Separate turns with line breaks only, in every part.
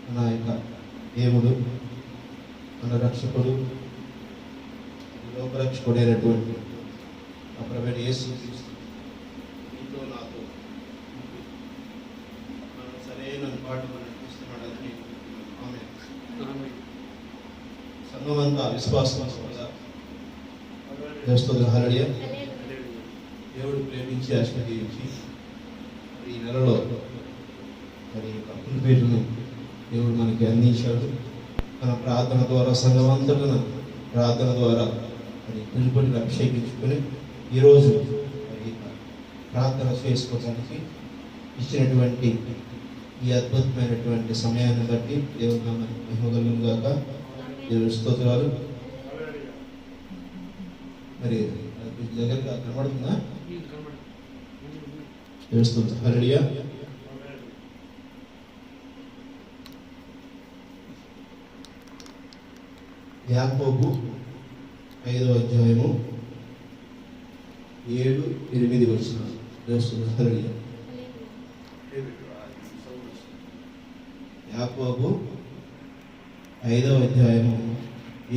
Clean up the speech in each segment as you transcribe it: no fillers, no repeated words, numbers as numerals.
మన యొక్క దేవుడు, మన రక్షకుడు, లోకరక్షకుడైనటువంటి ఆ ప్రభువైన యేసుక్రీస్తు నీతో నాతో మనం సరైన పాటు మనం నడిపిస్తున్నాడని ఆమె సంఘమంతా విశ్వాసం చేస్తుంది. హల్లెలూయా. దేవుడు ప్రేమించి ఆశీర్వదించి ఈ నెలలో మరి పులిపేటను దేవుడు మనకి అందించాడు. మన ప్రార్థన ద్వారా సంఘమంతటను ప్రార్థన ద్వారా మరి పులిపేటను అభిషేకించుకొని ఈరోజు మరి ప్రార్థన చేసుకోవడానికి ఇచ్చినటువంటి ఈ అద్భుతమైనటువంటి సమయాన్ని బట్టి దేవుడు మనకి మహిమ గాక. దేవుడి స్తోత్రాలు. మరి దగ్గరగా కనబడుతుందా? తెలుస్తుంది. హల్లెలూయా. యాకోబు 5వ అధ్యాయము 7-8 వచనాలు తెలుస్తుంది. హల్లెలూయా. యాకోబు 5వ అధ్యాయము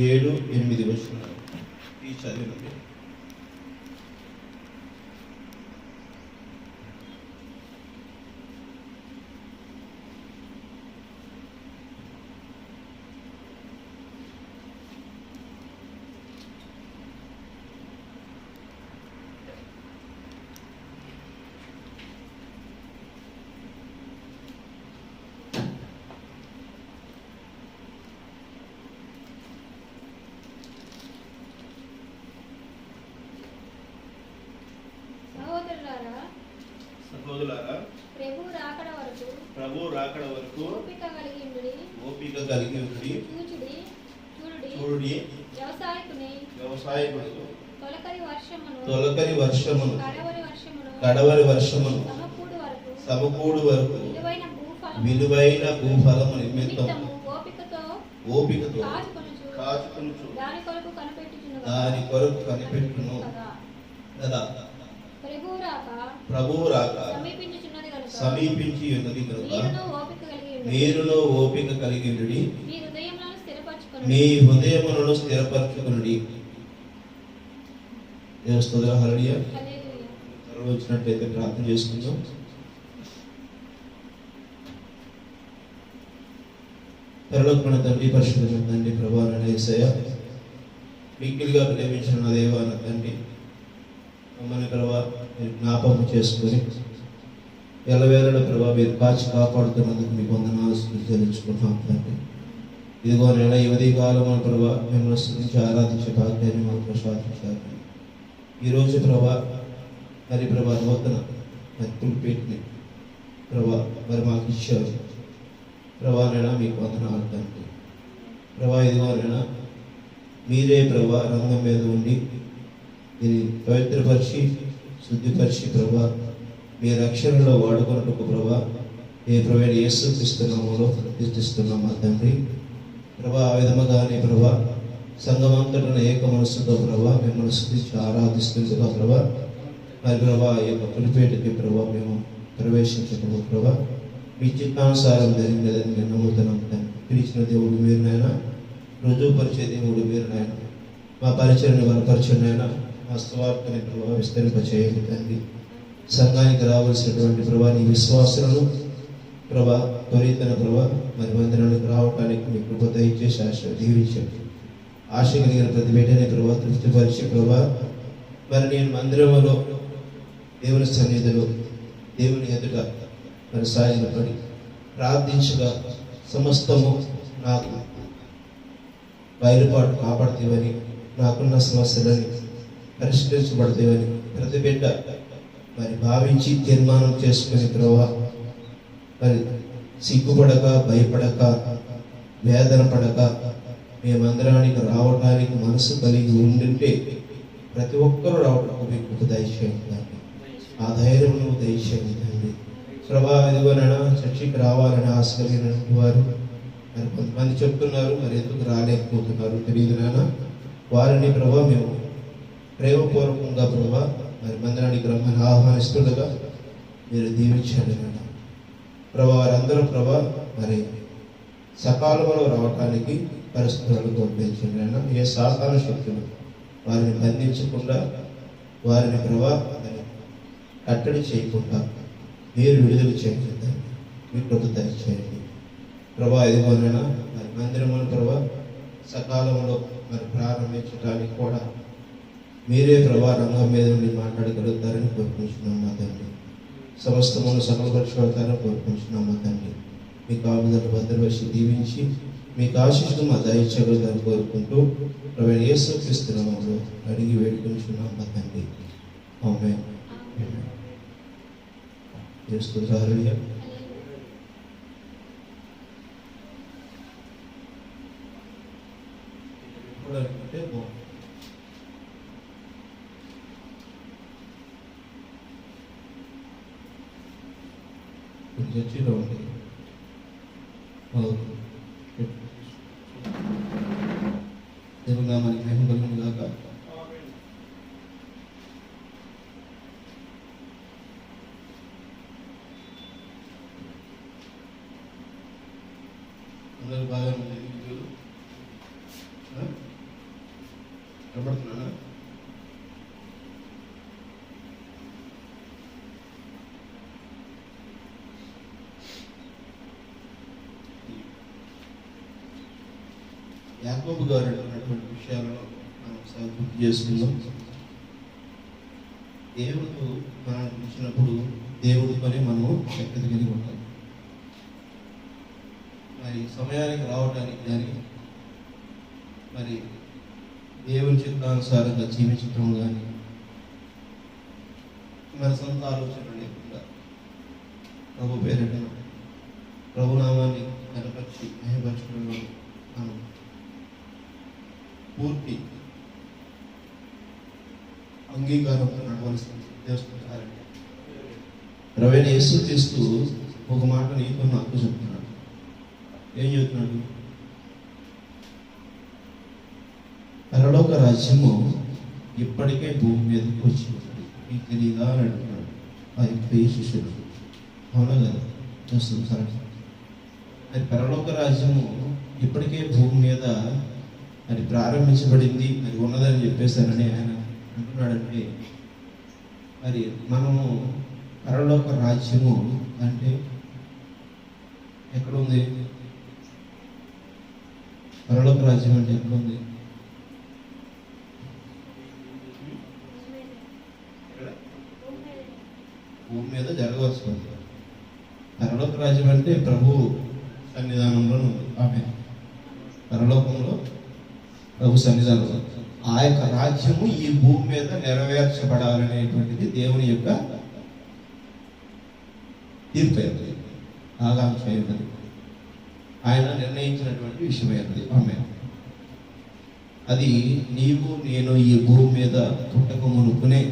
7-8 వచనాలు ఈ చదివినది. సహోదరులారా, ప్రభు రాకడ వరకు ఓపిక కలిగి ఉండి చూడుడి. వ్యవసాయకుడు తొలకరి వర్షమును కడవరి వర్షమును సమకూడు వరకు విలువైన భూఫలము నిమిత్తము ఓపికతో కాచుకొనుచు దాని కొరకు కనిపెట్టును కదా. ప్రభువు రాక సమీపించి ఉన్నది కనుక మీరులో ఓపిక కలిగి ఉండి మీ హృదయములను స్థిరపరచుకునుడి. స్తోత్రం. హల్లెలూయా. వచ్చినట్లయితే ప్రార్థన చేసుకుందాం. పరలోకమైన తండ్రి, పరిశుద్ధమైన తండ్రి, ప్రభువైన యేసయ్య, మిక్కిలిగా ప్రేమించిన నా దేవా, నా తండ్రి, మమ్మల్ని ప్రభా మీరు జ్ఞాపకం చేసుకుని ఎల్లవేళలో ప్రభా మీరు కాచి కాపాడుతున్నందుకు మీకు వందనాలు చెల్లించుకుంటున్నాం తండ్రి. ఇదిగో నెల ఈ ఉదయకాలం ప్రభా మిమ్మల్ని స్తుతించి ఆరాధించే భాగ్యాన్ని మాకు ప్రసాదించారు. ఈరోజు ప్రభా మరి ప్రభా నూతన మరి పులిపేటని ప్రభా మరి మాకు ఇచ్చారు. ప్రభానైనా మీకు వందనాలు తండ్రి. ప్రభా ఇదిగోనైనా మీరే ప్రభా రంగం మీద ఉండి ఇది పవిత్రపరిచి శుద్ధిపరిచి ప్రభా మీ రక్షణలో వాడుకున్నట్టు ప్రభా ఏ ప్రభువైన యేసుక్రీస్తు నామములో ప్రతిష్ఠిస్తున్నాం మా తండ్రి. ప్రభా ఆ విధముగానే ప్రభా సంఘమంతటను ఏక మనస్సుతో ప్రభా మిమ్మల్ని స్తుతించి ఆరాధిస్తుందిగా ప్రభా మరి ప్రభా ఈ యొక్క పులిపేటకి ప్రభా మేము ప్రవేశించటము ప్రభా మీ చిత్తానుసారం జరిగినదని మేము నమ్ముతున్నాం తండ్రి. పిలిచిన దేవుడు మీరు నాయన, రుజువుపరిచే దేవుడు మీరు నాయన, మా పరిచయను బలపరచండి నాయన, మా స్వార్థని ప్రభావ విస్తరింపచేయండి తండ్రి. సంఘానికి రావాల్సినటువంటి ప్రభా నీ విశ్వాసులను ప్రభా త్వరితన ప్రభా మరి మందిరానికి రావటానికి మీ కృప దయచేసి దీవించండి. ఆశ కలిగిన ప్రతి బిడ్డని ప్రభా తృప్తిపరిచి ప్రభా మరి నేను మందిరంలో దేవుని సన్నిధిలో దేవుని ఎదుట మరి సాయపడి ప్రార్థించగా సమస్తము నాకు బయలుపాటు కాపాడుతేవని, నాకున్న సమస్యలని పరిష్కరించబడతాయని ప్రతి బిడ్డ మరి భావించి తీర్మానం చేసుకుని ప్రభా మరి సిగ్గుపడక భయపడక వేదన పడక మీ మందిరానికి రావడానికి మనసు కలిగి ఉండింటే ప్రతి ఒక్కరూ రావడానికి మీకు దయచేయండి. ఆ ధైర్యం నువ్వు దయచేయండి ప్రభా. ఇదిగోనైనా చర్చికి రావాలని ఆశ కలిగినటువంటి వారు మరి కొంతమంది చెప్తున్నారు, మరి ఎందుకు రాలేకపోతున్నారు తెలియదు నాన్న. వారిని ప్రభా మేము ప్రేమపూర్వకంగా ప్రభా మరి మందిరానికి రమ్మని ఆహ్వానిస్తుండగా మీరు దీవించండి నాన్న ప్రభా. వారందరూ ప్రభా మరి సకాలంలో రావటానికి పరిస్థితులను తోడ్పించండి అయినా ఏ సాధారణ శక్తులు వారిని బంధించకుండా వారిని కట్టడి చేయకుండా మీరు విడుదల చేయండి. మీ కృప దయచేయండి ప్రభా. ఇదిగోనైనా మరి మందిరమును ప్రభా సకాలంలో మరి ప్రారంభించడానికి కూడా మీరే ప్రభా రంగం మీద నుండి మాట్లాడగలుగుతారని కోరుకుంటున్నాం మా తండ్రి. సమస్తమును సమపరచుకుంటారని కోరుకుంటున్నాం మా తండ్రి. మీ కాపుదలను భద్రపరిచి దీవించి మీకు ఆశీస్సులు మా దయచేయగలుగుతారని కోరుకుంటూ ప్రభువైన యేసుక్రీస్తు నామములో అడిగి వేడుకుంటున్నాం మా తండ్రి. ఆమేన్. హల్లెలూయా. అంటే చర్చిలో ఉంది దేవుని నామానికి మహిమ కలుగును గాక. అందరూ బాగా కనబడుతున్నానా? యాకోబు గారు అన్నటువంటి విషయాలను మనం ఒకసారి గుర్తు చేసుకుందాం. దేవుడు మనం ఇచ్చినప్పుడు దేవుడి పని మనము శక్తి కలిగి ఉంటాం. మరి సమయానికి రావడానికి కానీ మరి దేవుని చిత్తానుసారంగా జీవించడం కానీ మన సొంత ఆలోచన లేకుండా ప్రభు పేరిట ప్రభునామాన్ని కనపరిచి మహిమపరచడంలో మనం పూర్తి అంగీకారంతో నడవలసింది. చేస్తున్నారంటే ప్రభువైన యేసుక్రీస్తు ఒక మాట నీకు నాకు చెప్తున్నాడు. ఏం చెప్తున్నాడు? పరలోక రాజ్యము ఇప్పటికే భూమి మీదకి వచ్చింది, మీకు తెలియదా అని అంటున్నాడు ఆ శిష్యుడు. అవునా కదా? చూస్తుంది సార్. మరి పరలోక రాజ్యము ఇప్పటికే భూమి మీద మరి ప్రారంభించబడింది, మరి ఉన్నదని చెప్పేశారని ఆయన అంటున్నాడంటే మరి మనము పరలోక రాజ్యము అంటే ఎక్కడుంది? పరలోక రాజ్యం అంటే ఎక్కడుంది? భూమి మీద జరగవలసి ఉంది. పరలోక రాజ్యం అంటే ప్రభు సన్నిధానంలో ఉంది. ఆమేన్. పరలోకంలో ప్రభు సన్నిధానంలో ఆ యొక్క రాజ్యము ఈ భూమి మీద నెరవేర్చబడాలనేటువంటిది దేవుని యొక్క తీర్పు అయింది, ఆకాంక్ష అయినది, ఆయన నిర్ణయించినటువంటి విషయమైనది. ఆమేన్. అది నీవు నేను ఈ భూమి మీద పుట్టక మునుకునే,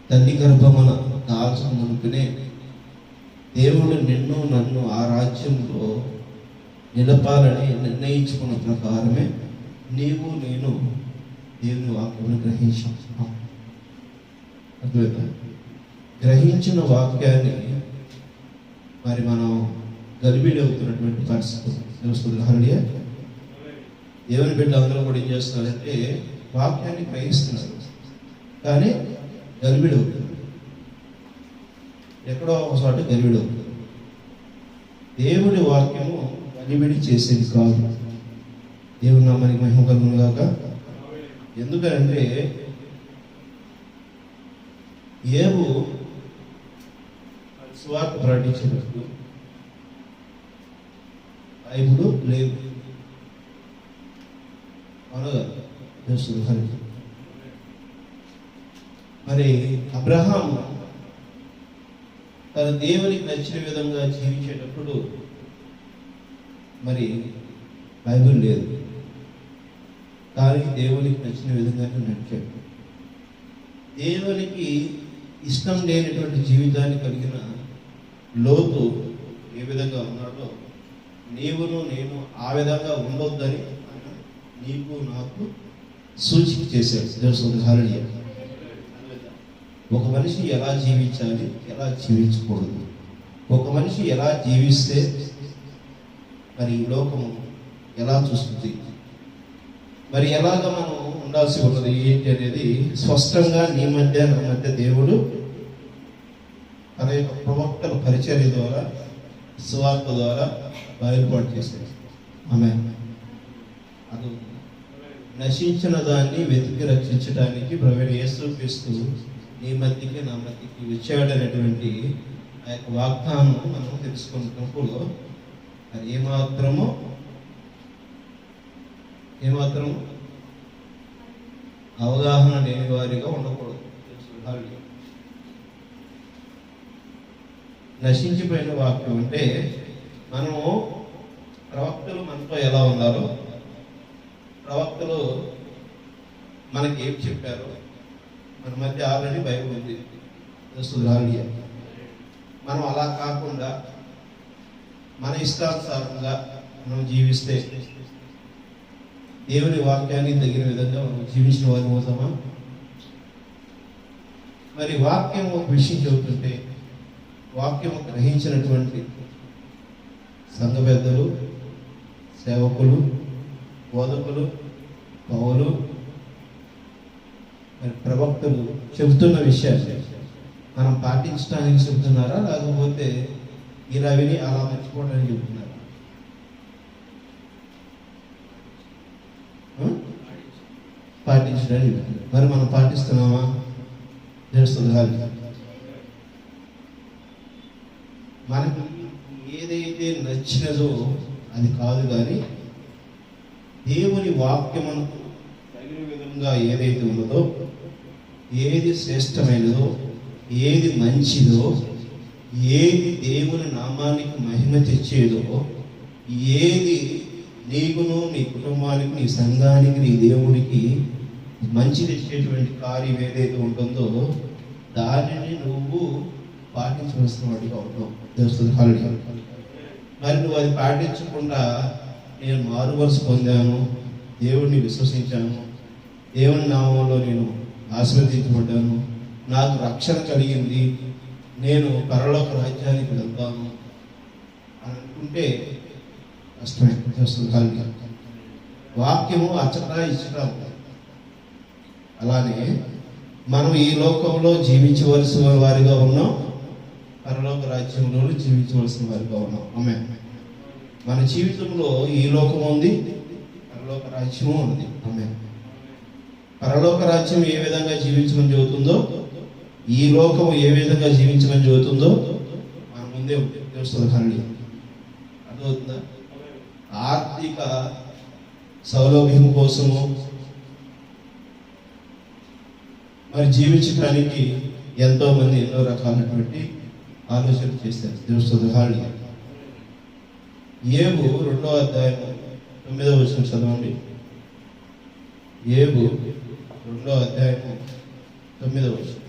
తల్లి గర్భమున దాల్చక మునుకునే దేవుడు నిన్ను నన్ను ఆ రాజ్యంలో నిలపాలని నిర్ణయించుకున్న ప్రకారమే నీవు నేను దేవుని వాక్యాన్ని గ్రహించాం. అద్భుతం. గ్రహించిన వాక్యాన్ని మరి మనం గలిబిలి అవుతున్నటువంటి పరిస్థితి తెలుస్తుంది. హల్లెలూయా. దేవుని బిడ్డ అందరూ కూడా ఏం చేస్తున్నారంటే వాక్యాన్ని గ్రహిస్తున్నారు, కానీ గలిబిలి అవుతుంది. ఎక్కడో ఒకసారి గలిబిడి అవుతుంది. దేవుడి వాక్యము గలిబిడి చేసేది కాదు. దేవుని నామానికి మహిమ కలుగును గాక. ఎందుకంటే ఏవు సువార్త ప్రకటించినప్పుడు బైబిల్ లేదు అనగా తెలుస్తుంది. మరి అబ్రహాము తన దేవునికి నచ్చిన విధంగా జీవించేటప్పుడు మరి బైబిల్ లేదు, కానీ దేవునికి నచ్చిన విధంగానే నడిచాడు. దేవునికి ఇష్టం లేనటువంటి జీవితాన్ని కలిగిన లోతు ఏ విధంగా ఉన్నాడో నీవును నేను ఆ విధంగా ఉండొద్దని నీకు నాకు సూచిక చేశాడు. తెలుస్తుంది. హల్లెలూయా. ఒక మనిషి ఎలా జీవించాలి, ఎలా జీవించకూడదు, ఒక మనిషి ఎలా జీవిస్తే మరి ఈ లోకము ఎలా చూస్తుంది, మరి ఎలాగ మనం ఉండాల్సి ఉన్నది ఏంటి అనేది స్పష్టంగా నీ మధ్య నా మధ్య దేవుడు తన యొక్క ప్రవక్తల పరిచర్య ద్వారా, సువార్త ద్వారా బయలుపాటు చేశాడు. ఆమె అది నశించిన దాన్ని వెతికి రక్షించడానికి ప్రభువైన యేసుక్రీస్తు నీ మధ్యకి నా మధ్యకి వచ్చాడనేటువంటి ఆ యొక్క వాగ్దానం మనం తెలుసుకున్నప్పుడు అది ఏమాత్రము అవగాహన లేని వారిగా ఉండకూడదు. నశించిపోయిన వాక్యం అంటే మనము ప్రవక్తలు మనతో ఎలా ఉన్నారో, ప్రవక్తలు మనకి ఏం చెప్పారో మన మధ్య ఆల్రెడీ బైబిల్ ఉంది. మనం అలా కాకుండా మన ఇష్టానుసారంగా మనం జీవిస్తే దేవుని వాక్యానికి తగిన విధంగా మనం జీవించిన వారు అవుతామా? మరి వాక్యం ఒక విషయం చెబుతుంటే వాక్యం గ్రహించినటువంటి సంఘ పెద్దలు, సేవకులు, బోధకులు, పౌలు, మరి ప్రవక్తలు చెబుతున్న విషయాలు మనం పాటించడానికి చెబుతున్నారా, లేకపోతే ఇలా విని అలా మర్చిపోవడానికి చెబుతున్నారా? పాటించడానికి చెబుతున్నారు. మరి మనం పాటిస్తున్నామా? తెలుస్తుంది కాదు. మనకి ఏదైతే నచ్చినదో అది కాదు, కానీ దేవుని వాక్యమునకు తగిన విధంగా ఏదైతే ఉన్నదో, ఏది శ్రేష్టమైనదో, ఏది మంచిదో, ఏది దేవుని నామానికి మహిమ తెచ్చేదో, ఏది నీకును నీ కుటుంబానికి నీ సంఘానికి నీ దేవుడికి మంచి తెచ్చేటువంటి కార్యం ఏదైతే ఉంటుందో దానిని నువ్వు పాటించవలసిన వాడిగా ఉంటావు. మరి నువ్వు అది పాటించకుండా నేను మారువలస పొందాను, దేవుడిని విశ్వసించాను, దేవుని నామంలో నేను ఆశీర్వదించబడ్డాను, నాకు రక్షణ కలిగింది, నేను పరలోక రాజ్యానికి వెళ్తాను అని అనుకుంటే కష్టమే. వాక్యము అచ్చట ఇచ్చట. అలానే మనం ఈ లోకంలో జీవించవలసిన వారిగా ఉన్నాం, పరలోక రాజ్యంలో జీవించవలసిన వారిగా ఉన్నాం. ఆమేన్. మన జీవితంలో ఈ లోకం ఉంది, పరలోక రాజ్యము ఉంది. ఆమేన్. పరలోక రాజ్యం ఏ విధంగా జీవించమని చెబుతుందో, ఈ లోకం ఏ విధంగా జీవించమని చెబుతుందో మన ముందే తెలుస్తుంది. కానీ అర్థమవుతుందా? ఆర్థిక సౌలభ్యం కోసము మరి జీవించడానికి ఎంతో మంది ఎన్నో రకాలైనటువంటి ఆలోచన చేస్తారు. తెలుస్తుంది. కానీ యోబు 2వ అధ్యాయం 9వ వచనం చదవండి. యోబు 2వ అధ్యాయం 9వ వచనం.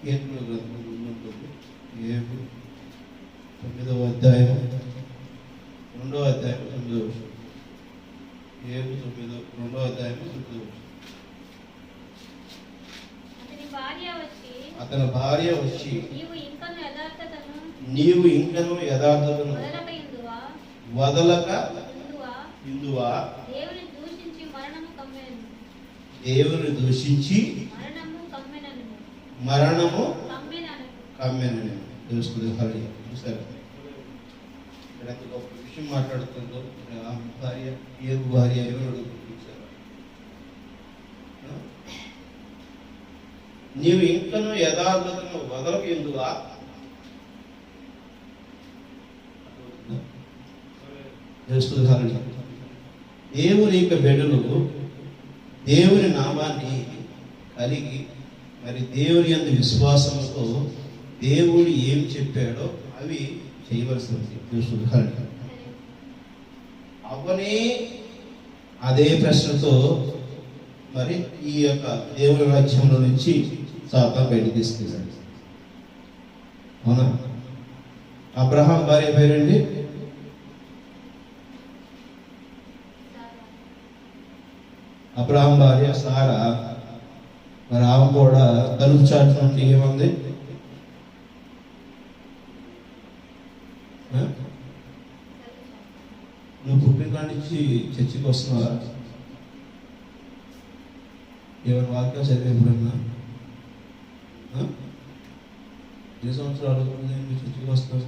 యోబు 9వ అధ్యాయం 2వ అధ్యాయం 9వ వచనం. యోబు 2వ అధ్యాయం 9వ వచనం. అతని భార్య వచ్చి నీవు ఇంకను యథార్థతను వదలక ఇందువా, దేవుని దూషించి మరణము కమ్మెనని తెలుస్తుంది. హరి చూసారు, ఒక విషయం మాట్లాడుతుందో భార్య యోబు భార్య ఎవరు చూసారు? నీవు ఇంకను యథార్థతను వదలక ఎందువా, తెలుస్తుంది. హరి దేవుని యొక్క బిడ్డలు దేవుని నామాన్ని కలిగి మరి దేవుని యందు విశ్వాసంతో దేవుడు ఏం చెప్పాడో అవి చేయవలసి ఉంది. అవనే అదే ప్రశ్నతో మరి ఈ యొక్క దేవుని రాజ్యంలో నుంచి సాతాను బయటకు తీసుకెళ్ళాడు. అవునా? అబ్రహాం భార్య పేరండి అబ్రహాం భార్య సారా, మరి ఆమె కూడా తలుపు చాటు నుండి ఏమంది? నువ్వు పుట్టిన కాడి నుంచి చర్చికి వస్తున్నావా? ఏమైనా వాక్యం చదివే ఎప్పుడన్నా? ఎన్ని సంవత్సరాలు నువ్వు చర్చికి వస్తావు?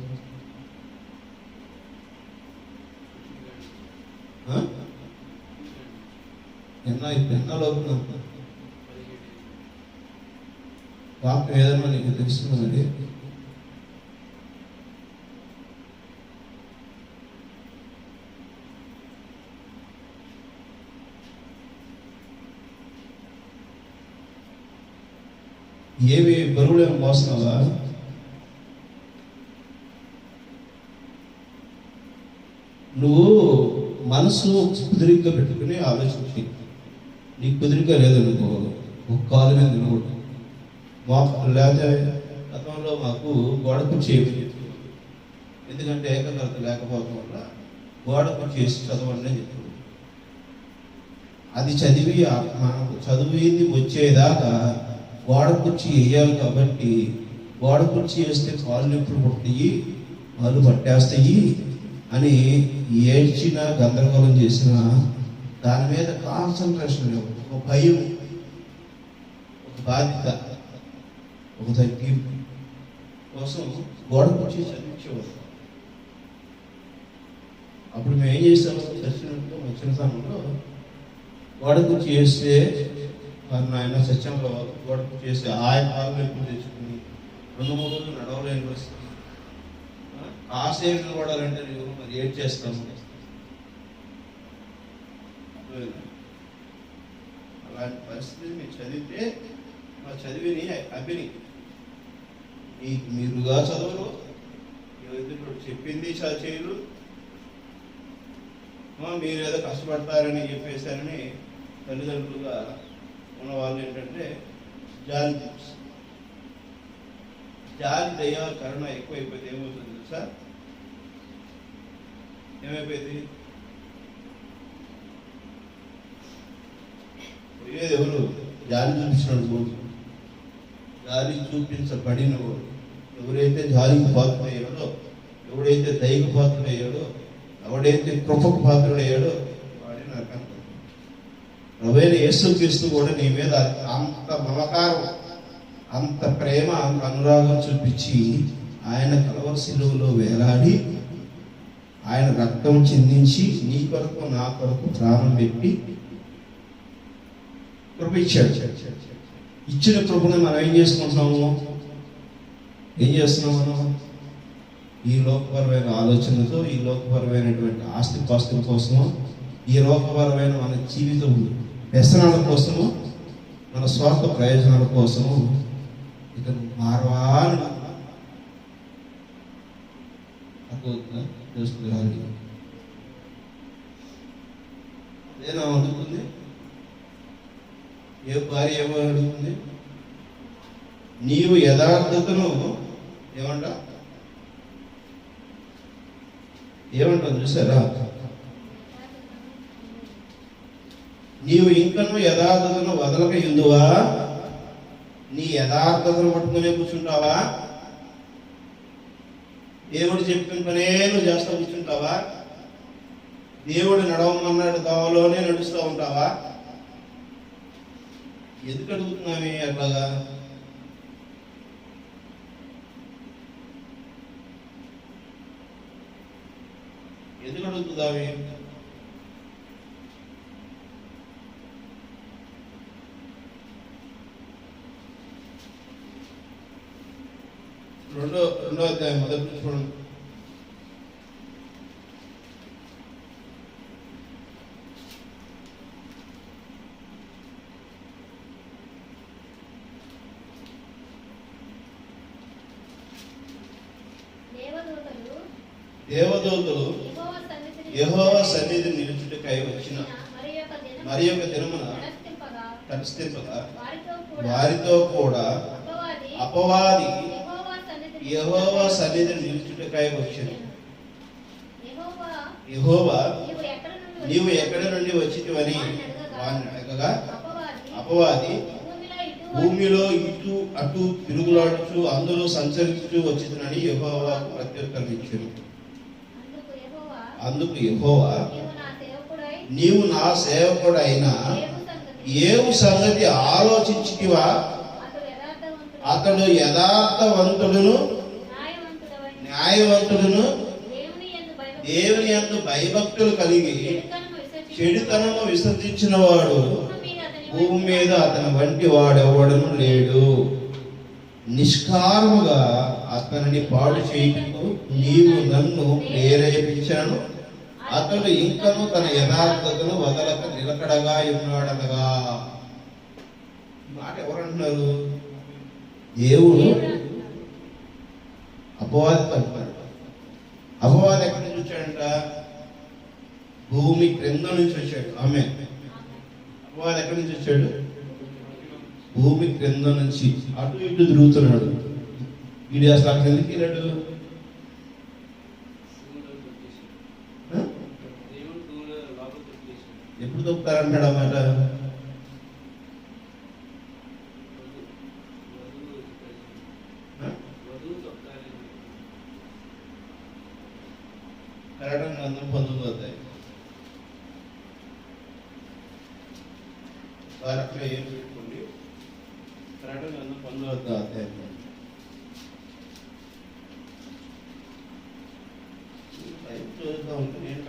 ఎన్నాళ్ళు వాక్యం ఏదన్నా నీకు తెలుస్తుందండి? ఏమి బరువులు ఏమి మోస్తున్నావా? నువ్వు మనసు కుదిరిగ్గా పెట్టుకుని ఆలోచించి, నీకు కుదిరిగ్గా లేదనుకో ఒక కాలు మీద నిలబడు. లేకపోతే గతంలో మాకు గోడ కుర్చీ ఎందుకంటే ఏకాగ్రత లేకపోవడం వల్ల గోడ కుర్చీ చేసి చదవండి అని చెప్పాడు. అది చదివి మనకు చదివింది వచ్చేదాకా గోడ కుర్చీ వేయాలి. కాబట్టి గోడ కుర్చీ వేస్తే కాళ్ళు నొప్పులు పుడతాయి, కాళ్ళు పట్టేస్తాయి అని ఏడ్చిన గందరగోళం చేసిన దాని మీద కాన్సన్ట్రేషన్, ఒక భయం, ఒక బాధ్యత, ఒక తగ్గింపు కోసం గోడ కుర్చీ చదివించేవారు. అప్పుడు మేము ఏం చేసాము? చర్చిలో మా చిన్నతనంలో గోడ కుర్చీ వేస్తే ఆయన సత్యంలో గోడ కుర్చీ వేస్తే ఆయన కాళ్ళు నొప్పులు తెచ్చుకుని 2-3 రోజులు నడవలేని పరిస్థితి. ఆశయం నిలబడాలంటే నువ్వు మరి ఏం చేస్తాము? అలాంటి పరిస్థితి మీరు చదివితే మా చదివిని అభిని మీరుగా చదవరు, ఎదురు చెప్పింది చేయరు, మీరు ఏదో కష్టపడతారని చెప్పేశారని తల్లిదండ్రులుగా ఉన్న వాళ్ళు ఏంటంటే జాలి దయ కరుణ ఎక్కువైపోతే ఏమవుతుంది తెలుసా? ఏమైపోయింది? పోయేది ఎవరు? జాలి చూపించినాడు పోదు, జాలి చూపించబడిన వాడు. ఎవరైతే జాలికి పాత్రయ్యాడో, ఎవడైతే దయకు పాత్రయ్యాడో, ఎవడైతే కృపకు పాత్రుడయ్యాడో వాడే నాకు అంత. ప్రభువైన యేసుక్రీస్తు కూడా నీ మీద అంత మమకారం, అంత ప్రేమ, అంత అనురాగం చూపించి ఆయన కలవరి శిలువలో వేలాడి ఆయన రక్తం చిందించి నీ కొరకు నా కొరకు ప్రాణం పెట్టి కృప ఇచ్చాడు. ఇచ్చిన కృపను మనం ఏం చేసుకుంటున్నాము? ఏం చేస్తున్నాము? మనం ఈ లోకపరమైన ఆలోచనతో, ఈ లోకపరమైనటువంటి ఆస్తిపాస్తుల కోసము, ఈ లోకపరమైన మన జీవితం వ్యసనాల కోసము, మన స్వార్థ ప్రయోజనాల కోసము ఇక మారవాలి తెలుసుకురాలి. అదేనా అడుగుతుంది? ఏ భార్య ఏమో అడుగుతుంది? నీవు యథార్థతను ఏమంటావు చూసారా? నీవు ఇంకనూ యథార్థతను వదలక ఎందువా? నీ యథార్థతను పట్టుకునే కూర్చుంటావా? దేవుడు చెప్పిన పనే నువ్వు చేస్తా కూర్చుంటావా? దేవుడు నడవమన్నాడు దావలోనే నడుస్తూ ఉంటావా? ఎందుకు అడుగుతున్నామే అట్లాగా? ఎందుకు అడుగుతుందామే? రెండో అధ్యాయం మొదటి నుంచి చూడండి. దేవదూతలు యెహోవా సన్నిధి నిలుచుటకై వచ్చిన మరి యొక్క దినమున తటస్థింపగా వారితో కూడా అపవాది యెహోవా సన్నిధి నిలుచుటకై వచ్చింది. యెహోవా నీవు ఎక్కడి నుండి వచ్చితివని వారిని అడగగా అపవాది భూమిలో ఇటు అటు తిరుగులాడుచు అందులో సంచరించు వచ్చిందని యెహోవాకు ప్రత్యుత్తరం ఇచ్చాను. అందుకు యెహోవా, నీవు నా సేవకుడైన ఏవు సంగతి ఆలోచించితివా? అతడు యథార్థవంతుడును న్యాయవంతుడును దేవుని యందు భయభక్తులు కలిగి చెడుతనము విసర్జించిన వాడు భూమి మీద అతని వంటి వాడెవడను లేడు. నిష్కారముగా అతనిని పాడు చేయుటకు నీవు నన్ను ప్రేరేపించాను. అతడు ఇంకను తన యథార్థతను వదలక నిలకడగా ఉన్నాడనగా. మాట ఎవరంటున్నారు? దేవుడు అపవాది పంపాడు. అపవాది ఎక్కడి నుంచి వచ్చాడంట? భూమి క్రింద నుంచి వచ్చాడు. ఆమె అపవాది ఎక్కడి నుంచి వచ్చాడు? భూమి క్రింద నుంచి అటు ఇటు తిరుగుతున్నాడు. వీడు అసలు అక్కడ ఎందుకు వెళ్ళాడు? ఎప్పుడు తొక్కుతారంటాడు అన్నమాట. ప్రకటన గ్రంథం 19వ అధ్యాయం. వారట్లో ఏం పెట్టుకోండి. ప్రకటన గ్రంథం 19వ అధ్యాయం. చదువుతూ ఉంటే నేను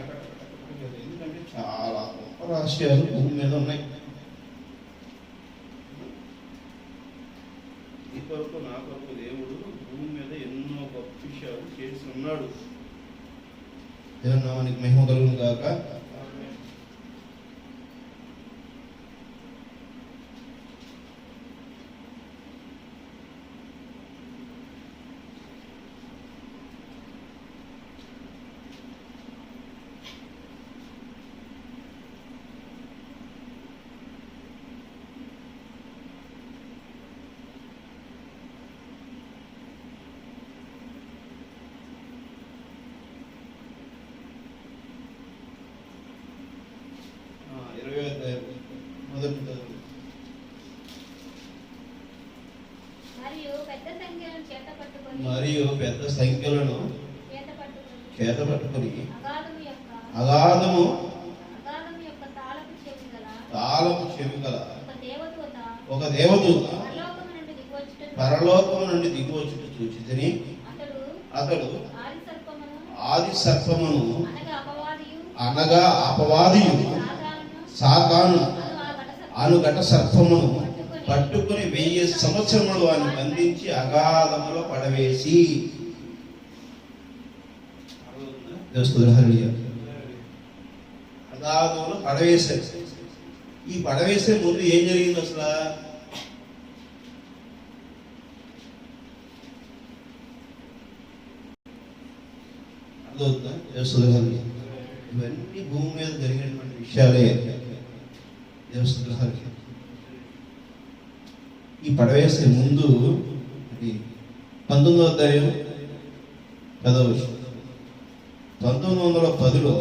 ఎందుకంటే చాలా గొప్ప రహస్యాలు భూమి మీద ఉన్నాయి. ఈ కొరకు నా కొరకు దేవుడు భూమి మీద ఎన్నో గొప్ప విషయాలు చేసి ఉన్నాడు. దేవుని నామానికి మహిమ కలుగును గాక. మరియు పెద్ద సంఖ్యలను చేత పట్టుకొని అగాధము తాళపు చెవి గల ఒక దేవదూత పరలోకము నుండి దిగివచ్చుట చూచితిని. అతడు ఆది సర్పమును అనగా అపవాదియు సాతాను అను ఘట సర్పమును పట్టుకుని 1000 సంవత్సరములు అని బంధించి అగాధములో పడవేసి. అగాధములో పడవేశారు. ఈ పడవేసే ముందు ఏం జరిగింది అసలు? అర్థమవుతుందా? ఇవన్నీ భూమి మీద జరిగినటువంటి విషయాలే. దేవస్థానాలకి ఈ పడవేసే ముందు 19వ అధ్యాయం 10వ వచనం. 1910లో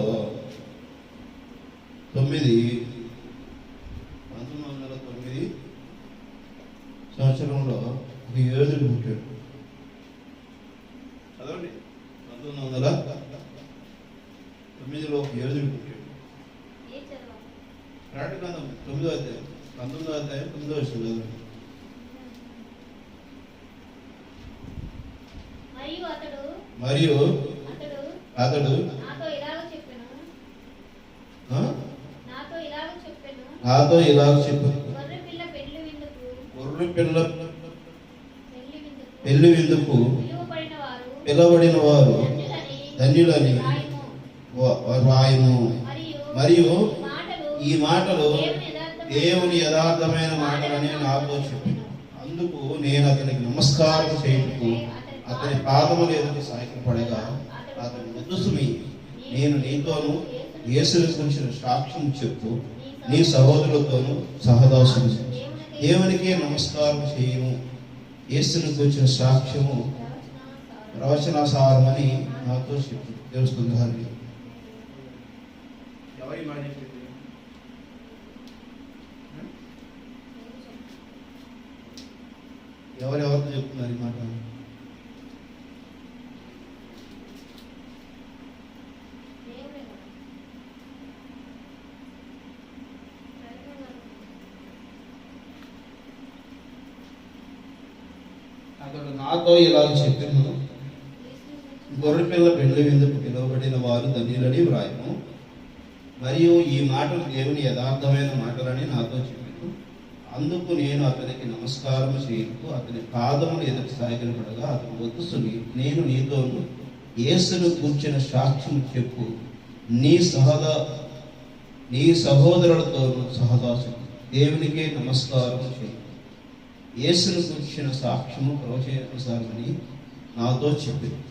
1909 సంవత్సరంలో ఒక యోధుడు పుట్టాడు. చదవండి. 1909లో ఒక యోధుడు పుట్టాడు. ప్రకటన గ్రంథం 9వ అధ్యాయం 19వ అధ్యాయం 9వ వచనం. మరియు అతడు నాతో ఇలాగ చెప్పాను, గొర్రె పిల్ల పెళ్లి విందుకు పిలవబడిన వారు ధన్యులని రాయము. మరియు ఈ మాటలు దేవుని యథార్థమైన మాటలని నాతో చెప్పాను. అందుకు నేను అతనికి నమస్కారం చేయుటకు అతని పాదములు ఎదురు సాగిపడగా అతని ముద్దుసుమి, నేను నీతోను యేసుని గురించిన సాక్ష్యం చెప్పు, నీ సహోదరులతోనూ సహదాసులు దేవునికి నమస్కారం చేయము, యేసుని గురించిన సాక్ష్యము ప్రవచనాసారమని నాతో చెప్పు. దేవస్థానాన్ని ఎవరి మాట చెప్పింది? చెప్తున్నారు ఈ మాట? అతడు నాతో ఇలాగ చెప్పాను, గొర్రెపిల్ల పెండ్లి విందుకు పిలువబడిన వారు ధన్యులని వ్రాయము. మరియు ఈ మాటలు దేవుని యథార్థమైన మాటలని నాతో చెప్పాను. అందుకు నేను అతనికి నమస్కారం చేయకు అతని పాదములు ఎదుటి సాగిలపడగా అతను వద్దుసుని, నేను నీతోను యేసును కూర్చిన సాక్ష్యం చెప్పు, నీ సహోదరులతోనూ సహదాసు దేవునికే నమస్కారం చేయు. యేసును కూర్చిన సాక్ష్యము ప్రవచనానుసారమని నాతో చెప్పింది.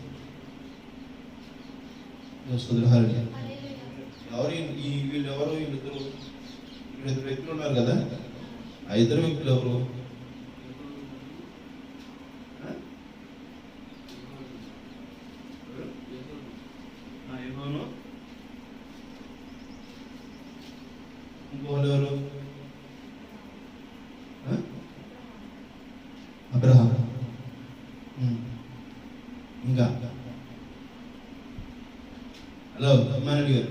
వీళ్ళెవరు? వీళ్ళిద్దరు వ్యక్తులు ఉన్నారు కదా. ఆ ఇద్దరు వ్యక్తులు ఎవరు? ఇంకోళ్ళు ఎవరు? అబ్రహాం. ఇంకా హలో అమ్మారెడ్డి గారు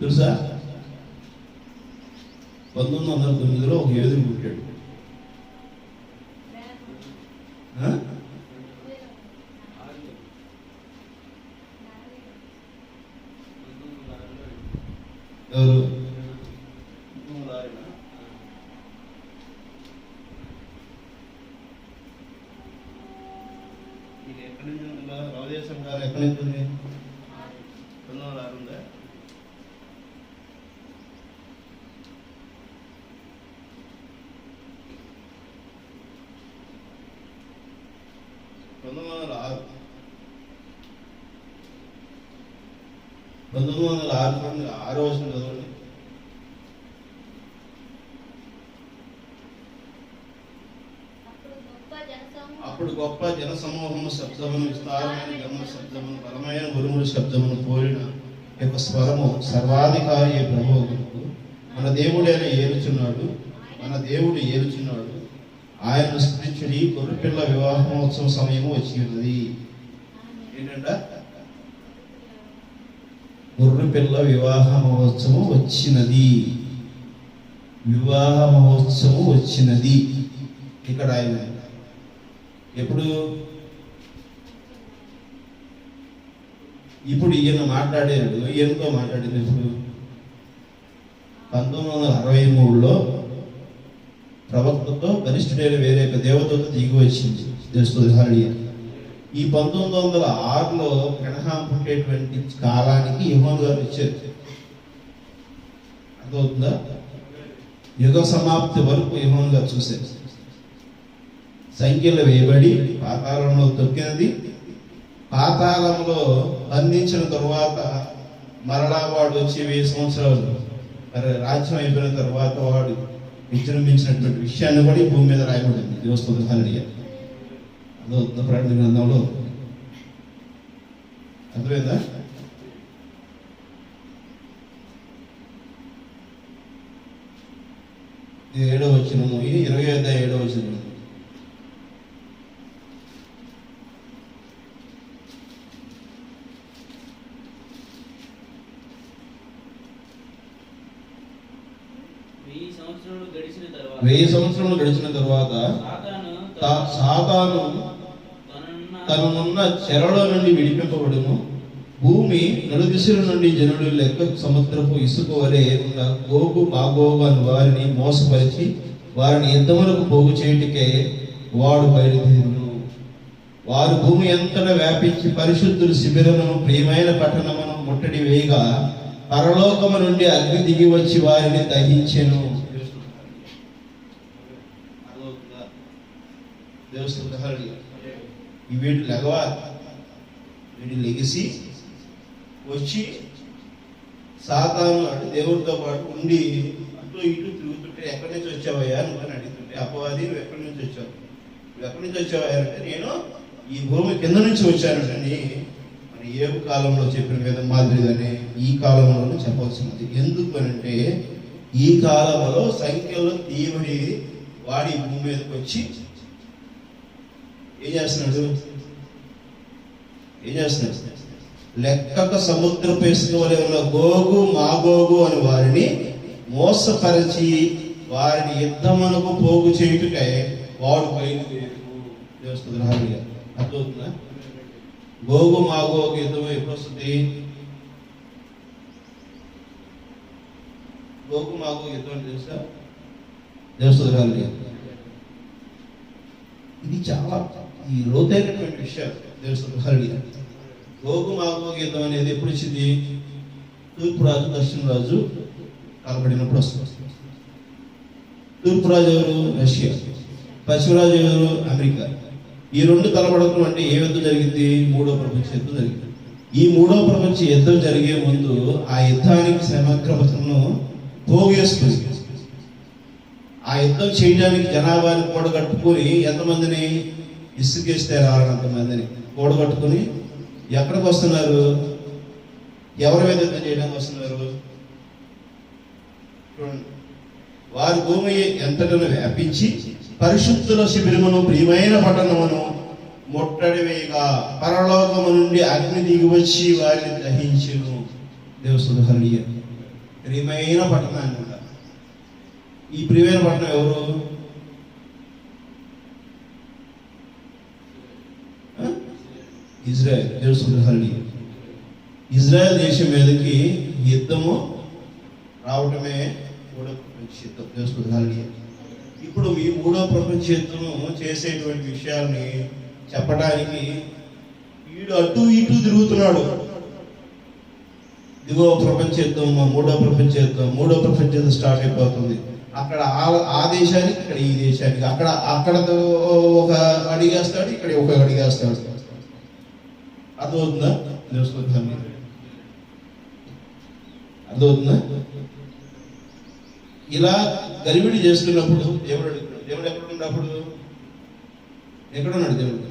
తెలుసా? 1909లో ఒక యోధుడు పుట్టాడు. ఎవరు? ఇది ఎక్కడి నుంచి ఉందా? రావదేశం గారు ఎక్కడి నుంచి ఉంది? 1906 ఉందా? ఆరో వచనం చదవండి. అప్పుడు గొప్ప జన సమూహము శబ్దమును, విస్తారమైన గమన శబ్దమును, బలమైన ఉరుముల శబ్దమును పోలిన యొక్క స్వరము సర్వాధికారి ప్రభువుకు మన దేవుడైన ఏలుచున్నాడు, మన దేవుడు ఏలుచున్నాడు. ఆయన స్మరించుడి, గొర్రెపిల్ల వివాహ మహోత్సవం సమయము వచ్చి ఉన్నది. ఏంటంట? గొర్రెపిల్ల వివాహ మహోత్సవం వచ్చినది. వివాహ మహోత్సవం వచ్చినది. ఇక్కడ ఆయన ఎప్పుడు? ఇప్పుడు ఈయన మాట్లాడాడు. ఈయనతో మాట్లాడింది ఇప్పుడు 1963లో ప్రవక్తతో బలిష్ఠుడైన వేరే ఒక దేవతతో దిగి వచ్చింది. ఈ 1906లో గ్రహం పుట్టేటువంటి కాలానికి యెహోవా గారు ఇచ్చారు. అర్థమవుతుందా? యుగ సమాప్తి వరకు యెహోవా గారు చూశారు. సంఖ్యలు వేయబడి పాతాళంలో తొక్కినది. పాతాళంలో బంధించిన తరువాత మరలా వాడు వచ్చి 1000 సంవత్సరాలు మరి రాజ్యం అయిపోయిన తర్వాత వాడు విజృంభించినటువంటి విషయాన్ని కూడా ఈ భూమి మీద రాయబడింది. దేవస్థానం హల్లెలూయా. అదో ప్రకటన గ్రంథంలో. అర్థమైందా? ఇది 7వ వచనము, 20వ అధ్యాయం 7వ వచనం. వెయ్యి సంవత్సరములు గడిచిన తర్వాత సాతాను తననున్న చెరలో నుండి విడిపింపబడును. భూమి నలుదిశల నుండి జనులు లెక్క సముద్రపు ఇసుక వలె ఉన్న గోగు మాగోగు అని వారిని మోసపరిచి వారిని యుద్ధములకు పోగు చేయుటకే వాడు బయలుదేరును. వారు భూమి అంతటా వ్యాపించి పరిశుద్ధులు శిబిరమును, ప్రియమైన పట్టణమును ముట్టడి వేయగా పరలోకము నుండి అగ్ని దిగి వచ్చి వారిని దహించెను. వీడు లెగవాలి. వీడు లెగిసి వచ్చి సాతాను అంటే దేవుడితో పాటు ఉండి అటు ఇటు తిరుగుతుంటే, ఎక్కడి నుంచి వచ్చావయ్యా నువ్వు అని అడుగుతుంటే, అపవాది నువ్వు ఎక్కడి నుంచి వచ్చావు, నువ్వు ఎక్కడి నుంచి వచ్చావయ్యా అంటే, నేను ఈ భూమి కింద నుంచి వచ్చానంటని మరి ఏ కాలంలో చెప్పిన విధం మాదిరిగానే ఈ కాలంలోనూ చెప్పవలసినది. ఎందుకు అంటే ఈ కాలంలో సంఖ్యలో తీయబడి వాడి భూమి మీదకి వచ్చి ఏం చేస్తున్నాడు? లెక్కక సముద్రపు ఇసుక వలె ఉన్న గోగు మాగోగు అని వారిని మోసపరిచి వారిని యుద్ధమునకు పోగు చేయుటకై వాడు బయలుదేరు. అర్థమవుతుందా? గోగు మాగోగు యుద్ధం ఎప్పుడు వస్తుంది? గోగు మాగోగు యుద్ధం అంటే తెలుసా? దేవస్తుంది. ఇది చాలా ఈ లోతైనటువంటి విషయాలు. దేవస్తుంది. గోగు మాగోగు యుద్ధం అనేది ఎప్పుడు వచ్చింది? తూర్పు రాజు దక్షిణ రాజు కలబడినప్పుడు వస్తుంది. తూర్పు రాజు ఎవరు? రష్యా. పశ్చిమరాజు ఎవరు? అమెరికా. ఈ రెండు కలబడటం అంటే ఏ యుద్ధం జరిగింది? మూడో ప్రపంచ యుద్ధం జరిగింది. ఈ మూడో ప్రపంచ యుద్ధం జరిగే ముందు ఆ యుద్ధానికి సమగ్రతను పోగేస్తుంది. ఆ యుద్ధం చేయడానికి జనాభాని కూడగట్టుకుని ఎంతమందిని? ఇసుకేస్తే రానంతమందిని కూడగట్టుకుని ఎక్కడికి వస్తున్నారు? ఎవరి మీద యుద్ధం చేయడానికి వస్తున్నారు? చూడండి, వారి భూమి ఎంతటను వ్యాపించి పరిశుద్ధుల శిబిరమును ప్రియమైన పట్టణమును ముట్టడి వేయగా పరలోకము నుండి అగ్ని దిగి వచ్చి వారిని దహించును. దేవస్తుని ప్రియమైన పట్టణాన్ని. ఈ ప్రియమైన పట్టణం ఎవరు? ఇజ్రాయెల్. దేవస్తుని ఇజ్రాయెల్ దేశం మీదకి యుద్ధము రావటమే మూడో ప్రపంచ యుద్ధం. దేవస్తుని ఇప్పుడు ఈ మూడో ప్రపంచ యుద్ధము చేసేటువంటి విషయాల్ని చెప్పడానికి వీడు అటు ఇటు తిరుగుతున్నాడు. ఇదిగో ప్రపంచ యుద్ధం, మూడో ప్రపంచ యుద్ధం, మూడో ప్రపంచ యుద్ధం స్టార్ట్ అయిపోతుంది. అక్కడ ఆ దేశానికి, ఇక్కడ ఈ దేశానికి, అక్కడ ఒక అడిగేస్తాడు, ఇక్కడ ఒక అడిగేస్తాడు. అర్థమవుతుందా? అర్థమవుతుందా? ఇలా గరిబిడి చేస్తున్నప్పుడు దేవుడు అడుగుతున్నాడు. దేవుడు ఎక్కడున్నప్పుడు? ఎక్కడున్నాడు దేవుడు?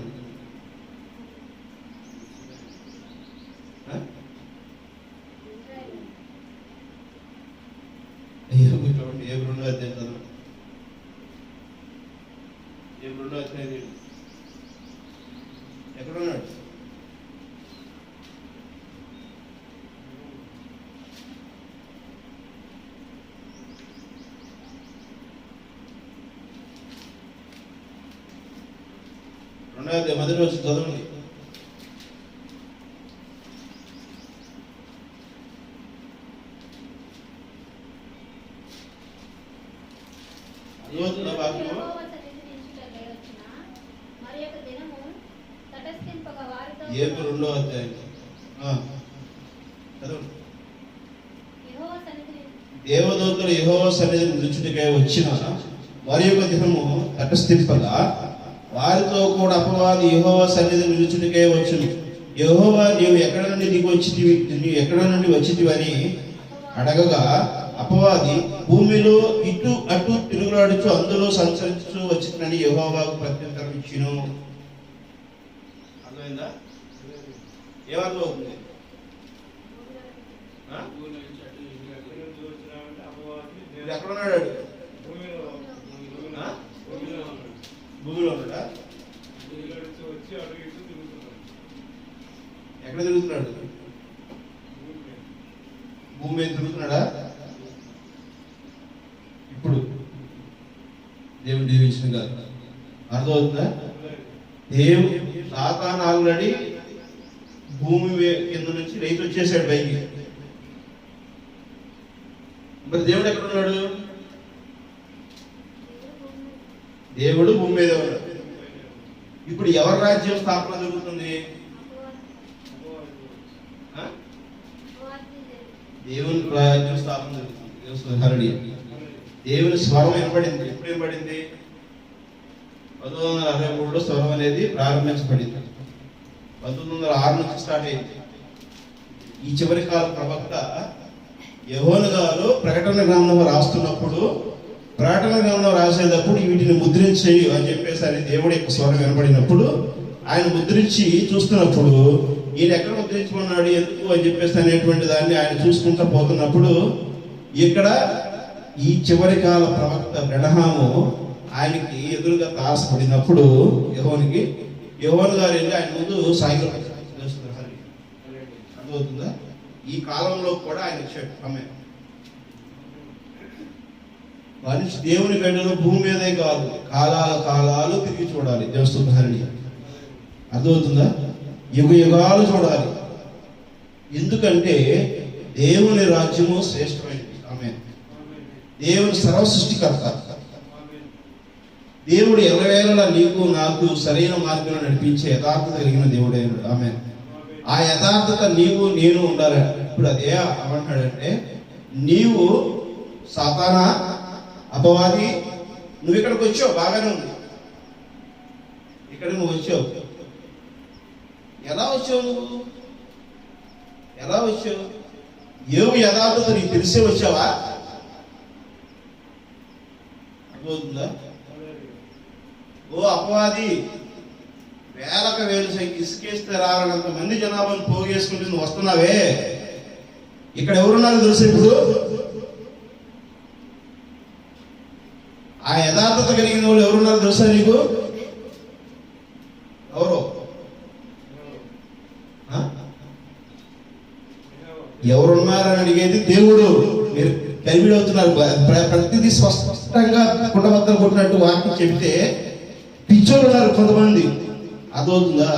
ఎక్కడున్నాడు? రెండవది మొదటి రోజు చదవండి. ఏపు 2వ అధ్యాయం దేవదూతలు యెహోవా సన్నిధిని నిలుచుటకై వచ్చిన వారి యొక్క దినము తటస్థింపగా వారితో కూడా అపవాది యెహోవా సన్నిధిని నిలుచుటకై వచ్చును. యెహోవా నీవు ఎక్కడ నుండి దిగి వచ్చితివి, నీవు ఎక్కడ నుండి వచ్చితివని అడగగా అపవాది భూమిలో ఇటు అటు తిరుగులాడుచు అందులో సంచరించు వచ్చిందని యెహోవాకు ప్రత్యుత్తరం ఇచ్చును. అర్థమైందా? ఏమర్థమవుతుంది? ఎక్కడున్నాడు? భూమిలో ఉన్నాడా? ఎక్కడ తిరుగుతున్నాడు? భూమి మీద తిరుగుతున్నాడా? ఇప్పుడు దేవుడు దీవించిన కాదు. అర్థమవుతుందా? దేవుడు సాతాను ఆల్రెడీ భూమి కింద నుంచి రైతు వచ్చేసాడు పైకి. మరి దేవుడు ఎక్కడున్నాడు? దేవుడు భూమి మీద ఉన్నాడు. ఇప్పుడు ఎవరి రాజ్యం స్థాపన జరుగుతుంది? దేవుని రాజ్యం స్థాపన జరుగుతుంది. దేవుని స్వరం వినపడింది. ఎప్పుడు వినపడింది? 1963లో స్వరం అనేది ప్రారంభించబడింది. 1906 నుంచి స్టార్ట్ అయింది. ఈ చివరి కాల ప్రవక్త యోహాను గారు ప్రకటన గ్రంథం రాస్తున్నప్పుడు, ప్రకటన గ్రంథం రాసేటప్పుడు వీటిని ముద్రించేయి అని చెప్పేసరి దేవుడి యొక్క స్వరం వినపడినప్పుడు ఆయన ముద్రించి చూస్తున్నప్పుడు ఈయన ఎక్కడ ముద్రించుకున్నాడు, ఎందుకు అని చెప్పేసి అనేటువంటి దాన్ని ఆయన చూసుకుంటూ పోతున్నప్పుడు ఇక్కడ ఈ చివరి కాల ప్రవక్త బ్రహ్మాము ఆయనకి ఎదురుగా తారసపడినప్పుడు యెహోవానికి యోహాను గారు వెళ్ళి ఆయన ముందు సాగిపోతారు. అర్థమవుతుందా? ఈ కాలంలో కూడా ఆయన వచ్చాడు. ఆమె మనిషి దేవుని బిడ్డలు భూమి మీదే కాదు, కాలాలు తిరిగి చూడాలి. దేవస్థానాన్ని అర్థమవుతుందా? యుగ యుగాలు చూడాలి. ఎందుకంటే దేవుని రాజ్యము శ్రేష్టమైనది. ఆమె దేవుని సర్వ సృష్టికర్త. దేవుడు ఎల్లవేళలా నీకు నాకు సరైన మార్గంలో నడిపించే యథార్థత కలిగిన దేవుడే. ఆమె ఆ యథార్థత నీవు నేను ఉండాలి. ఇప్పుడు అదే ఏమంటాడంటే, నీవు సాతానా అపవాది, నువ్వు ఇక్కడికి వచ్చావు, బాగానే ఉంది. ఇక్కడ నువ్వు వచ్చావు. ఎలా వచ్చావు? ఏమి యథార్థత నీకు తెలిసే వచ్చావా? అర్థమవుతుందా? ఓ అపవాది, వేలకు వేలు ఇసుకేస్తే రానంత మంది జనాభాను పోగేసుకుంటే నువ్వు వస్తున్నావే, ఇక్కడ ఎవరున్నారు తెలుసు? ఇప్పుడు ఆ యథార్థత కలిగిన వాళ్ళు ఎవరున్నారు తెలుసా నీకు? ఎవరు ఎవరున్నారని అడిగేది దేవుడు. మీరు కలివిడి అవుతున్నారు. ప్రతిదీ స్పష్టంగా కుండబద్దలు కొట్టినట్టు వాక్యం చెప్తే పిచ్చోళ్ళు ఉన్నారు కొంతమంది. అదవుతుందా?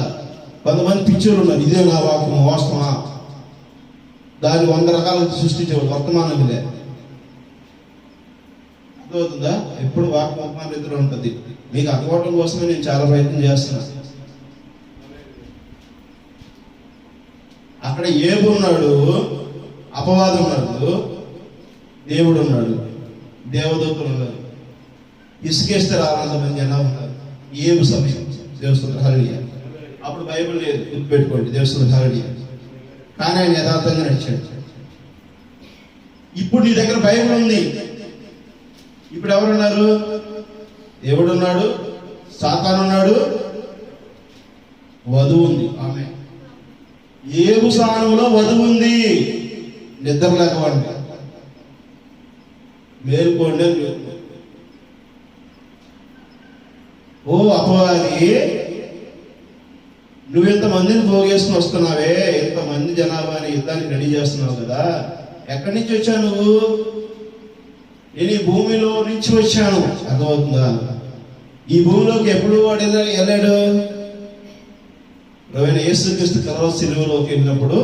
కొంతమంది పిచ్చోళ్ళు ఉన్నారు. ఇదే నా వాక్యం వాస్తవా, దాన్ని 100 రకాలు సృష్టించేవాళ్ళు వర్తమానంలే. అర్థమవుతుందా? ఎప్పుడు వాక్యం ఇద్దరు ఉంటుంది. మీకు అర్థమవటం కోసమే నేను చాలా ప్రయత్నం చేస్తున్నా. అక్కడ ఏబు ఉన్నాడు, అపవాదం ఉన్నాడు, దేవుడు ఉన్నాడు, దేవదూతలు ఉన్నారు. ఇసుకేస్తే రావాలంతమంది జనాలు ఉన్నారు. ఏబు సమయం దేవస్థుల హల్లెలూయా. అప్పుడు బైబిల్ లేదు, గుర్తుపెట్టుకోండి, దేవస్థుల హల్లెలూయా. కానీ ఆయన యథార్థంగా నడిచాడు. ఇప్పుడు నీ దగ్గర బైబిల్ ఉంది. ఇప్పుడు ఎవరున్నారు? దేవుడు ఉన్నాడు, సాతాను ఉన్నాడు, వధువు ఉంది. ఆమె ఏబు స్థానంలో వధువు ఉంది. నిద్ర లేకవండి, మేల్కోండి. ఓ అపవాది, నువ్వు ఇంతమందిని పోగేసుకుని వస్తున్నావే, ఇంతమంది జనాభాని యుద్ధానికి రెడీ చేస్తున్నావు కదా, ఎక్కడి నుంచి వచ్చావు నువ్వు? నేను ఈ భూమిలో నుంచి వచ్చాను. అర్థమవుతుందా? ఈ భూమిలోకి ఎప్పుడు వాడు వెళ్ళాడు? ప్రభువైన యేసుక్రీస్తు కల్వరి సిలువలోకి వెళ్ళినప్పుడు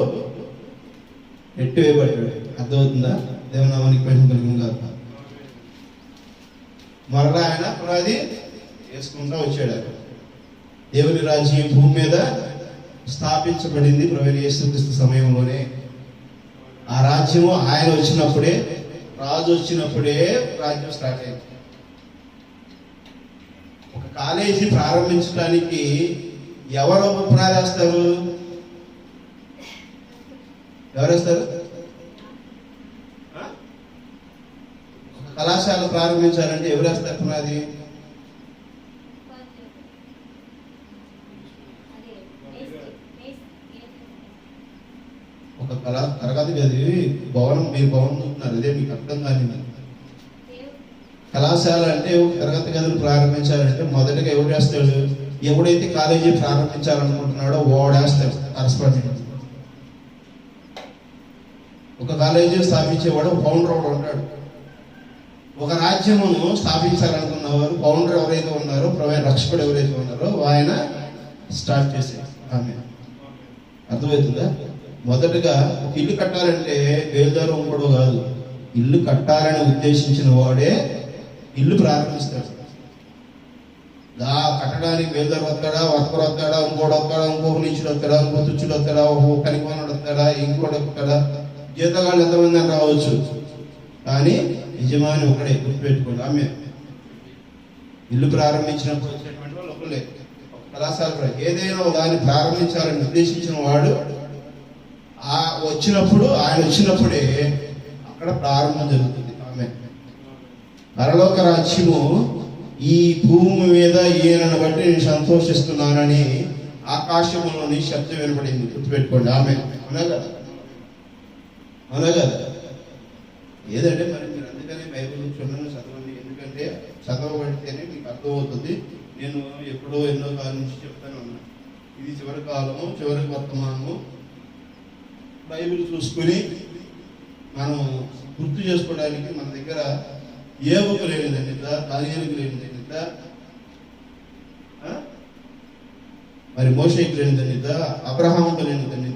నెట్టివేయబడ్డాడు. అర్థమవుతుందా? దేవనామానికి మహిమ కలుగును గాక. మరలా ఆయన పునాది వేసుకుంటూ వచ్చాడు. దేవుని రాజ్యం భూమి మీద స్థాపించబడింది ప్రభువైన యేసుక్రీస్తు సమయంలోనే. ఆ రాజ్యము ఆయన వచ్చినప్పుడే, రాజు వచ్చినప్పుడే రాజ్యం స్టార్ట్ అయింది. ఒక కాలేజీ ప్రారంభించడానికి ఎవరు పునాది వేస్తారు? ఎవరేస్తారు? ఒక కళాశాల ప్రారంభించాలంటే ఎవరేస్తారు పునాది? ఒక తరగతి గది భవనం, మీరు భవనం చూస్తున్నారు, అదే మీకు అర్థం కానిది. కళాశాల అంటే ఒక తరగతి గదిని ప్రారంభించాలంటే మొదటగా ఎవరు వేస్తాడు? ఎవడైతే కాలేజీ ప్రారంభించాలనుకుంటున్నాడో వాడేస్తాడు కరస్పాండెంట్. ఒక కాలేజీ స్థాపించేవాడు ఫౌండర్ ఒకడు ఉంటాడు. ఒక రాజ్యమును స్థాపించాలనుకున్నవారు ఫౌండర్ ఎవరైతే ఉన్నారో, ప్రవీణ రక్షకుడు ఎవరైతే ఉన్నారో ఆయన స్టార్ట్ చేశారు. ఆమె అర్థమవుతుందా? మొదటగా ఒక ఇల్లు కట్టాలంటే బేల్దారు ఇంకోడు కాదు, ఇల్లు కట్టాలని ఉద్దేశించిన వాడే ఇల్లు ప్రారంభిస్తాడు. కట్టడానికి బేల్దారు వస్తాడా, వర్కర్ వస్తాడా, ఇంకోటి వస్తాడా, ఇంకొక నీచుడు వస్తాడా, ఇంకో తుచ్చుడు వస్తాడా, ఒక కనికోనుడు వస్తాడా, ఇంకోటి వస్తాడా, జీతగాళ్ళు ఎంతమంది అని రావచ్చు, కానీ యజమాని ఒకడే. గుర్తుపెట్టుకోండి. ఆమె ఇల్లు ప్రారంభించినప్పుడు వచ్చేటువంటి వాళ్ళు ఒకళ్ళే. ఒక కళాశాల ఏదైనా దాన్ని ప్రారంభించాలని ఉద్దేశించిన వాడు ఆయన వచ్చినప్పుడే అక్కడ ప్రారంభం జరుగుతుంది. ఆమె పరలోక రాజ్యము ఈ భూమి మీద ఈయనను బట్టి నేను సంతోషిస్తున్నానని ఆకాశంలోని శబ్దం వినపడింది. గుర్తుపెట్టుకోండి. ఆమె అవునా కదా? ఏదంటే మరి మీరు అందుకని బైబిల్ క్షుణ్ణంగా చదవండి. ఎందుకంటే చదవబడితేనే మీకు అర్థమవుతుంది. నేను ఎప్పుడో ఎన్నో కాలం నుంచి చెప్తాను ఉన్నా, ఇది చివరి కాలము, చివరి వర్తమానము. బైబిల్ చూసుకుని మనం గుర్తు చేసుకోవడానికి మన దగ్గర ఏవుకు లేనిదండి, దానియేలుకు లేనిదండి, మరి మోషేకి లేనిదండి, అబ్రహాముకు లేనిదండి,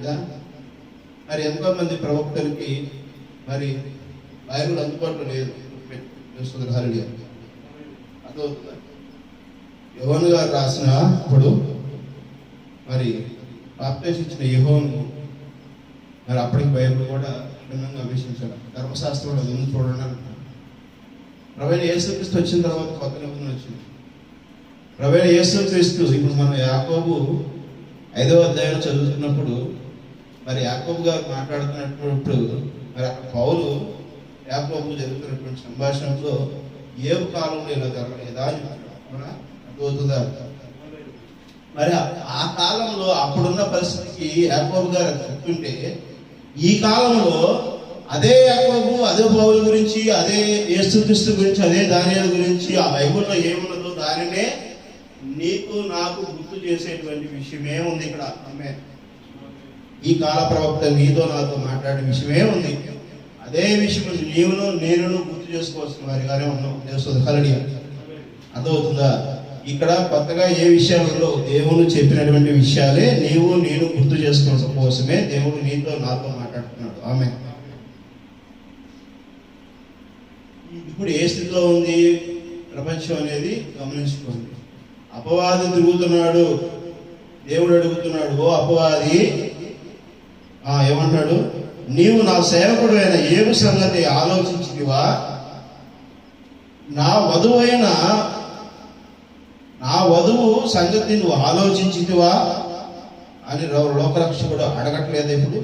మరి ఎంతో మంది ప్రవక్తలకి మరి బైబిల్ అందుబాటులో లేదు. అదవుతుందా? యోహాను గారు రాసిన అప్పుడు మరి బాప్టిజం ఇచ్చిన యోహాను మరి అప్పటికి బైబిల్ కూడా భిన్నంగా అభ్యసించాడు. ధర్మశాస్త్రంలో అది ఉంది చూడండి అంటున్నాడు. ప్రభువైన యేసుక్రీస్తు వచ్చిన తర్వాత కొత్త నిబంధన వచ్చింది. ప్రభువైన యేసుక్రీస్తు ఇప్పుడు మనం యాకోబు 5వ అధ్యాయం చదువుతున్నప్పుడు మరి యాకోబు గారు మాట్లాడుతున్నప్పుడు మరి అక్కడ పౌలు యాకోబు జరుగుతున్నటువంటి సంభాషణలో ఏ కాలంలో ఇలా జరగలేదా అని అర్థమవుతుందా? మరి ఆ కాలంలో అప్పుడున్న పరిస్థితికి యాకోబు గారు చెప్తుంటే, ఈ కాలంలో అదే యాకోబు, అదే పౌలు గురించి, అదే యేసుక్రీస్తు గురించి, అదే దానియేలు గురించి ఆ బైబిల్లో ఏమున్నదో దానినే నీకు నాకు గుర్తు చేసేటువంటి విషయమే ఉంది ఇక్కడ. ఆమె ఈ కాల ప్రవక్త నీతో నాతో మాట్లాడే విషయమే ఉంది. అదే విషయం నీవును నేను గుర్తు చేసుకోవాల్సిన వారిగానే ఉన్నాం. హల్లెలూయా. అర్థమవుతుందా? ఇక్కడ కొత్తగా ఏ విషయాలలో దేవుడు చెప్పినటువంటి విషయాలే నీవు నేను గుర్తు చేసుకోవడం కోసమే దేవుడు నీతో నాతో మాట్లాడుతున్నాడు. ఆమె ఇప్పుడు ఏ స్థితిలో ఉంది ప్రపంచం అనేది గమనించుకోండి. అపవాది తిరుగుతున్నాడు. దేవుడు అడుగుతున్నాడు, ఓ అపవాది, ఏమంటాడు? నీవు నా సేవకుడు అయిన ఏమి సంగతి ఆలోచించితివా? నా వధువు సంగతి నువ్వు ఆలోచించితివా అని లోకరక్షకుడు అడగట్లేదు. ఇప్పుడు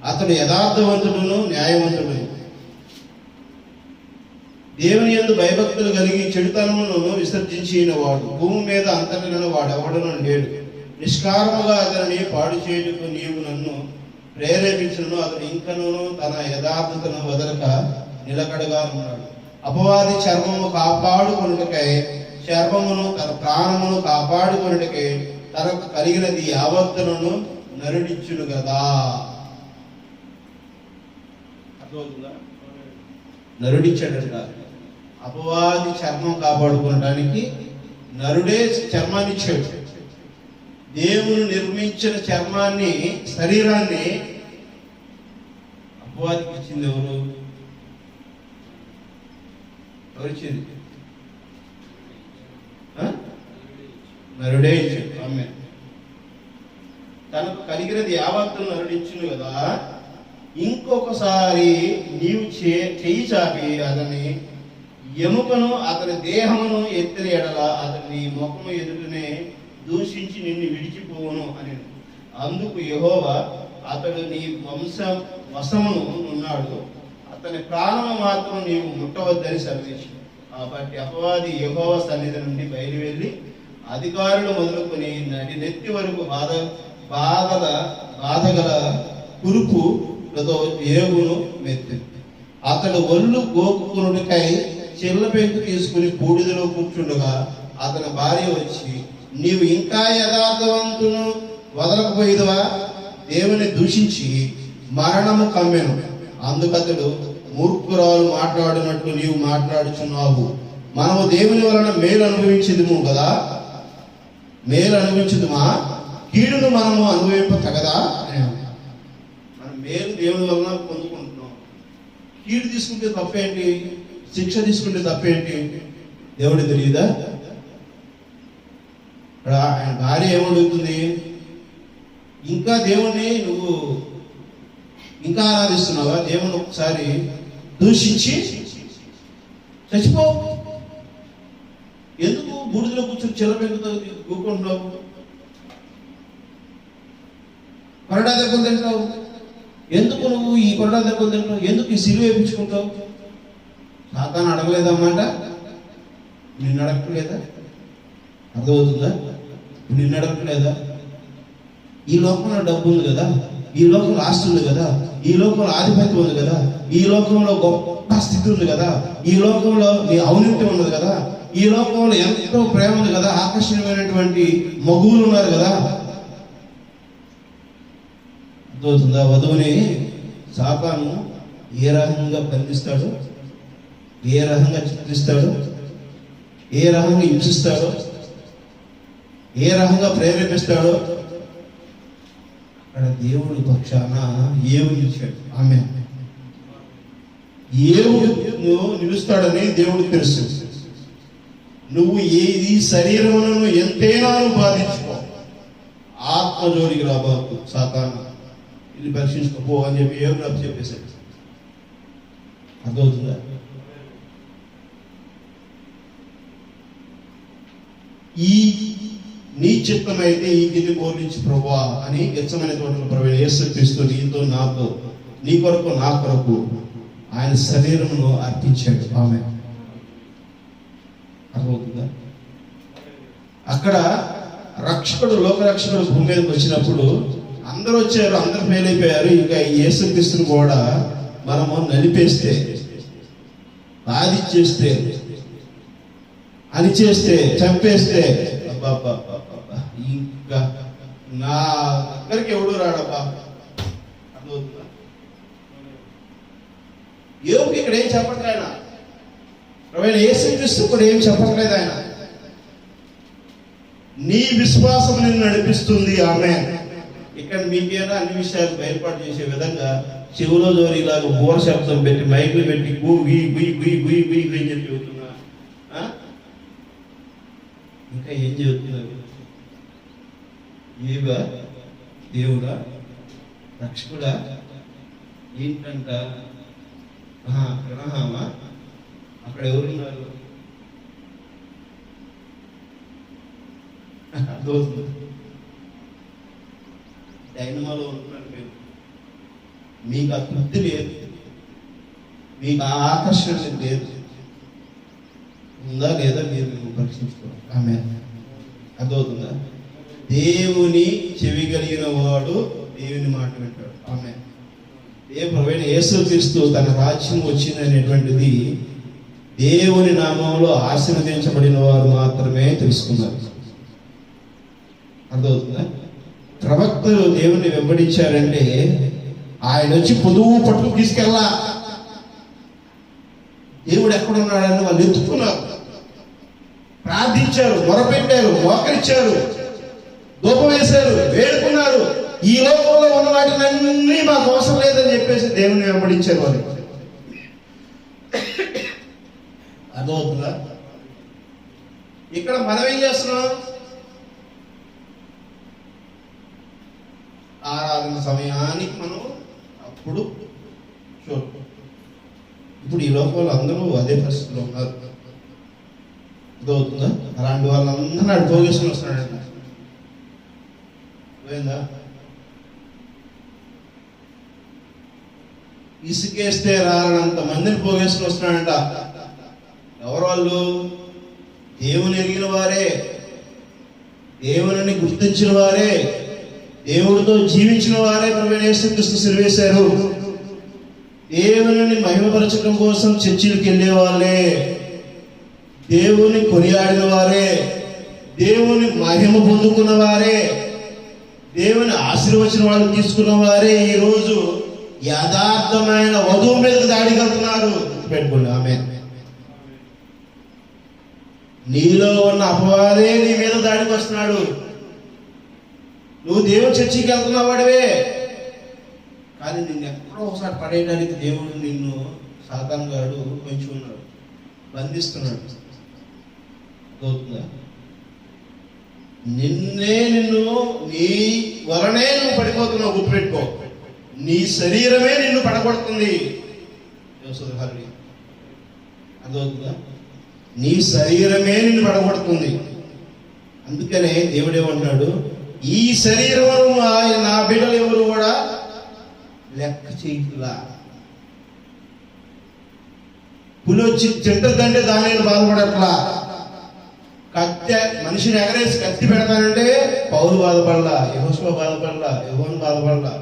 అతడు యథార్థవంతుడును న్యాయవంతుడు, దేవుని యందు భయభక్తులు కలిగి చెడుతనమును విసర్జించిన వాడు, భూమి మీద అంతటిన వాడు ఎవడను లేడు. నిష్కారముగా అతనిని పాడు చేయుటకు నీవు నన్ను ప్రేరేపించను. అతడు ఇంకనూ తన యథార్థతను వదలక నిలకడగా ఉన్నాడు. అపవాది చర్మము కాపాడుకొనుటకై తన ప్రాణమును కాపాడుకొనుటకై తనకు కలిగినది యావత్తును నరుడిచ్చును కదా. నరుడిచ్చాడట. అపవాది చర్మం కాపాడుకోవడానికి నరుడే చర్మాన్ని ఇచ్చాడు. దేవుడు నిర్మించిన చర్మాన్ని, శరీరాన్ని అపవాదికి ఇచ్చింది ఎవరు? ఎవరిచ్చింది? నరుడే ఇచ్చాడు. ఆమె తనకు కలిగినది యావత్తు నరుడిచ్చును కదా. ఇంకొకసారి నీవు చెయ్యి చాపి అతని ఎముకను, అతని దేహమును ఎత్తిన ఎడల అతని ముఖము ఎదుటనే దూషించి నిన్ను విడిచిపోవును అని. అందుకు యెహోవా, అతడు నీ వశమును ఉన్నాడు, అతని ప్రాణము మాత్రం నీవు ముట్టవద్దని సెలవించు. కాబట్టి అపవాది యెహోవా సన్నిధి నుండి బయలువెళ్ళి అధికారులు మొదలుకొని నెత్తి వరకు బాధగల కురుపులతో ఏగును మెత్తి. అతడు ఒళ్ళు గోకునుడికై చిల్ల పెంకు తీసుకుని బూడిదలో కూర్చుండగా అతని భార్య వచ్చి, నీవు ఇంకా యథార్థవంతును వదలకపోయేదివా? దేవుని దూషించి మరణము కమ్మెను. అందుకతడు, మూర్ఖురాలు మాట్లాడినట్లు నీవు మాట్లాడుచున్నావు. మనము దేవుని వలన మేలు అనుభవించదుము కదా, మేలు అనుభవించదుమా? కీడును మనము అనుభవింపతగదా? మనం మేలు దేవుని వలన పొందుకుంటున్నాం. కీడు తీసుకుంటే తప్పేంటి? శిక్ష తీసుకుంటే తప్పేంటి? దేవుడు తెలియదా? ఆయన భార్య ఏమడుగుతుంది? ఇంకా దేవుణ్ణి నువ్వు ఇంకా ఆరాధిస్తున్నావా? దేవుని ఒకసారి దూషించి చచ్చిపో. ఎందుకు బూడిదలో కూర్చొని చిల్లపెంకుతో కూకుంటున్నావు? కొరడా దెబ్బలు తింటావు. ఎందుకు నువ్వు ఈ కొరడా దెబ్బలు తింటావు? ఎందుకు ఈ సిలువ వేయించుకుంటావు? సాతాను అడగలేదన్నమాట. నిన్ను అడగలేదా? అర్థమవుతుందా? నిన్ను అడగలేదా? ఈ లోకంలో డబ్బు ఉంది కదా, ఈ లోకంలో ఆస్తి ఉంది కదా, ఈ లోకంలో ఆధిపత్యం ఉంది కదా, ఈ లోకంలో గొప్ప స్థితి ఉంది కదా, ఈ లోకంలో నీ ఔన్నత్యం ఉన్నది కదా, ఈ లోకంలో ఎంతో ప్రేమ ఉంది కదా, ఆకర్షణీయమైనటువంటి మగువులు ఉన్నారు కదా. అర్థమవుతుందా? వధువుని సాతాను ఏ రకంగా బంధిస్తాడు, ఏ రకంగా చిత్రిస్తాడు, ఏ రకంగా హింసిస్తాడో, ఏ రకంగా ప్రేరేపిస్తాడో అక్కడ దేవుడి పక్షాన ఏవు నిలిచాడు. ఆమె ఏవు నిలుస్తాడని దేవుడికి తెలుసు. నువ్వు ఈ శరీరములను ఎంతైనా బాధించుకో, ఆత్మ జోలికి రాబాకు, సాతాను ఇది పరీక్షించుకోపో అని చెప్పి ఏం నాకు చెప్పేశాడు. అర్థమవుతుందా? ఈ నీ చిత్తమైతే ఈ గిన్నె బోర్లించి ప్రభువా అని గెచ్చమైన తోటలో ప్రవీణ యేసుక్రీస్తు నీతో నాతో నీ కొరకు నా కొరకు ఆయన శరీరమును అర్పించాడు. ఆమె అర్థమవుతుందా? అక్కడ రక్షకుడు, లోకరక్షకుడు భూమి మీదకి వచ్చినప్పుడు అందరూ వచ్చారు, అందరూ ఫెయిల్ అయిపోయారు. ఇంకా యేసుక్రీస్తుని కూడా మనము నలిపేస్తే, బాధించేస్తే, అణిచేస్తే, చంపేస్తే ఇంకా నా దగ్గరికి ఎవడు రాడబ్బా. అర్థమవుతుందా? యోగుకి ఇక్కడ ఏం చెప్పట్లేదు ఆయన, ప్రవీణ యేసుక్రీస్తు కూడా ఏం చెప్పట్లేదు ఆయన. నీ విశ్వాసం నిన్ను నడిపిస్తుంది. ఆమె ఇక్కడ మీకేనా అన్ని విషయాలు బయలుపాటు చేసే విధంగా చెవులో జోరిలాగా బోర శబ్దం పెట్టి మైకులు పెట్టి గుయ్యి గుయ్యి గుయ్యి గుయ్యి గుయ్యి గుయ్యి చెప్పి చెబుతున్నా. ఇంకా ఏం చెబుతున్నారు? ఏవా దేవుడా, రక్షకుడా, ఏంటంట? గ్రహమా? అక్కడ ఎవరున్నారు? డైనమాలో ఉంటున్నారు మీరు. మీకు ఆ తృప్తి లేదు, మీకు ఆ ఆకర్షణ లేదు. ఉందా లేదా మీరు పరీక్షించుకోవాలి. ఆమె అర్థమవుతుందా? దేవుని చెవి కలిగిన వాడు దేవుని మాట వింటాడు. ఆమె ప్రవీణ యేసుక్రీస్తు తన రాజ్యం వచ్చిందనేటువంటిది దేవుని నామంలో ఆశీర్వదించబడిన వారు మాత్రమే తెలుసుకున్నారు. అర్థమవుతుందా? ప్రవక్తలు దేవుని వెంబడించారంటే ఆయన వచ్చి పొదువు పట్టుకు తీసుకెళ్ళా, దేవుడు ఎక్కడున్నాడని వాళ్ళు ఎత్తుకున్నారు, ప్రార్థించారు, మొరపెట్టారు, మోకరించారు, ధూపం వేశారు, వేడుకున్నారు. ఈ లోకంలో ఉన్న వాటినన్నీ మాకు అవసరం లేదని చెప్పేసి దేవుని వెంబడించారు వాళ్ళు. అర్థమవుతుందా? ఇక్కడ మనం ఏం చేస్తున్నాం? ఆరాధన సమయానికి మనం అప్పుడు చూడు. ఇప్పుడు ఈ లోకంలో అందరూ అదే పరిస్థితిలో ఉన్నారు. అర్థమవుతుందా? అలాంటి వాళ్ళందరూ నాడు పోగేసుకుని వస్తున్నాడంట. పోయిందా? ఇసుకేస్తే రానంత మందిని పోగేసుకుని వస్తున్నాడంట. ఎవరు వాళ్ళు? దేవుని ఎరిగిన వారే, దేవుని గుర్తించిన వారే, దేవుడితో జీవించిన వారే ప్రవీణ యేసుక్రీస్తు సిలువేశారు. దేవుని మహిమపరచడం కోసం చర్చిలకు వెళ్ళే వాళ్ళే, దేవుని కొనియాడిన వారే, దేవుని మహిమ పొందుకున్న వారే, దేవుని ఆశీర్వచన వాళ్ళు తీసుకున్న వారే ఈరోజు యథార్థమైన వధువు మీదకి దాడికి వెళ్తున్నారు. పెట్టుకోండి. ఆమె నీలో ఉన్న అపవాదే నీ మీద దాడికి వస్తున్నాడు. నువ్వు దేవుని చర్చికి వెళ్తున్న వాడివే, కానీ నిన్ను ఎక్కడో ఒకసారి పడేయడానికి దేవుడు నిన్ను సాతాను గాడు పెంచి ఉన్నాడు, బంధిస్తున్నాడు. అవుతుందా? నిన్ను నీ వలనే నువ్వు పడిపోతున్నావు. గుర్తుపెట్టుకో, నీ శరీరమే నిన్ను పడగొడుతుంది. అదవుతుందా? నీ శరీరమే నిన్ను పడగొడుతుంది. అందుకనే దేవుడేమంటాడు, ఈ శరీరం నా బిడ్డలు ఎవరు కూడా లెక్క చేయట్లా. పులి వచ్చి తింటదంటే దాని బాధపడట్లా. కత్తె మనిషిని ఎగరేసి కత్తి పెడతానంటే పౌలు బాధపడలా, యెహోషువ బాధపడలా, యెహోను బాధపడలా.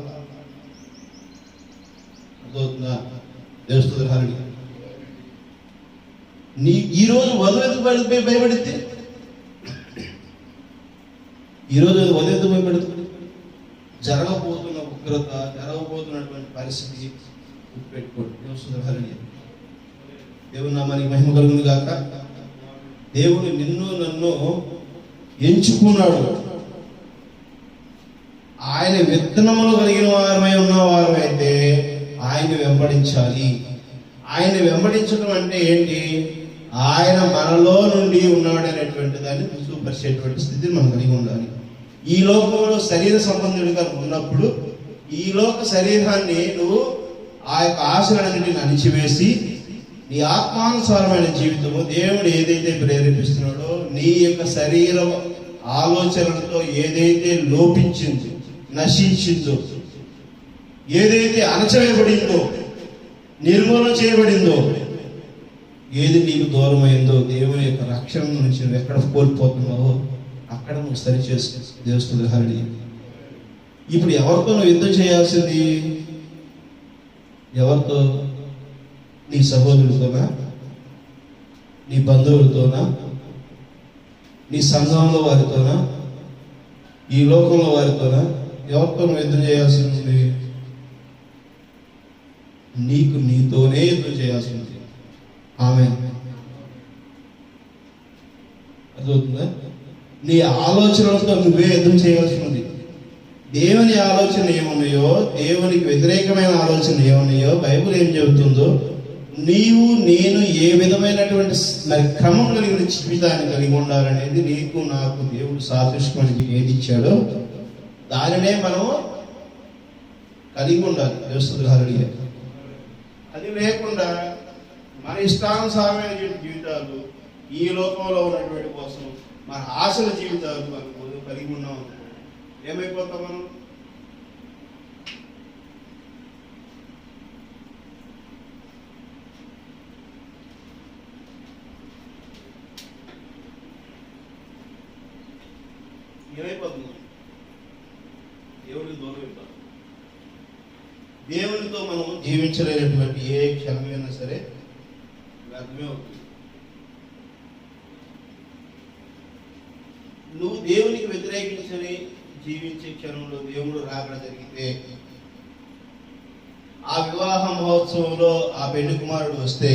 అర్థమవుతుందా? దేవస్తులు నీ ఈరోజు వధువు భయపడితే, ఈరోజు వధువు భయపడుతుంది. జరగబోతున్న ఉగ్రత, జరగబోతున్నటువంటి పరిస్థితి పెట్టుకోండి. దేవస్తులు దేవుని నామానికి మహిమ కలుగును గాక. దేవుడు నిన్ను నన్ను ఎంచుకున్నాడు. ఆయన విత్తనములు కలిగిన వారమై ఉన్న వారమైతే ఆయన వెంబడించాలి. ఆయన వెంబడించడం అంటే ఏంటి? ఆయన మనలో నుండి ఉన్నాడు అనేటువంటి దాన్ని రుజువుపరిచేటువంటి స్థితిని మనం కలిగి ఉండాలి. ఈ లోకంలో శరీర సంబంధుడిగా ఉన్నప్పుడు ఈ లోక శరీరాన్ని నువ్వు ఆ యొక్క ఆశలన్నింటిని అణిచివేసి నీ ఆత్మానుసారమైన జీవితము దేవుడు ఏదైతే ప్రేరేపిస్తున్నాడో, నీ యొక్క శరీర ఆలోచనలతో ఏదైతే లోపించిందో, నశించిందో, ఏదైతే అణచవేయబడిందో, నిర్మూలన చేయబడిందో, ఏది నీకు దూరమైందో, దేవుని యొక్క రక్షణ నుంచి నువ్వు ఎక్కడ కోల్పోతున్నావో అక్కడ నువ్వు సరి చేసుకో. దేవస్తులు హరి ఇప్పుడు ఎవరితో నువ్వు యుద్ధం చేయాల్సింది? ఎవరితో? నీ సహోదరులతోనా? నీ బంధువులతోనా? నీ సంఘంలో వారితోనా? ఈ లోకంలో వారితోనా? ఎవరితో నువ్వు యుద్ధం చేయాల్సింది? నీకు నీతోనే యుద్ధం చేయాల్సింది. ఆమె అర్థమవుతుందా? నీ ఆలోచనలతో నువ్వే యుద్ధం చేయాల్సింది. దేవుని ఆలోచన ఏమున్నాయో, దేవునికి వ్యతిరేకమైన ఆలోచన ఏమున్నాయో బైబిల్ ఏం చెబుతుందో, నీవు నేను ఏ విధమైనటువంటి మరి క్రమం కలిగిన జీవితాన్ని కలిగి ఉండాలనేది నీకు నాకు దేవుడు సాదృశ్యానికి ఏది ఇచ్చాడో దానినే మనం కలిగి ఉండాలి. దేవస్తులు అది లేకుండా మన ఇష్టానుసారమైన జీవితాలు, ఈ లోకంలో ఉన్నటువంటి కోసం మన ఆశల జీవితాలు మనం కలిగి ఉన్నాం, ఏమైపోతాం మనం? ఏమైపోతుంది? దేవుడికి దూరం అయిపోతాం. దేవునితో మనం జీవించలేనటువంటి ఏ క్షణమైనా సరే వ్యర్థమే అవుతుంది. నువ్వు దేవునికి వ్యతిరేకించని జీవించే క్షణంలో దేవుడు రాకడ జరిగితే, ఆ వివాహ మహోత్సవంలో ఆ పెళ్లి కుమారుడు వస్తే,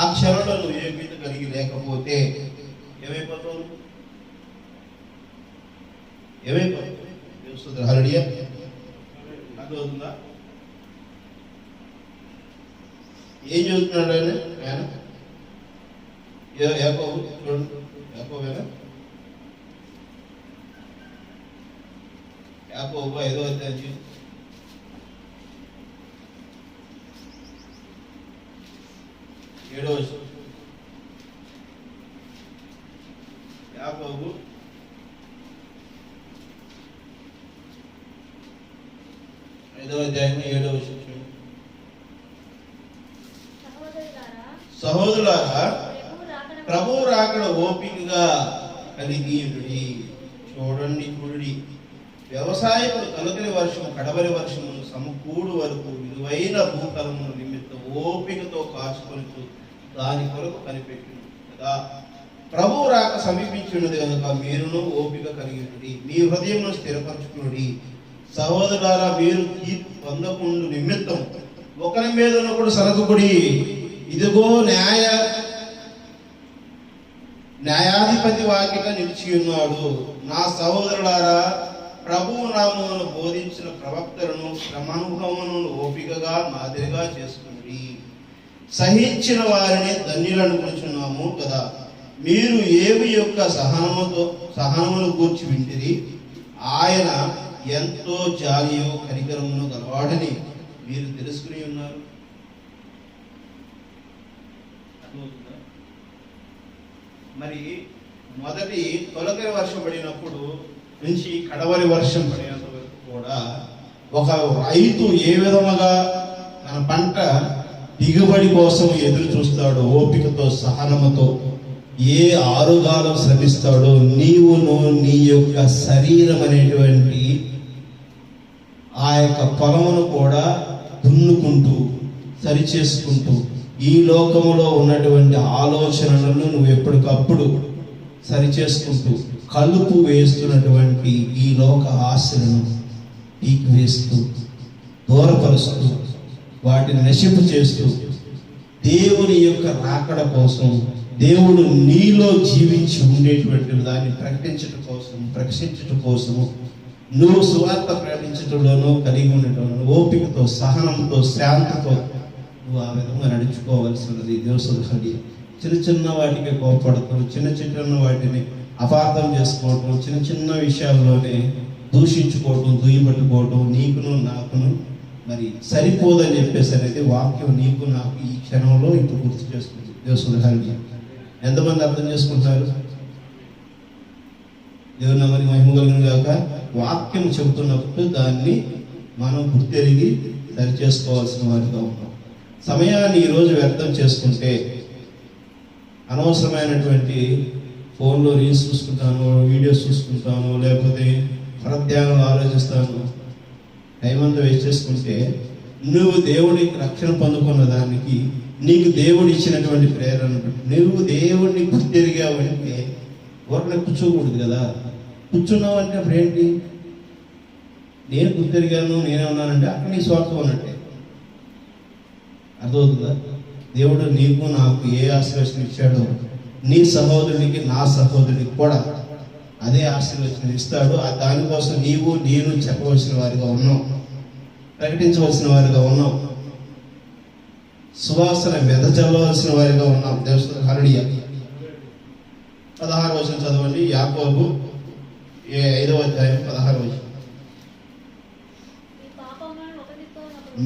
ఆ క్షణంలో నువ్వు యోగ్యత కలిగి లేకపోతే ఏమైపోతావు? ఏమైపోతావు? హల్లెలూయా. అర్థమవుతుందా? ఏం చదువుతున్నాడు ఆయన? యాకోబు చూడండి, యాకోబేనా? యాకోబు 5వ అధ్యాయం 7వ వచనం. యాకోబు 5వ అధ్యాయం 7వ వచనం. సహోదరులారా, ప్రభువు రాకడ ఓపికగా కలిగి చూడండి. కుడి వ్యవసాయకుడు తొలకరి వర్షం కడవరి వర్షమును సమకూడు వరకు విలువైన భూతలమును నిమిత్తం ఓపికతో కాచుకొని దాని కొరకు కనిపెట్టింది కదా. ప్రభువు రాక సమీపించినది కనుక మీరును ఓపిక కలిగి మీ హృదయమును స్థిరపరచుకునుడి. సహోదరులారా, మీరు కీర్తి పొందకుండా నిమిత్తం ఒకరి మీద ఒకడు సనగకుడి. ఇదిగో న్యాయాధిపతి వాకిట నిలిచి ఉన్నాడు. నా సహోదరులారా, ప్రభువు నామమును బోధించిన ప్రవక్తలను శ్రమానుభవమును ఓపికగా మాదిరిగా చేసుకుని సహించిన వారిని ధన్యులనుకుంటున్నాము కదా. మీరు ఏవి యొక్క సహనమును గూర్చి వింటిరి. ఆయన ఎంతో జాలియో కనికరమును గలవాడని మీరు తెలుసుకుని ఉన్నారు. మరి మొదటి తొలకరి వర్షం పడినప్పుడు నుంచి కడవరి వర్షం పడినంత వరకు కూడా ఒక రైతు ఏ విధముగా తన పంట దిగుబడి కోసం ఎదురు చూస్తాడో ఓపికతో, సహనముతో, ఏ ఆరుగాలం శ్రమిస్తాడో, నీవును నీ యొక్క శరీరం అనేటువంటి ఆ యొక్క పొలమును కూడా దున్నుకుంటూ సరిచేసుకుంటూ ఈ లోకములో ఉన్నటువంటి ఆలోచనలను నువ్వు ఎప్పటికప్పుడు సరిచేసుకుంటూ కలుపు వేస్తున్నటువంటి ఈ లోక ఆశలను పీకి వేస్తూ దూరపరుస్తూ వాటిని నశింపు చేస్తూ దేవుని యొక్క రాకడ కోసం, దేవుడు నీలో జీవించి ఉండేటువంటి దాన్ని ప్రకటించటం కోసము నువ్వు సువార్త ప్రకటించటంలోనూ కలిగి ఉండటంలో ఓపికతో, సహనంతో, శాంతతో నువ్వు ఆ విధంగా నడుచుకోవాల్సినది. దేవుని చిన్న చిన్న వాటికి కోపడతాం, చిన్న చిన్న వాటిని అపార్థం చేసుకోవటం, చిన్న చిన్న విషయాల్లోనే దూషించుకోవటం, దుయ్యబట్టుకోవటం నీకును నాకును మరి సరిపోదని చెప్పేసి అనేది వాక్యం నీకు నాకు ఈ క్షణంలో ఇప్పుడు గుర్తు చేస్తుంది. దేవుని ఎంతమంది అర్థం చేసుకుంటారు? దేవుని నామానికి మహిమ కలుగును గాక. వాక్యం చెబుతున్నప్పుడు దాన్ని మనం గుర్తెరిగి సరి చేసుకోవాల్సిన వారిగా ఉన్నాం. సమయాన్ని ఈరోజు వ్యర్థం చేసుకుంటే అనవసరమైనటువంటి ఫోన్లో రీల్స్ చూసుకుంటాను, వీడియోస్ చూసుకుంటాను, లేకపోతే పరధ్యానంలో ఆలోచిస్తాను, టైం అంతా వేస్ట్ చేసుకుంటే నువ్వు దేవుడికి రక్షణ పొందుకున్న దానికి నీకు దేవుడు ఇచ్చినటువంటి ప్రేరణ, నువ్వు దేవుడిని గుర్తెరిగావు అంటే ఊరిని కూర్చోకూడదు కదా. కూర్చున్నావు అంటే అప్పుడు ఏంటి? నేను గుర్తెరిగాను, నేనే ఉన్నానంటే అక్కడ నీ స్వార్థం ఉన్నట్టే. అర్థమవుతుందా? దేవుడు నీకు నాకు ఏ ఆశీర్వచనం ఇచ్చాడో నీ సహోదరుడికి నా సహోదరుడికి కూడా అదే ఆశీర్వచనం ఇస్తాడు. దానికోసం నీవు నేను చెప్పవలసిన వారిగా ఉన్నాం, ప్రకటించవలసిన వారిగా ఉన్నాం, సువాసన వెదజల్లవలసిన వారిగా ఉన్నాం. దేవుని హల్లెలూయా. 16వ వచనం చదవండి. యాకోబు 5వ అధ్యాయం 16వ వచనం.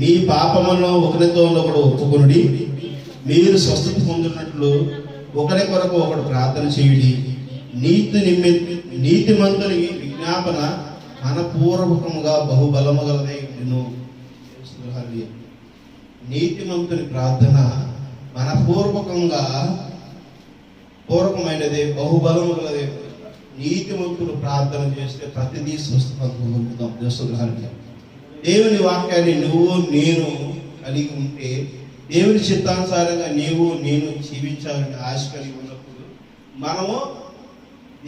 మీ పాపములను ఒకరితో ఒకడు ఒప్పుకొనుడి, మీరు స్వస్థత పొందినట్లు ఒకరి కొరకు ఒకడు ప్రార్థన చేయుడి. నీతిమంతునికి విజ్ఞాపన మనపూర్వకముగా బహుబలము గలదై ఉండును. నీతిమంతుని ప్రార్థన పూర్వకమైనదే, బహుబలము గలదే. నీతిమంతులు ప్రార్థన చేస్తే ప్రతిదీ స్వస్థత పొందుతాం. దేవుని వాక్యాన్ని నువ్వు నేను కలిగి ఉంటే, దేవుని చిత్తానుసారంగా నీవు నేను జీవించాలని ఆశ కలిగి ఉన్నప్పుడు మనము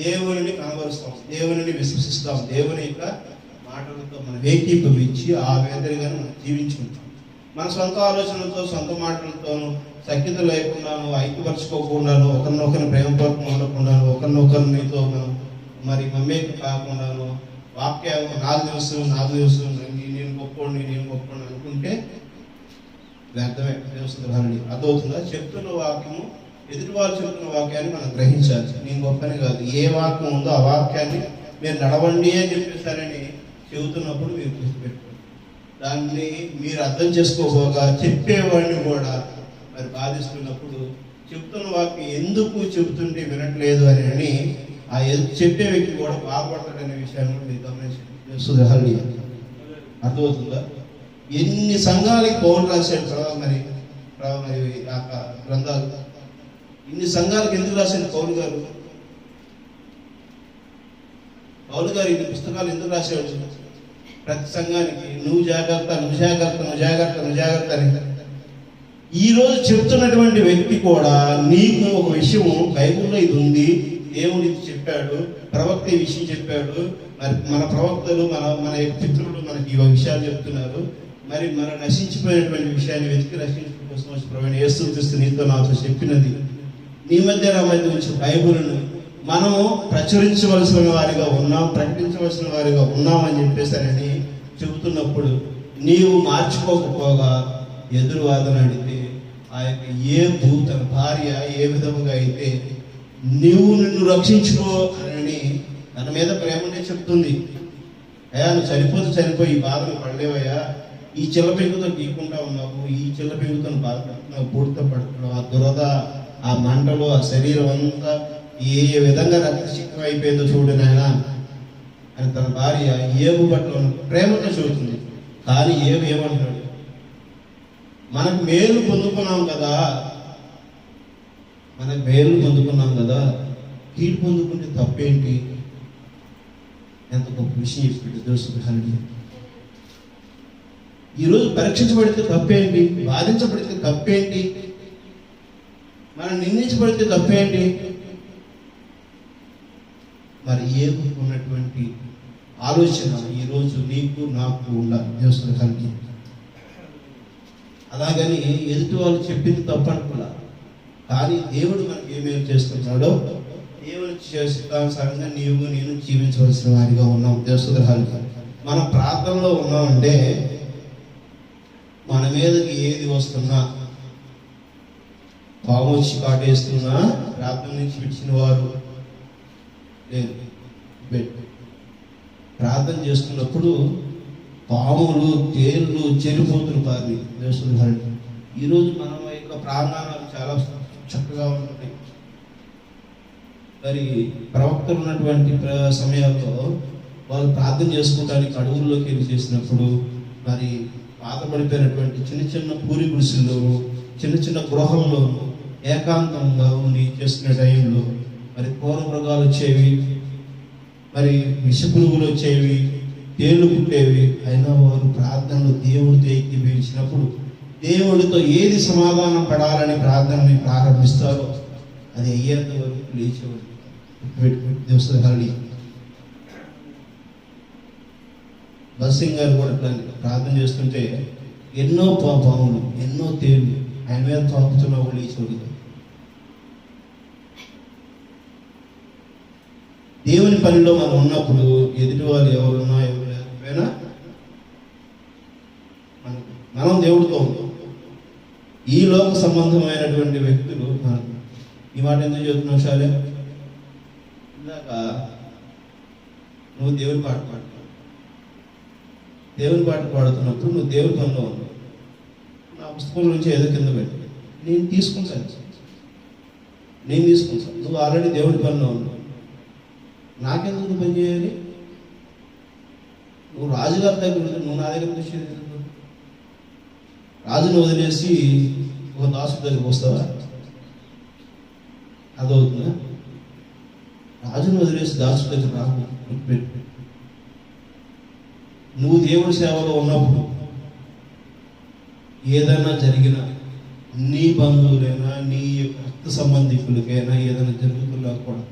దేవుని కనబరుస్తాం, దేవుని విశ్వసిస్తాం, దేవుని యొక్క మాటలతో మనం ఏకీభవించి ఆ వేదనగానే మనం జీవించుకుంటాం. మన సొంత ఆలోచనలతో, సొంత మాటలతోనూ సఖ్యత లేకుండాను, ఐక్యపరచుకోకుండాను, ఒకరినొకరిని ప్రేమపూర్వకం ఉండకుండాను, ఒకరినొకరినితో మనం మరి మమ్మేకి కాకుండాను వాక్యం నాకు తెలుసు నేను గొప్పోడిని అనుకుంటే వ్యర్థమే. దేవుని అర్థమవుతుందా? చెప్తున్న వాక్యము, ఎదుటి వాళ్ళు చెప్తున్న వాక్యాన్ని మనం గ్రహించాలి. నేను గొప్పని కాదు, ఏ వాక్యం ఉందో ఆ వాక్యాన్ని మీరు నడవండి అని చెప్పేసారని చెబుతున్నప్పుడు మీరు గుర్తుపెట్టుకోండి. దాన్ని మీరు అర్థం చేసుకోబోగా చెప్పేవాడిని కూడా మరి బాధిస్తున్నప్పుడు చెప్తున్న వాక్యం ఎందుకు చెబుతుంటే వినట్లేదు అని ఆ చెప్పే వ్యక్తి కూడా బాధపడతాడనే విషయాన్ని కూడా మీరు గమనించండి. అర్థమవుతుందా? ఎన్ని సంఘాలకి పౌలు రాశాడు మరి ఆ గ్రంథాలు, ఇన్ని సంఘాలకు ఎందుకు రాశాడు పౌలు గారు ఇన్ని పుస్తకాలు ఎందుకు రాశాడు? ప్రతి సంఘానికి నువ్వు జాగ్రత్త అని. ఈరోజు చెప్తున్నటువంటి వ్యక్తి కూడా నీకు ఒక విషయం బైబిల్లో ఇది ఉంది, దేవుడు ఇది చెప్పాడు, ప్రవక్త ఈ విషయం చెప్పాడు, మరి మన ప్రవక్తలు మన పితృలు మనకి ఈ విషయాలు చెప్తున్నారు, మరి మన నశించిపోయినటువంటి విషయాన్ని వెతికి రక్షించడం కోసం వచ్చి ప్రభువైన యేసుక్రీస్తు నీతో నాతో చెప్పినది, నీ మధ్య నా మధ్య వచ్చిన బైబిల్ను మనము ప్రచురించవలసిన వారిగా ఉన్నాం, ప్రకటించవలసిన వారిగా ఉన్నామని చెప్పేసారని చెబుతున్నప్పుడు నీవు మార్చుకోకపోగా ఎదురువాదన అడిగితే ఆ యొక్క ఏ తన భార్య ఏ విధముగా అయితే నీవు నిన్ను రక్షించుకో అని తన మీద ప్రేమనే చెప్తుంది. అయ్యా నువ్వు చనిపోయి ఈ బాధను పడలేవయ్యా, ఈ చిల్ల పెంకుతో గీక్కుంటా ఉన్నావు, ఈ చిల్ల పెంకుతో బాధపడుతున్నావు, పూర్తితో పడుతున్నావు, ఆ దురద, ఆ మంటలు, ఆ శరీరం అంతా ఏ విధంగా రక్తశక్తం అయిపోయిందో చూడు నాయన అని తన భార్య ఏబు పట్ల ప్రేమతో చెబుతుంది. కానీ ఏమంటున్నాడు? మనకు మేలు పొందుకున్నాం కదా, కీడు పొందుకుంటే తప్పేంటి? ఎంత గొప్ప విషయం చెప్పాడు. ఈరోజు పరీక్షించబడితే తప్పేంటి? బాధించబడితే తప్పేంటి? మనం నిందించబడితే తప్పేంటి? మరి ఉన్నటువంటి ఆలోచన ఈరోజు నీకు నాకు ఉండాలి దేవుని కలిగి. అలాగని ఎదుటి వాళ్ళు చెప్పింది తప్పనుకోలే, కానీ దేవుడు మనకి ఏమేమి చేస్తున్నాడో దేవుని చిత్తానుసారంగా నీవు నేను జీవించవలసిన వారిగా ఉన్నాం దేవుని కలిగి. మనం ప్రార్థనలో ఉన్నామంటే మన మీదకి ఏది వస్తున్నా, పాము వచ్చి కాటేస్తున్నా ప్రార్థన నుంచి విడిచిన వారు లేదు. ప్రార్థన చేస్తున్నప్పుడు పాములు, తేళ్ళు, చెరిపోతులు పారి వేస్తున్నారు. ఈరోజు మన యొక్క ప్రాంగణాలు చాలా చక్కగా ఉంటున్నాయి. మరి ప్రవక్తలు ఉన్నటువంటి సమయాల్లో వాళ్ళు ప్రార్థన చేసుకోవడానికి అడవుల్లోకి వెళ్ళి చేసినప్పుడు మరి పాతబడిపోయినటువంటి చిన్న చిన్న పూరి గుడిసెల్లోనూ చిన్న చిన్న గృహంలోనూ ఏకాంతంగా ఉండి చేస్తున్న టైంలో మరి క్రూర మృగాలు వచ్చేవి, మరి విషపురుగులు వచ్చేవి, తేళ్లు పుట్టేవి. అయినా వారు ప్రార్థనలు దేవుడితో ఏకీభవించినప్పుడు దేవుడితో ఏది సమాధానం పడాలని ప్రార్థనని ప్రారంభిస్తారో అది అయ్యేంత వరకు లేచేవాడు. దేవుని బస్సింగ్ గారు కూడా ప్రార్థన చేస్తుంటే ఎన్నో పాములు, ఎన్నో తేళ్లు ఆయన మీద తాకుతున్న వాళ్ళు లేచేవాడు. దేవుని పనిలో మనం ఉన్నప్పుడు ఎదుటి వాళ్ళు ఎవరున్నా ఎవరు లేకపోయినా మనం దేవుడితో ఉంటాం. ఈ లోక సంబంధమైనటువంటి వ్యక్తులు మనకు ఈ మాట ఎందుకు చెబుతున్నావు శాలే? ఇందాక నువ్వు దేవుని పాట పాడుతున్నావు. దేవుని పాట పాడుతున్నప్పుడు నువ్వు దేవుని పనిలో ఉన్నావు. నా పుస్తకం నుంచి ఏదో కింద పెట్టి నేను తీసుకుంటాను. నువ్వు ఆల్రెడీ దేవుని పనిలో ఉన్నావు. నాకెందుకు పని చేయాలి? నువ్వు రాజుగారి దగ్గర ఉంటే నువ్వు నా దగ్గర వచ్చేది. రాజును వదిలేసి ఒక దాసుడి దగ్గరికి వస్తావా? అదవుతుందా? రాజును వదిలేసి దాసుడి దగ్గర రాకు. నువ్వు దేవుడి సేవలో ఉన్నప్పుడు ఏదైనా జరిగినా నీ బంధువులైనా నీ రక్త సంబంధికులకైనా ఏదైనా జరుగుతున్నా కూడా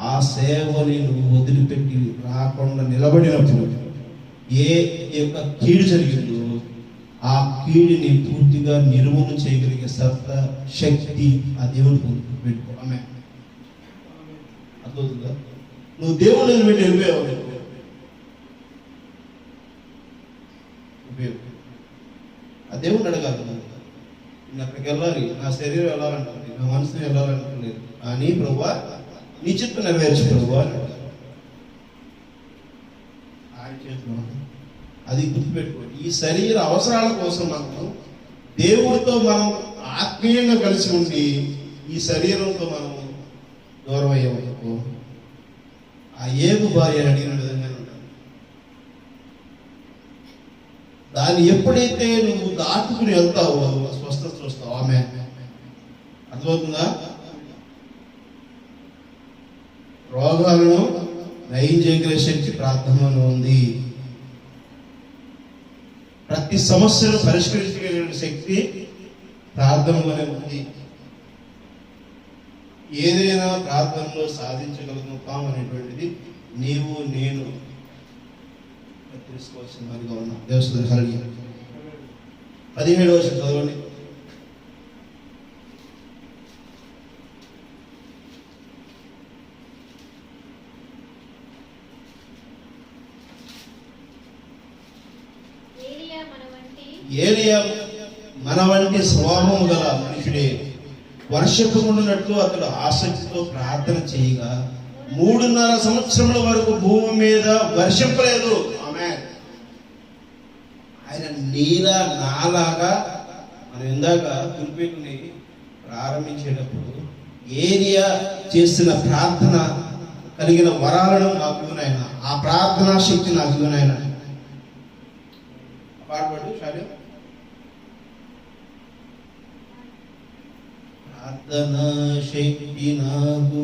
ఆ సేవని నువ్వు వదిలిపెట్టి రాకుండా నిలబడినప్పుడు ఏ యొక్క కీడు జరిగిందో ఆ కీడుని పూర్తిగా నిర్మూలన చేయగలిగే సత్తా, శక్తి ఆ దేవుడికి పెట్టుకో. ఆమె అర్థమవుతుందా? నువ్వు దేవుడిని నిలబెట్టి వెళ్ళిపోయావు. ఆ దేవుడిని అడగాలి, నేను అక్కడికి వెళ్ళాలి, నా శరీరం వెళ్ళాలంటుంది, నా మనసుని వెళ్ళాలనుకోలేదు, కానీ ప్రభువా నీ చిత్తం నెరవేర్చు ప్రభువా ఆయన చేతులు. అది గుర్తుపెట్టుకోండి. ఈ శరీర అవసరాల కోసం మనం దేవుడితో మనం ఆత్మీయంగా కలిసి ఉండి ఈ శరీరంతో మనం దూరం అయ్యేందుకు ఆ ఏగు భార్య అడిగిన విధంగానే ఉంటాం. దాన్ని ఎప్పుడైతే నువ్వు దాటుకుని వెళ్తావో స్వస్థత చూస్తావు. ఆమె అర్థమవుతుందా? రోగాలను నయం చేయగలిగే శక్తి ప్రార్థనలో ఉంది. ప్రతి సమస్యను పరిష్కరించగలిగిన శక్తి ప్రార్థనలోనే ఉంది. ఏదైనా ప్రార్థనలో సాధించగలుగుతాం అనేటువంటిది నీవు నేను తెలుసుకోవాల్సిన వారిగా ఉన్నాం. దేవస్థానం కలిగి 17వ వచనం చదవండి. ఏలియా మన వంటి స్వభావం గల మనుషుడే. వర్షపుకుండునట్లు అతడు ఆసక్తితో ప్రార్థన చేయగా 3.5 సంవత్సరముల వరకు భూమి మీద వర్షింపలేదు. ఆమె ఆయన నీలా నాలాగా మనం ఇందాక తుల్పేకుని ప్రారంభించేటప్పుడు ఏలియా చేసిన ప్రార్థన కలిగిన వరాలను నాకు ఇవ్వనాయన, ఆ ప్రార్థనా శక్తి నాకు ఇవ్వనాయన. పాడబడు శాలి. ప్రార్థనా శక్తి నాకు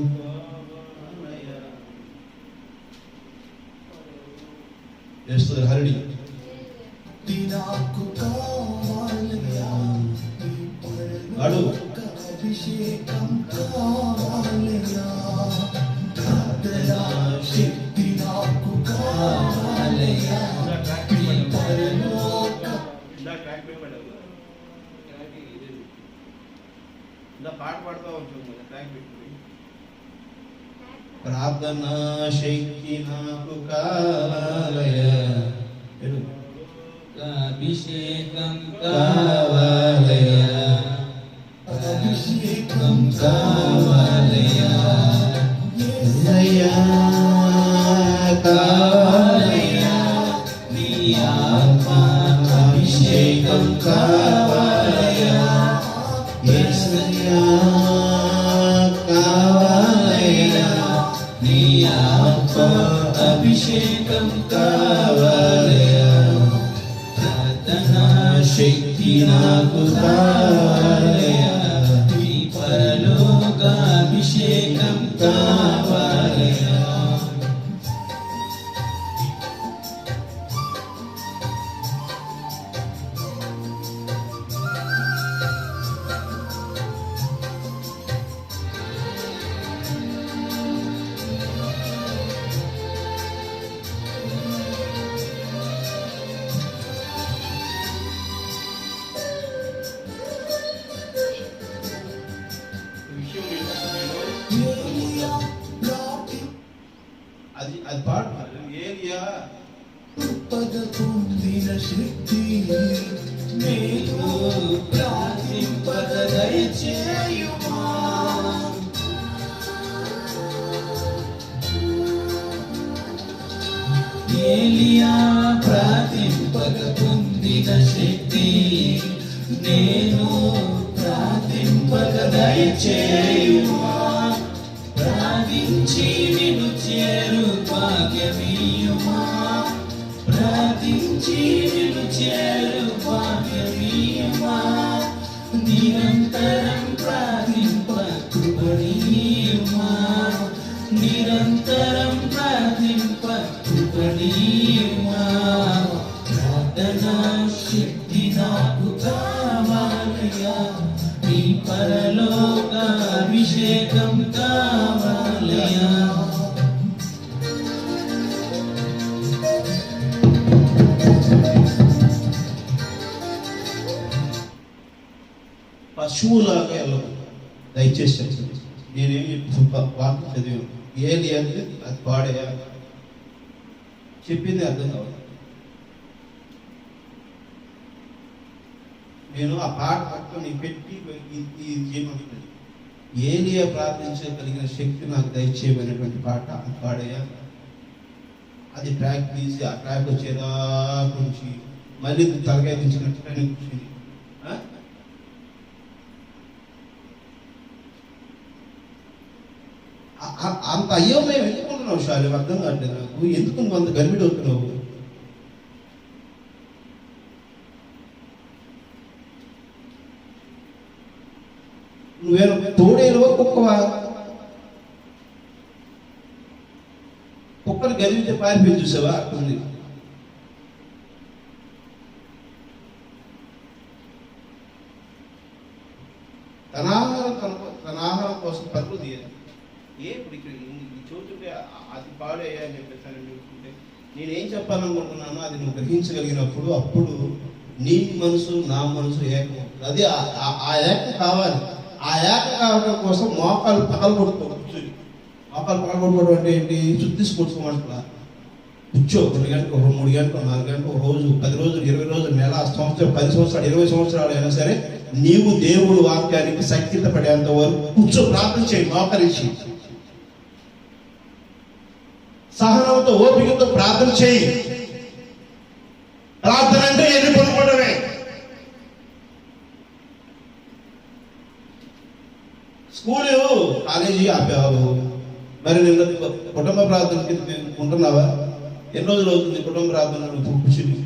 చేస్తుంది హరిడి.
శక్తి నాకు కావాలయ్యా, అభిషేకం కావాలయ్యా, ప్రార్థనా శక్తి నాకు కావాలయ్యా, పరలోక
పాట పాడుతూ ఉంటుంది ట్రాక్ పెట్టుకుని. ప్రార్థనా శక్తి నాకు కావాలయ్యా,
అభిషేకం కావాలయ్యా,
అభిషేకం
కావాలయ్యా,
యేసయ్యా కావాలయ్యా,
నీ ఆత్మ అభిషేకం కావాలయ్యా,
యేసయ్యా కావాలయ్యా,
నీ ఆత్మ అభిషేకం కావాలయ్యా, ప్రార్థనా శక్తి నాకు కావాలయ్యా, నీ పరలోక అభిషేకం కావాలయ్యా.
అది పాడు. ఏలియా
పొందిన శక్తి
నేను ప్రార్థింపగ దయచేయుమా, ఏలియా ప్రార్థింపగ పొందిన శక్తి నేను ప్రార్థింపగ దయచేయుమా, ప్రార్థించి నిన్ను చేరు భాగ్యమీయుమా, ప్రార్థించి నిన్ను చేరు భాగ్యమీయుమా, నిరంతరం ప్రార్థింప కృపణీయుమా, నిరంతరం ప్రార్థింప కృపణీయుమా, ప్రార్థనా శక్తి నాకు కావాలయ్యా, నీ పరలోక అభిషేకం కావాలయ్యా.
పశువులాగా వెళ్ళదు. దయచేసి చెప్పండి, నేనేమి వాక్యం చదివాను. ఏలి అంటే అది పాడేయా చెప్పింది అర్థం కావాలి. నేను ఆ పాట పట్టుకొని పెట్టి ఇది చేయమంటున్నాను. ఏలియా ప్రార్థించగలిగిన శక్తి నాకు దయచేయమైనటువంటి పాట అది పాడేయా. అది ట్రాక్ తీసి ఆ ట్రాక్ వచ్చేదాకా నుంచి మళ్ళీ తలకాయ దించినట్టు కూర్చుని అంత అయోమయం ఎందుకుంటున్నావు షాలి? అర్థం కావట్లేదు నాకు. ఎందుకు నువ్వు అంత గర్భిడి అవుతున్నావు? నువ్వేమో తోడేలువా కుక్కవా? కుక్కను గర్వించే పారిపోయి చూసావా? అట్టుంది. తన ఆహారం కోసం పరుగు తీయాలి. ఇప్పుడు ఇక్కడ చూస్తుంటే అది పాడేయా అని చెప్పేసి చూస్తుంటే నేనేం చెప్పాలనుకుంటున్నానో అది నువ్వు గ్రహించగలిగినప్పుడు అప్పుడు నీ మనసు నా మనసు ఏకం. అది ఆ ఏకం కావాలి. ఆ ఏకం కావడం కోసం మోకాలు పగలగొడుతూ కూర్చొని, మోకాలు పగలగొట్టుకోవడం అంటే ఏంటి? శుద్ధిసి కూర్చోమంటున్నా. కూర్చో 2 గంటలు, 3 గంటలు, 4 గంటలు, రోజు 10 రోజులు, 20 రోజులు, నెల, సంవత్సరం, 10 సంవత్సరాలు, 20 సంవత్సరాలు అయినా సరే నీవు దేవుడు వాక్యానికి సంకీర్త పడేంత వరకు కూర్చో, ప్రార్థన చేయి, మోకరించి సహనంతో ఓపికతో ప్రార్థన చేయి. ప్రార్థన అంటే ఎన్ని పొందుకోవడమే. స్కూలు కాలేజీ ఆపావు, మరి నిన్న కుటుంబ ప్రార్థనకి ఉంటున్నావా? ఎన్ని రోజులు అవుతుంది కుటుంబ ప్రార్థన కూర్చుని?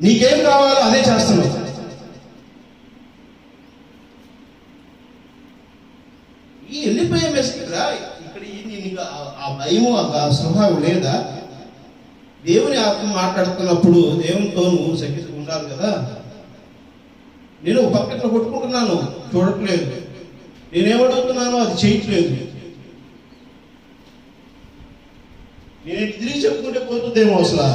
నీకేం కావాలో అదే చేస్తున్నావు. ఈ వెళ్ళిపోయే మెసేజ్ రా. ఇక్కడ నీకు ఆ భయము, ఆ స్వభావం లేదా? దేవుని ఆత్మ మాట్లాడుతున్నప్పుడు దేవునితో నువ్వు సఖ్యత ఉండాలి కదా. నేను ఒక పక్కన కొట్టుకుంటున్నాను, చూడట్లేదు. నేనేమడుగుతున్నానో అది చేయట్లేదు. నేను తిరిగి చెప్పుకుంటే పోతుందేమో అసలు.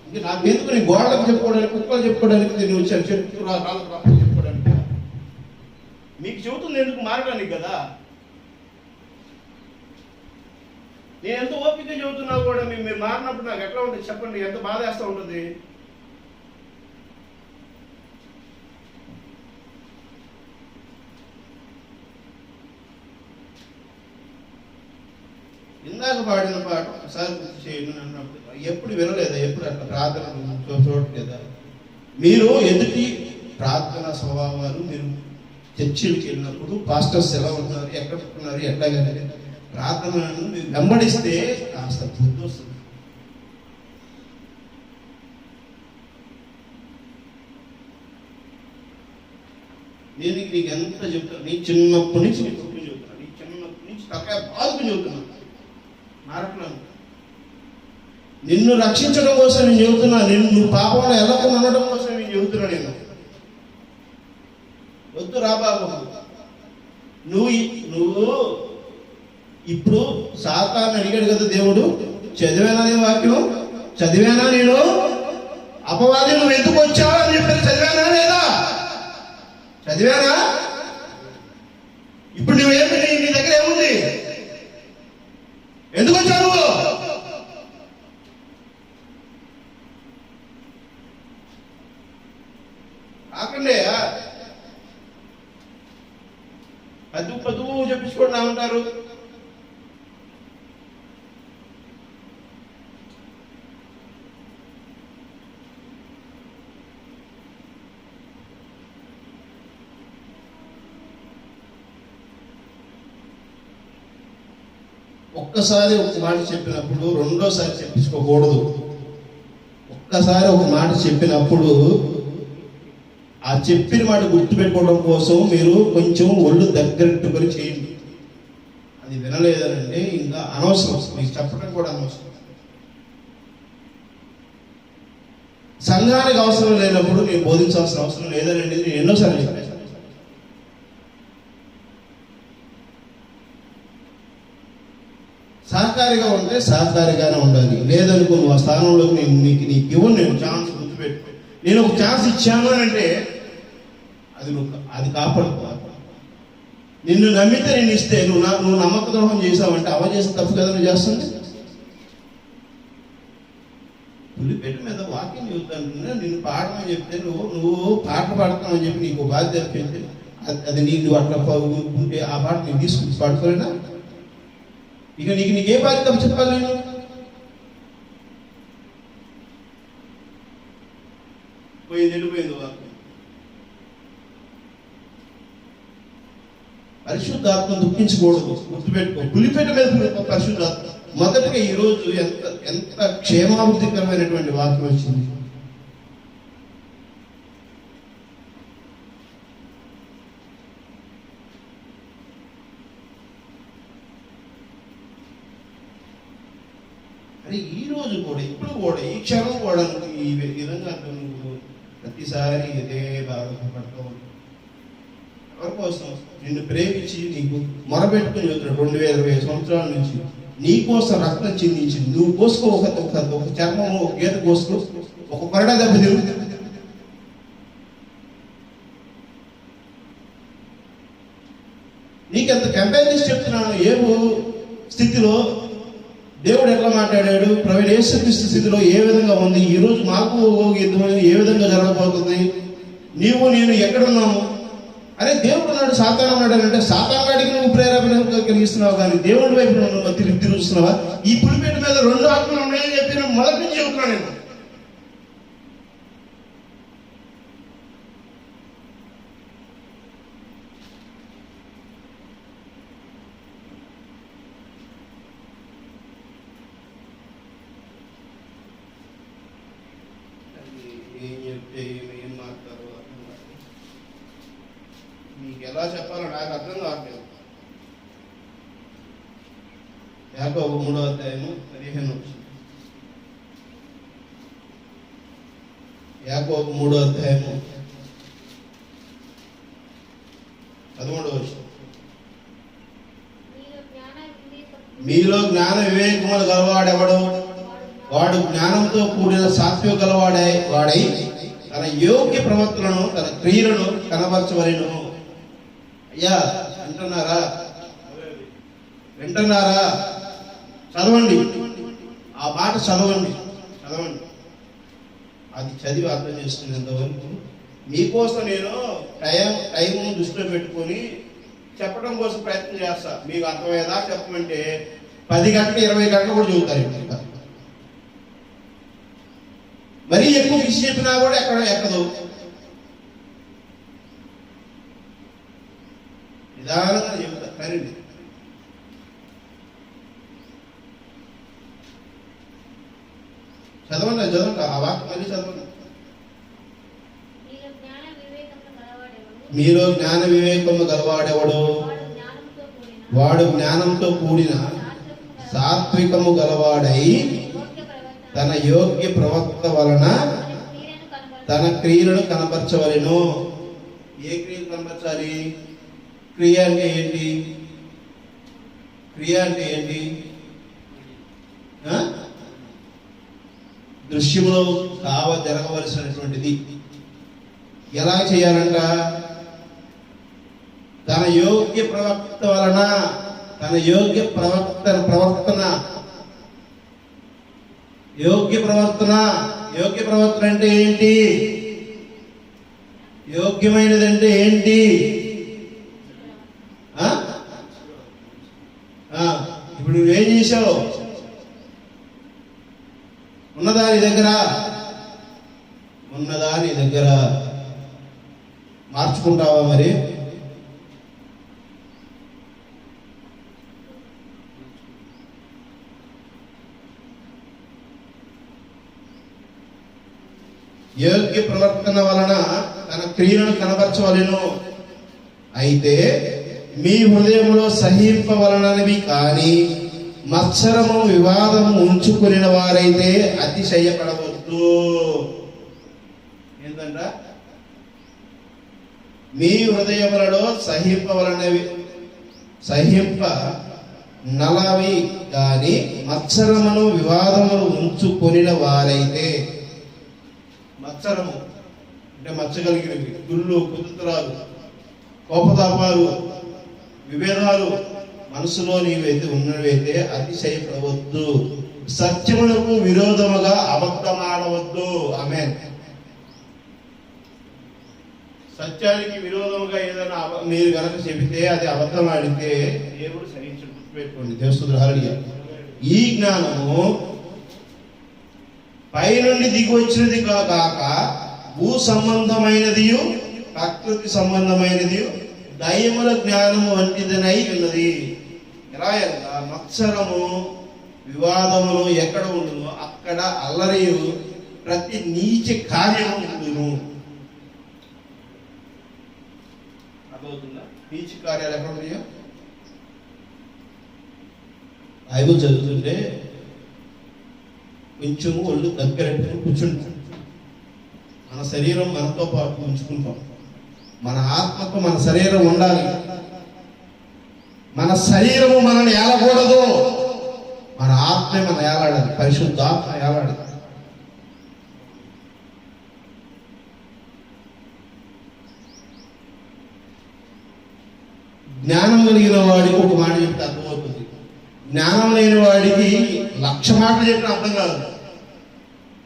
ఇంక నాకెందుకు నీ గోడలకు చెప్పుకోవడానికి, కుక్కలు చెప్పుకోవడానికి నేను వచ్చాను, చెట్టు రాళ్ళకు చెప్పుకోవడానికి. మీకు చెబుతుంది ఎందుకు? మారడానికి కదా. నేను ఎంత ఓపిక చెబుతున్నా కూడా మీరు మారినప్పుడు నాకు ఎట్లా ఉంటుంది చెప్పండి? ఎంత బాధ వేస్తూ ఉంటుంది. ఇందాక పాడిన పాట ఒకసారి గుర్తు చేయండి అన్నప్పుడు ఎప్పుడు వినలేదా? ఎప్పుడు అట్లా ప్రార్థన చూడట్లేదా? మీరు ఎదుటి ప్రార్థన స్వభావాలు, మీరు చర్చిలకు వెళ్ళినప్పుడు పాస్టర్స్ ఎలా ఉంటున్నారు, ఎక్కడ ఉంటున్నారు, ఎట్లాగనే ప్రార్థనలను మీరు వెంబడిస్తే కాస్త బుద్ధి వస్తుంది. నేను నీకు ఎంత చెప్తాను, నీ చిన్నప్పటి నుంచి నీకు చెబుతున్నాను, నీ చిన్నప్పటి నుంచి తలకాయ బాధకు చెబుతున్నాను. మారట్లేదు. నిన్ను రక్షించడం కోసం నేను చెబుతున్నా. నువ్వు పాపంలో ఎలా అనడం కోసం నేను చెబుతున్నా. నేను వద్దు రా బాబు. నువ్వు ఇప్పుడు సాతాన్ని అడిగాడు కదా దేవుడు, చదివానా నీ వాక్యం? చదివానా నేను? అపవాది నువ్వు ఎందుకు వచ్చావు అని చెప్పి చదివానా లేదా? చదివానా? ఇప్పుడు నువ్వేమి, నీ దగ్గర ఏముంది? ఎందుకు వచ్చావు నువ్వు? ఆకండి పదు చెప్పించుకోండి ఉంటారు. ఒక్కసారి ఒక మాట చెప్పినప్పుడు రెండోసారి చెప్పించుకోకూడదు. ఒక్కసారి ఒక మాట చెప్పినప్పుడు ఆ చెప్పిన మాట గుర్తుపెట్టుకోవడం కోసం మీరు కొంచెం ఒళ్ళు దగ్గరెట్టుకొని చేయండి. అది వినలేదనంటే ఇంకా అనవసరం, మీకు చెప్పడం కూడా అనవసరం. సంఘానికి అవసరం లేనప్పుడు నేను బోధించాల్సిన అవసరం లేదనండి. నేను ఎన్నోసార్లు చెప్పాను. సహకారిగా ఉంటే సహకారిగానే ఉండాలి. లేదనుకో నువ్వు ఆ స్థానంలోకి నీకు ఇవ్వను. నేను ఛాన్స్ గుర్తుపెట్టు. నేను ఒక ఛాన్స్ ఇచ్చాను అని అంటే అది కాపాడుకో. నిన్ను నమ్మితే నేను ఇస్తే నువ్వు నమ్మక ద్రోహం చేసావంటే అవ చేస్తే తప్పు కదా నువ్వు చేస్తుంది. పులిపేట మీద వాక్యం చెబుతాను, నిన్ను పాడమని చెప్తే నువ్వు పాట పాడతావు అని చెప్పి నీకు బాధ్యత చెప్తే అది నీకు అట్లా ఉంటే ఆ పాట నీకు తీసుకుని పాడుకోలేనా? ఇక నీకే బాధ్యత చెప్పాలి? నేను వెళ్ళిపోయింది వాక్యం. పరిశుద్ధాత్మ దుఃఖించకూడదు, గుర్తుపెట్టుకో. పులిపేట మీద పరిశుద్ధాత్మ. మొదటిగా ఈరోజు ఎంత క్షేమాభివృద్ధికరమైనటువంటి వాక్యం వచ్చింది. అని ఈ రోజు కూడా, ఇప్పుడు కూడా, ఈ క్షణం కూడా ఈ విధంగా నువ్వు ప్రతిసారి ఇదే బాధపడుతూ ఉంటావు. ఎవరి కోసం? నిన్ను ప్రేమించి నీకు మొరబెట్టుకుని వెళ్తున్నాడు 2020 సంవత్సరాల నుంచి నీ కోసం రక్తం చిందించి నువ్వు కోసుకో. ఒక చర్మము, ఒక గీత కోసుకో, ఒక కొరడా దెబ్బ తిరుగు. నీకెంత కంపారిజన్ చెప్తున్నాను. ఏవు స్థితిలో దేవుడు ఎట్లా మాట్లాడాడు, ప్రవీణ యేసుక్రీస్తు స్థితిలో ఏ విధంగా ఉంది, ఈరోజు మాకు ఏ విధంగా జరగబోతుంది, నీవు నేను ఎక్కడున్నాము? అరే దేవుడు ఉన్నాడు, సాతాను ఉన్నాడు అంటే సాతాను వాడికి నువ్వు ప్రేరేపణ కలిగిస్తున్నావు, కానీ దేవుడి వైపు నువ్వు తిరుగుతున్నావా? ఈ పులిపేట మీద 2 ఆత్మలు ఉన్నాయని చెప్పి నేను మొదటి నుంచి చెబుతున్నాను. నేను ఏం చెప్తే ఏం మాట్లాడతారు మీకు ఎలా చెప్పాలో నాకు అర్థం కావట్లేదు. యాకోబు 3వ అధ్యాయము 15 వచ్చింది. యాకోబు 3వ అధ్యాయము 13వ వచనం. మీలో జ్ఞాన వివేకములు గలవాడెవడు? వాడు జ్ఞానంతో కూడిన సాత్విక వాడై తన యోగ్య ప్రవర్తనను తన క్రియలను కనబరచవలెను. అయ్యా వింటున్నారా? చదవండి, ఆ మాట చదవండి. అది చదివి అర్థం చేసుకునేంతవరకు మీకోసం నేను టైం దృష్టిలో పెట్టుకొని చెప్పడం కోసం ప్రయత్నం చేస్తా. మీకు అర్థమయ్యేదా చెప్పమంటే 10 గంటలు 20 గంటలు కూడా చదువుతారు. మరీ ఎక్కువ విషయం చెప్పినా కూడా ఎక్కదు. నిదానంగా చెబుతా. కానీ చదవండి, ఆ వాక్యం మళ్ళీ చదవండి. మీలో జ్ఞాన వివేకము గలవాడెవడు? వాడు జ్ఞానంతో కూడిన సాత్వికము గలవాడై తన యోగ్య ప్రవర్తన వలన తన క్రియలను కనబరచవలెను. ఏ క్రియలు కనబరచాలి? క్రియ అంటే ఏంటి? దృశ్యములో జరగవలసినటువంటిది. ఎలా చేయాలంట? తన యోగ్య ప్రవర్తన వలన, తన యోగ్య ప్రవర్తన అంటే ఏంటి? యోగ్యమైనది అంటే ఏంటి? ఇప్పుడు నువ్వేం చేశావు? ఉన్నదా నీ దగ్గర మార్చుకుంటావా? మరి యోగ్య ప్రవర్తన వలన తన క్రియలను కనబరచవలెను. అయితే మీ హృదయంలో సహింపవలనవి కానీ మత్సరము వివాదము ఉంచుకుని వారైతే అతిశయపడవద్దు. ఏంటంట? మీ హృదయములలో సహింప నలవి కానీ మత్సరమును వివాదమును ఉంచుకొని వారైతే, మత్సరము అంటే మచ్చగలిగినవి, గుళ్ళు, కుతంత్రాలు, కోపతాపాలు, విభేదాలు మనసులో నీవైతే ఉన్నవైతే అతిశయపడవద్దు. సత్యములకు విరోధముగా అబద్ధమాడవద్దు. ఆమేన్. సత్యానికి విరోధముగా ఏదైనా మీరు కనుక చెబితే అది అబద్ధం ఆడితే దేవుడు సహించడు. గుర్తుపెట్టుకోండి. దేవస్తుతులు హల్లెలూయా. ఈ జ్ఞానము పైనుండి దిగి వచ్చినది కాక భూ సంబంధమైనది, ప్రకృతి సంబంధమైనది, దైవముల జ్ఞానము వంటిదనై ఉన్నది. ఎలా మత్సరము వివాదములు ఎక్కడ ఉండును అక్కడ అల్లరియు ప్రతి నీచ కార్యము ఉండును. అర్థమవుతుందా? నీచ కార్యాలు ఎక్కడ ఉన్నాయో బైబిల్ చదువుతుంటే కొంచెము ఒళ్ళు దగ్గర కూర్చుంటాం. మన శరీరం మనతో పాటు ఉంచుకుంటాం. మన ఆత్మకు మన శరీరం ఉండాలి. మన శరీరము మనల్ని ఏలకూడదు. మన ఆత్మే మన ఏలాడాలి. పరిశుద్ధాత్మ ఏలాడాలి. జ్ఞానం కలిగిన వాడికి ఒక మాట చెప్తే అర్థమవుతుంది. జ్ఞానం లేని వాడికి 1,00,000 మాటలు చెప్పిన అర్థం కాదు.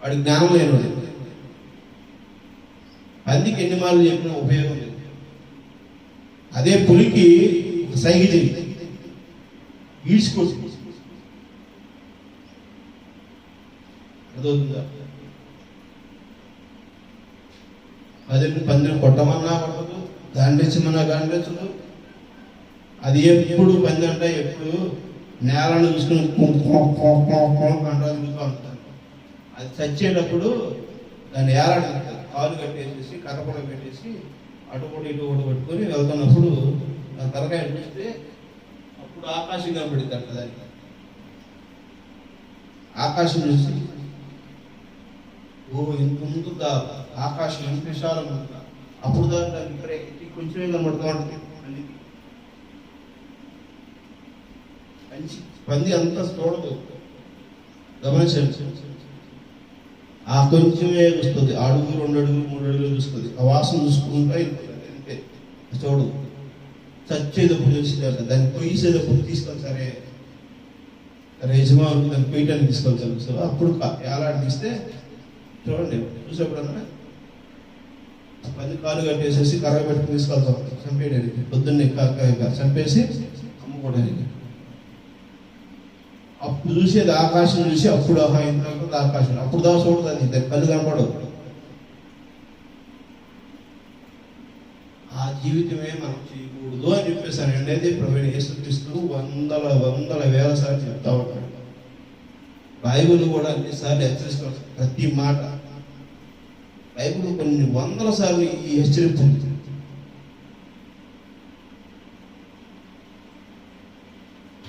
వాడికి జ్ఞానం లేనివాడు. పందికి ఎన్ని మాటలు చెప్పినా ఉపయోగం లేదు. అదే పులికి సైగ చెయ్యి ఈడ్చుకోవచ్చు. అదవుతుందా? పందిని కొట్టమన్నా కొట్టదు, గాండ్రించమన్నా గాండ్రించదు. అది ఎప్పుడు పంది అంటే ఎప్పుడు నేలను చూసుకుని అంటూ ఉంటారు. అది చచ్చేటప్పుడు దాన్ని ఏలాడుతుంది. కాలు కట్టేసేసి కర్రపొడ పెట్టేసి అటుపొడి ఇటు కూడా పట్టుకొని వెళ్తున్నప్పుడు దాని తలకాయ చూస్తే అప్పుడు ఆకాశం కనబడింది అంట. దానికి ఆకాశం చూసి ఓ ఇంత ఉంటుందా ఆకాశం ఎంత విశాలంగా ఉంటుందా. అప్పుడు దాకా ఇక్కడ కొంచెమే కనబడుతూ ఉంటుంది. మంచి పంది అంతా చూడదు, గమనించండి. ఆ కొంచెమే చూస్తుంది, అడుగు 2 అడుగులు 3 అడుగులు చూస్తుంది. ఆ వాసన చూసుకుంటా అంతే, చూడు. చచ్చేటప్పుడు చూసిందట, దాన్ని కొయ్యేసేటప్పుడు తీసుకొని సరే యజమానులు దాన్ని కొయ్యటానికి తీసుకెళ్తాను సార్. అప్పుడు ఎలాంటి తీస్తే చూడండి, చూసేప్పుడన్నా పంది కాలు కట్టేసేసి కర్ర పెట్టుకుని తీసుకెళ్తాం చంపేయడానికి. పొద్దున్నే చంపేసి అమ్ముకోవడానికి. అప్పుడు చూసేది ఆకాశం చూసి అప్పుడు ఇంత ఆకాశం అప్పుడు దా చూడదు, అది కళ్ళు కనపడదు. ఆ జీవితమే మనం చేయకూడదు అని చెప్పేసాను. అనేది ప్రవీణ యేసుక్రీస్తు వందల వేల సార్లు చెప్తా ఉంటాడు. బైబిల్ కూడా అన్నిసార్లు హెచ్చరిస్తాడు. ప్రతి మాట బైబిల్ కొన్ని 100 సార్లు ఈ హెచ్చరిపు ఉంది.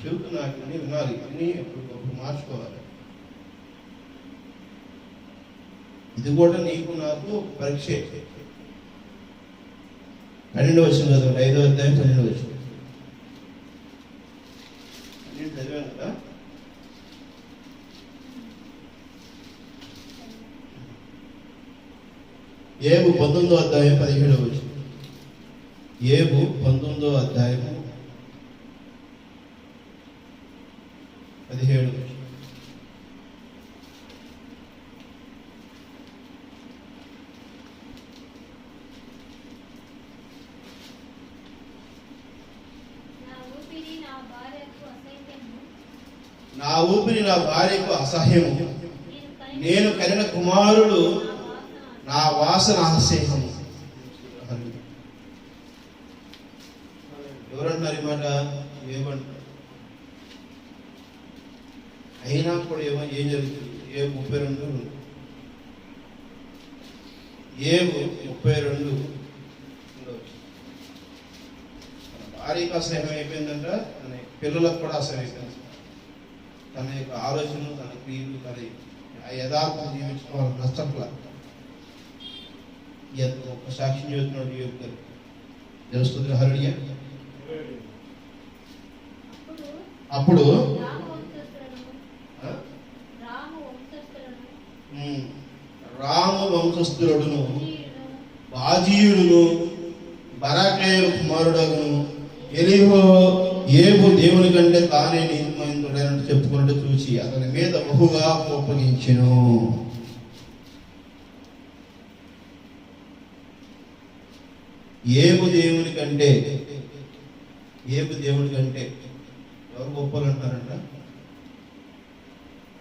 చెబుతున్నాను, వినాలి, విని ఎప్పుడు మార్చుకోవాలి. ఇది కూడా నీకు నాకు పరీక్ష. 12వ వచనం చదవండి, 5వ అధ్యాయం 12వ వచనం. నేను చదివాను కదా. యోబు 19వ అధ్యాయం 17వ వచనం. యోబు 19వ అధ్యాయం 17వ వచనం. నా ఊపిరి నా భార్యకు అసహ్యము, నేను కనిన కుమారుడు నా వాసన అసహ్యము. ఎవరన్నారు ఈ మాట? ఏమంటారు? అయినా కూడా ఏం జరుగుతుంది? 32 భార్యకు అసహ్యం అయిపోయిందంట, తన పిల్లలకు కూడా అసహ్యం అయిపోయింది. తన యొక్క ఆలోచనలు, తన క్రియలు, తన యథార్థం జీవించడం వాళ్ళ నష్టట్ల. ఒక సాక్ష్యం చెబుతున్నాడు యోబు గారు. తెలుస్తుంది హల్లెలూయా. అప్పుడు రాము వంశస్థులను బాజీయుడును బరాకేలు కుమారుడగును ఎలీహు యోబు దేవుని కంటే తానే నీతిమంతుడైనట్టు చెప్పుకున్నట్టు చూసి అతని మీద బహుగా కోపగించెను. యోబు దేవుని కంటే ఎవరు గొప్పలు అంటారంట?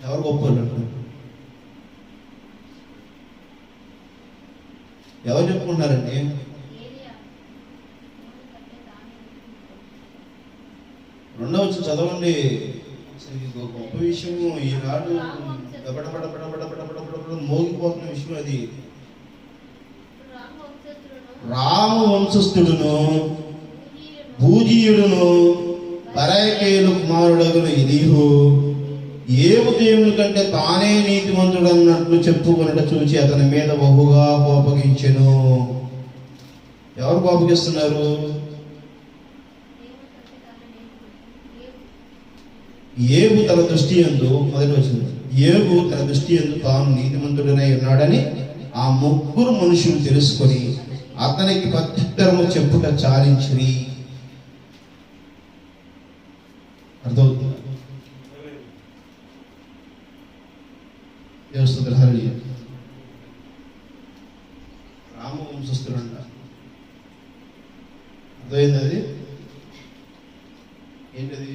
ఎవరు గొప్పలు అంటారు? ఎవరు చెప్పుకుంటారండి? రెండవ చదవండి. గొప్ప విషయము ఈనాడు మోగిపోతున్న విషయం అది. రాము వంశస్థుడును బూజీయుడును బరాకేలు కుమారుడగును ఎలీహు యోబు దేవుని కంటే తానే నీతిమంతుడు అన్నట్లు చెప్పుకున్నట్టు చూచి అతని మీద బహుగా కోపగించెను. ఎవరు కోపగిస్తున్నారు? యోబు తన దృష్టి యందు, మొదటి వచనం, యోబు తన దృష్టి యందు తాను నీతిమంతుడనై ఉన్నాడని ఆ 3 మనుషులు తెలుసుకొని అతనికి ప్రత్యుత్తరము చెప్పుట చాలించిరి. అర్థమవుతుంది? హల్లెలూయా. రామ వంశస్థులంట. అర్థమైంది? అది ఏంటది?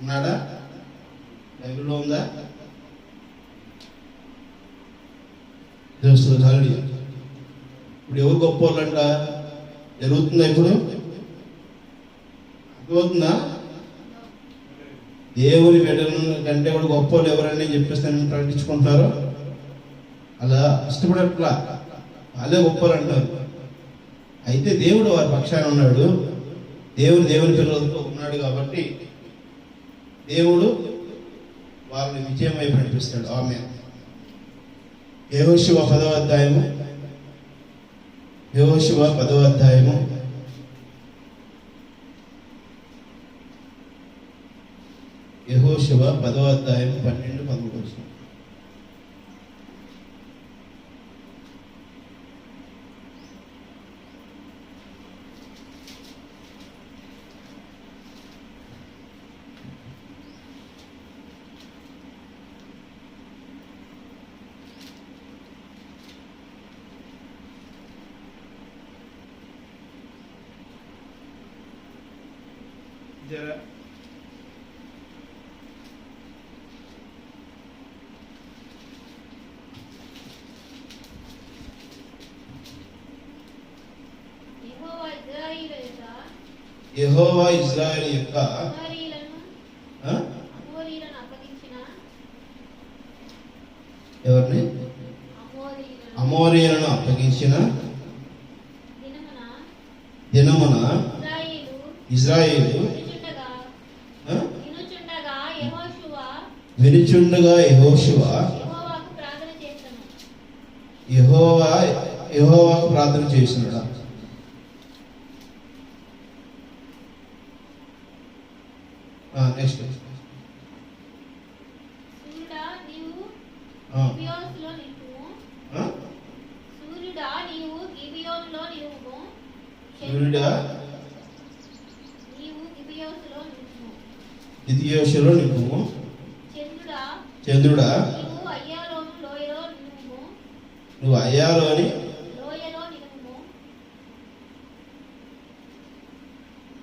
ఉన్నాడా? బైబిల్లో ఉందా? హల్లెలూయా. ఇప్పుడు ఎవరు గొప్ప వాళ్ళంట? జరుగుతుందా? ఇప్పుడు అర్థమవుతుందా? దేవుని బిడ్డల కంటే కూడా గొప్ప వాళ్ళు ఎవరని చెప్పేసి ప్రకటించుకుంటున్నారు. అలా ఇష్టపడట్లా, వాళ్ళే గొప్పలు అంటారు. అయితే దేవుడు వారి పక్షాన ఉన్నాడు. దేవుని పిల్లలతో ఉన్నాడు కాబట్టి దేవుడు వారిని విజయం వైపు నడిపిస్తాడు. ఆమేన్. యెహోషువ 10వ అధ్యాయము, యెహోషువ 10వ అధ్యాయము 12-13 జరా యెహోవా ఇశ్రాయేలు యొక్క ఎవరిని అమోరీయులను అప్పగించిన దినమున ఇశ్రాయేలు వినుచుండగా యెహోషువ యెహోవాకు ప్రార్థన చేసినాడా? నెక్స్ట్ గిబియోనులో నిలుపుము. చంద్రుడా నువ్వు అయ్యాలోని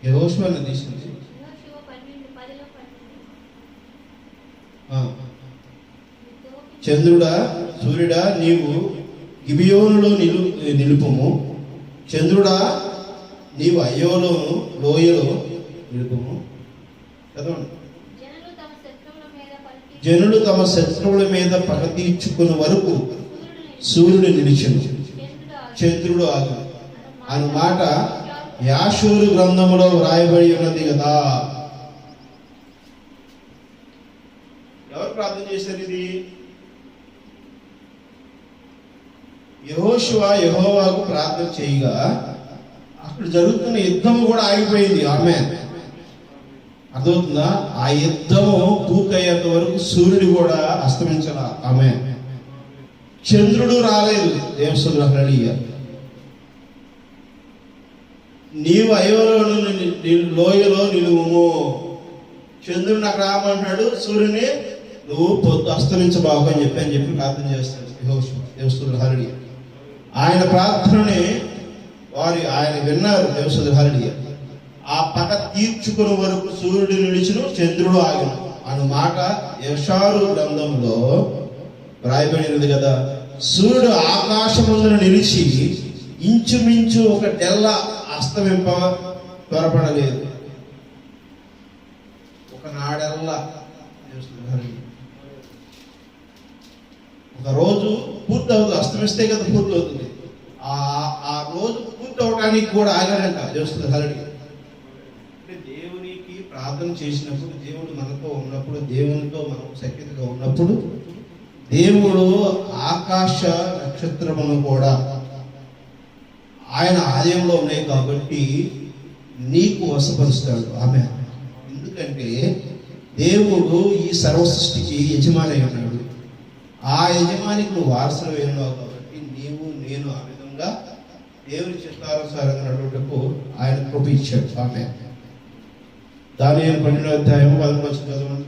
యెహోషువను తీసింది. చంద్రుడా సూర్యుడా నీవు గిబియోనులో నిలుపుము. చంద్రుడా నీవు అయ్యోలోను లోయలో నిలుపుము. చదవండి. జనులు తమ శత్రువుల మీద పగ తీర్చుకున్న వరకు సూర్యుడు నిలిచును, చంద్రుడు ఆగు అను మాట యాషూరు గ్రంథములో వ్రాయబడి ఉన్నది కదా. ఎవరు ప్రార్థన చేశారు ఇది? యెహోషువ యెహోవాకు ప్రార్థన చేయగా అక్కడ జరుగుతున్న యుద్ధము కూడా ఆగిపోయింది. ఆమేన్. అర్థమవుతుందా? ఆ యుద్ధము పూర్తయ్యేంత వరకు సూర్యుడు కూడా అస్తమించాల. ఆమేన్. చంద్రుడు రాలేదు. దేవస్తుడు హల్లెలూయా. నీవు లోయలో నిలువుము. చంద్రుడిని అక్కడ రామంటాడు, సూర్యుని నువ్వు పొద్దు అస్తమించబాకు అని చెప్పి ప్రార్థన చేస్తాడు యెహోషువ. దేవస్తుడు హల్లెలూయా. ఆయన ప్రార్థనని ఆయన విన్నారు. దేవస్తుడు హల్లెలూయా. ఆ పగ తీర్చుకుని వరకు సూర్యుడు నిలిచును, చంద్రుడు ఆగును అను మాట యెషారు గ్రంథంలో రాయబడినది కదా. సూర్యుడు ఆకాశమందున నిలిచి ఇంచుమించు ఒక డెల్ల అస్తమింప త్వరపడలేదు. ఒక నాడెల్ల ఒక రోజు పూర్తి అవుతుంది. అస్తమిస్తే కదా పూర్తి అవుతుంది. ఆ రోజు పూర్తి అవడానికి కూడా ఆగాడంట. చేస్తుంది హరడి. దేవునికి ప్రార్థన చేసినప్పుడు, దేవుడు మనతో ఉన్నప్పుడు, దేవునితో మనం సఖ్యతగా ఉన్నప్పుడు, దేవుడు ఆకాశ నక్షత్రమును కూడా ఆయన ఆలయంలో ఉన్నాయి కాబట్టి నీకు వశపరుస్తాడు. ఆమె ఎందుకంటే దేవుడు ఈ సర్వ సృష్టికి యజమాని అయి ఉన్నాడు. ఆ యజమానికి నువ్వు వారసులు అయినావు కాబట్టి నీవు నేను ఆ విధంగా దేవుని చిత్తానుసారంగా నడుటకు ఆయన కృప ఇచ్చాడు. ఆమె దానియేలు 12వ అధ్యాయం 11వ వచనం చదవండి.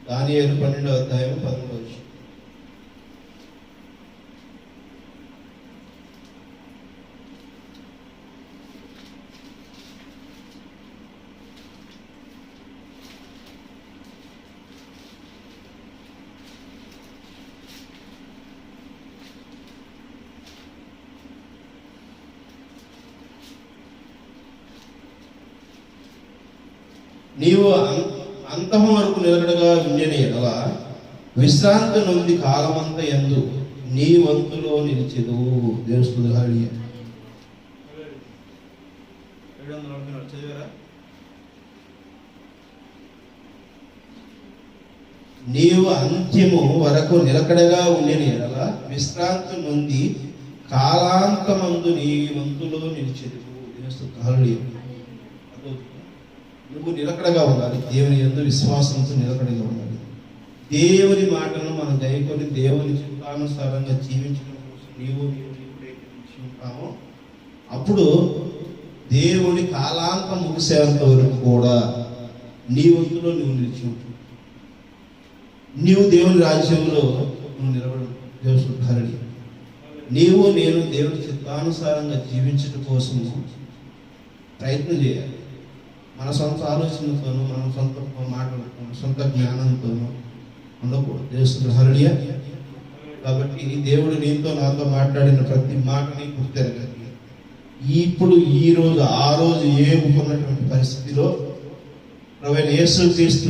దానియేలు 12వ అధ్యాయం 11వ వచనం. నీవు అంతము వరకు నిలకడగా ఉండిన ఎడల విశ్రాంతి నుండి కాలమంత యందు నీ వంతులో నిలిచెదు. దేవుని హల్లెలూయా. చదివారా? నీవు అంత్యము వరకు నిలకడగా ఉండిన ఎడల విశ్రాంతి నొంది కాలాంతమందు నీ వంతులో నిలిచెదవు. నువ్వు నిలకడగా ఉండాలి, దేవుని యందు విశ్వాసంతో నిలకడగా ఉండాలి. దేవుని మాటలను మనం దయకొని దేవుని చిత్తానుసారంగా జీవించడం కోసం నీవు ఉంటామో అప్పుడు దేవుని కాలాంతం ముగిసేంత వరకు కూడా నీ వంతులో నువ్వు నిలిచి ఉంటావు. నీవు దేవుని రాజ్యంలో నువ్వు నిలబడు. దేవుని నీవు నేను దేవుని చిత్తానుసారంగా జీవించడం కోసం ప్రయత్నం చేయాలి. మన సొంత ఆలోచనతోనూ మన సొంత మాటలతోనూ సొంత జ్ఞానంతోనూ ఉండకూడదు. దేవుని హల్లెలూయా. కాబట్టి దేవుడు నీతో నాతో మాట్లాడిన ప్రతి మాటని గుర్తెరగాలి. ఇప్పుడు ఈ రోజు ఆ రోజు ఏముకున్నటువంటి పరిస్థితిలో ప్రభువైన యేసుక్రీస్తు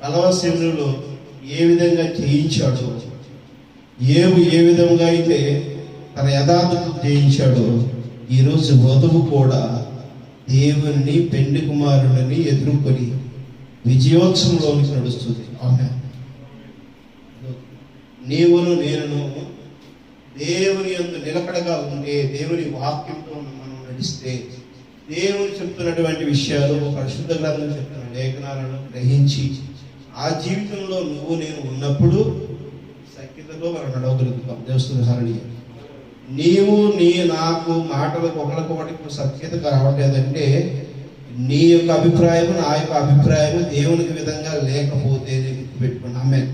కలవరి శిలువలో ఏ విధంగా జయించాడో, ఏ విధంగా అయితే తన యథార్థతను జయించాడో, ఈరోజు వధువు కూడా దేవుని పెండ్లి కుమారుడిని ఎదుర్కొని విజయోత్సవంలోనికి నడుస్తుంది. ఆమె నీవును నేనును దేవుని యందు నిలకడగా ఉంటే, దేవుని వాక్యంతో మనం నడిస్తే, దేవుని చెప్తున్నటువంటి విషయాలు పరిశుద్ధ గ్రంథం చెప్తున్న లేఖనాలను గ్రహించి ఆ జీవితంలో నువ్వు నేను ఉన్నప్పుడు సఖ్యతలో మనం నడవగలుగుతాం. దేవుని హల్లెలూయా. నీవు నాకు మాటలకు ఒకరికొకటి సఖ్యతగా రావట్లేదంటే నీ యొక్క అభిప్రాయం నా యొక్క అభిప్రాయం దేవునికి విధంగా లేకపోతే పెట్టుకున్నా. ఆమేన్.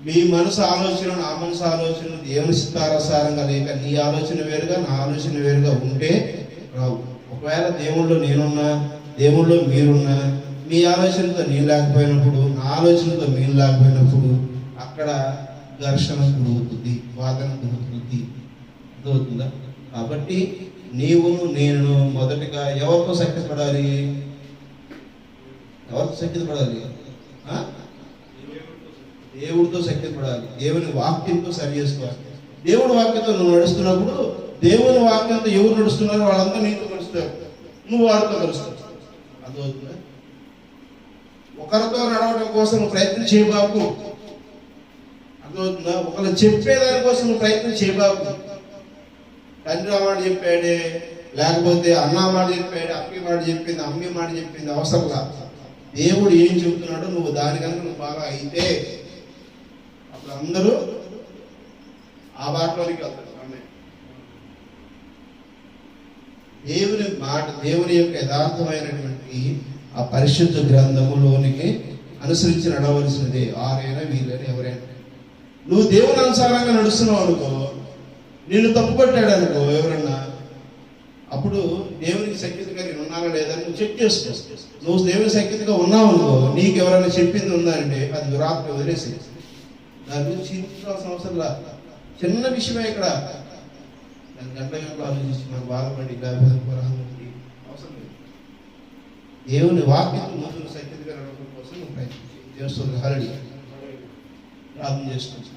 మీ మనసు ఆలోచన నా మనసు ఆలోచన దేవుని చిత్తానుసారంగా లేక నీ ఆలోచన వేరుగా నా ఆలోచన వేరుగా ఉంటే రావు. ఒకవేళ దేవుళ్ళు నేనున్నా, దేవుళ్ళు మీరున్నా, మీ ఆలోచనతో నేను లేకపోయినప్పుడు, నా ఆలోచనతో మీరు లేకపోయినప్పుడు అక్కడ ఘర్షణ జరుగుతుంది, వాదన జరుగుతుంది. అర్థమవుతుందా? కాబట్టి నీవు నేను మొదటిగా ఎవరితో సఖ్యపడాలి? ఎవరితో సఖ్యపడాలి? దేవుడితో సఖ్యపడాలి. దేవుని వాక్యంతో సరి చేసుకోవాలి. దేవుడి వాక్యంతో నువ్వు నడుస్తున్నప్పుడు దేవుని వాక్యంతో ఎవరు నడుస్తున్నారో వాళ్ళంతా నీతో నడుస్తారు, నువ్వు వారితో నడుస్తావు. అర్థమవుతుందా? ఒకరితో నడవడం కోసం ప్రయత్నం చేయబాకు. అర్థమవుతుందా? ఒకరు చెప్పేదానికోసం ప్రయత్నం చేయబాకు. తండ్రి ఆ మాట చెప్పాడే, లేకపోతే అన్న మాట చెప్పాడు, అమ్మి మాట చెప్పింది, అమ్మి మాట చెప్పింది అవసరంలా. దేవుడు ఏం చెబుతున్నాడో నువ్వు దానికన్నా నువ్వు బాగా అయితే అప్పుడు అందరూ ఆ బాటలోనికి వెళ్తారు. దేవుని మాట, దేవుని యొక్క యథార్థమైనటువంటి ఆ పరిశుద్ధ గ్రంథములోనికి అనుసరించి నడవలసినదే. ఆరైనా వీరైనా ఎవరైనా నువ్వు దేవుని అనుసారంగా నడుస్తున్నావు అనుకో, నిన్ను తప్పుపట్టాడు అనుకో ఎవరన్నా, అప్పుడు దేవునికి సఖ్యతగా నేను ఉన్నానా లేదా నువ్వు చెక్ చేసుకో. నువ్వు దేవుని సఖ్యతగా ఉన్నావు అనుకో, నీకు ఎవరైనా చెప్పింది ఉందంటే అది విరాత్రి వదిలేసి దాని గురించి చింతించాల్సిన అవసరం లేదు. చిన్న విషయమే ఇక్కడ దాని గంటలు ఆలోచించి మనకు బాధపడి అవసరం లేదు. దేవుని వాక్యం ముందు సఖ్యతగా నడవడం కోసం నువ్వు ప్రయత్నించి దేవుని హల్లెలూయా ప్రార్థన చేసుకుంటాను.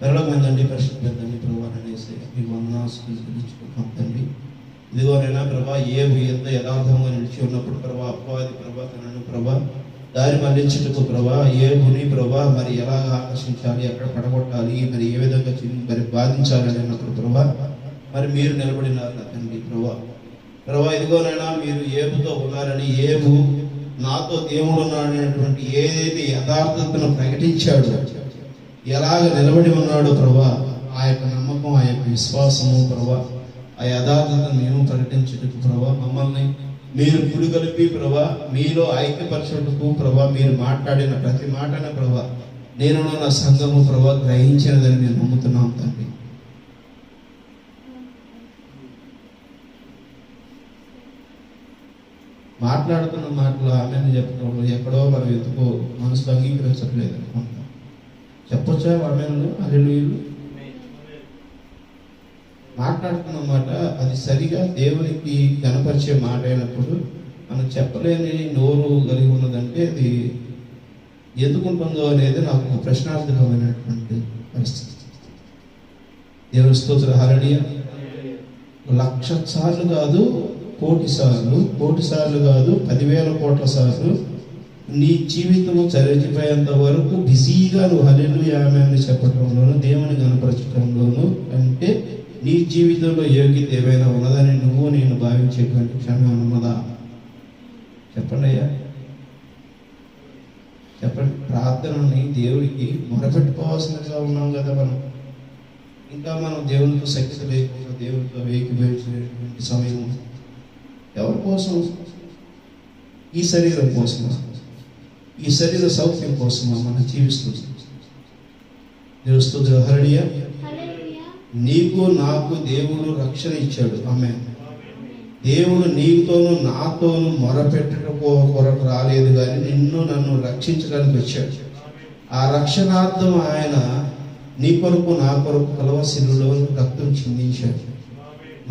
పరలోకమందండి, పరిశుద్ధండి ప్రభా అనేసి మీకు వందనాలు చెల్లించుకుంటాం తండ్రి. ఇదిగోనైనా ప్రభా ఎంత యథార్థంగా నిలిచి ఉన్నప్పుడు ప్రభా అపవాది ప్రభా తనను ప్రభా దారి మళ్లించుటకు ప్రభా ఏబుని ప్రభా మరి ఎలా ఆకర్షించాలి, ఎక్కడ పడగొట్టాలి, మరి ఏ విధంగా మరి బాధించాలి అన్నప్పుడు ప్రభా మరి మీరు నిలబడినారు తండ్రి. ప్రభా ఇదిగోనైనా మీరు ఏబుతో ఉన్నారని, ఏబు నాతో దేవుడు ఉన్నాడనేటువంటి ఏదైతే యథార్థతను ప్రకటించాడు, ఎలాగ నిలబడి ఉన్నాడు ప్రభా, ఆ యొక్క నమ్మకం, ఆ యొక్క విశ్వాసము ప్రభా, ఆ యథార్థతను మేము ప్రకటించుటకు ప్రభా మమ్మల్ని మీరు పుడిగలిపి ప్రభా మీలో ఐక్యపరచుటకు ప్రభా మీరు మాట్లాడిన ప్రతి మాటను ప్రభా నేను నా సంఘము ప్రభా గ్రహించినదని మేము నమ్ముతున్నాం తండ్రి. మాట్లాడుతున్న మాటలు ఆమెను చెప్పడం ఎక్కడో మనం ఎందుకో మనసు అంగీకరించట్లేదు అనుకుంటాం. చెప్పొచ్చా ఆమెను హల్లెలూయా? మాట్లాడుతున్న మాట అది సరిగా దేవునికి కనపరిచే మాట అయినప్పుడు మనం చెప్పలేని నోరు కలిగి ఉన్నదంటే అది ఎందుకు ఉంటుందో అనేది నాకు ఒక ప్రశ్నార్థకమైనటువంటి పరిస్థితి. దేవుని స్తోత్రం. హల్లెలూయా. 1,00,000 సార్లు కాదు, 1,00,00,000 సార్లు కాదు, 10,000 కోట్ల సార్లు నీ జీవితము చరిచిపోయేంత వరకు బిజీగా నువ్వు హల్లెలూయా ఆమేన్ అని చెప్పడంలోను, దేవుని కనపరచడంలోను అంటే నీ జీవితంలో యోగ్యత ఏమైనా ఉన్నదని నువ్వు నేను భావించేటువంటి క్షణం ఉన్నదా? చెప్పండి అయ్యా, చెప్పండి. ప్రార్థనని దేవుడికి మొరపెట్టుకోవాల్సినగా ఉన్నాం కదా మనం. ఇంకా మనం దేవునితో శక్తి లేకుండా దేవునితో ఏకీభవించినటువంటి సమయం ఎవరి కోసం? ఈ శరీరం కోసమా? ఈ శరీర సౌఖ్యం కోసమా మనం జీవిస్తుంది? దేవుని హల్లెలూయా. నీకు నాకు దేవుడు రక్షణ ఇచ్చాడు. ఆమేన్. దేవుడు నీతోనూ నాతోనూ మొరపెట్టడం కొరకు రాలేదు, కానీ నిన్ను నన్ను రక్షించడానికి వచ్చాడు. ఆ రక్షణార్థం ఆయన నీ కొరకు నా కొరకు కలవశిలువలో రక్తం చిందించాడు.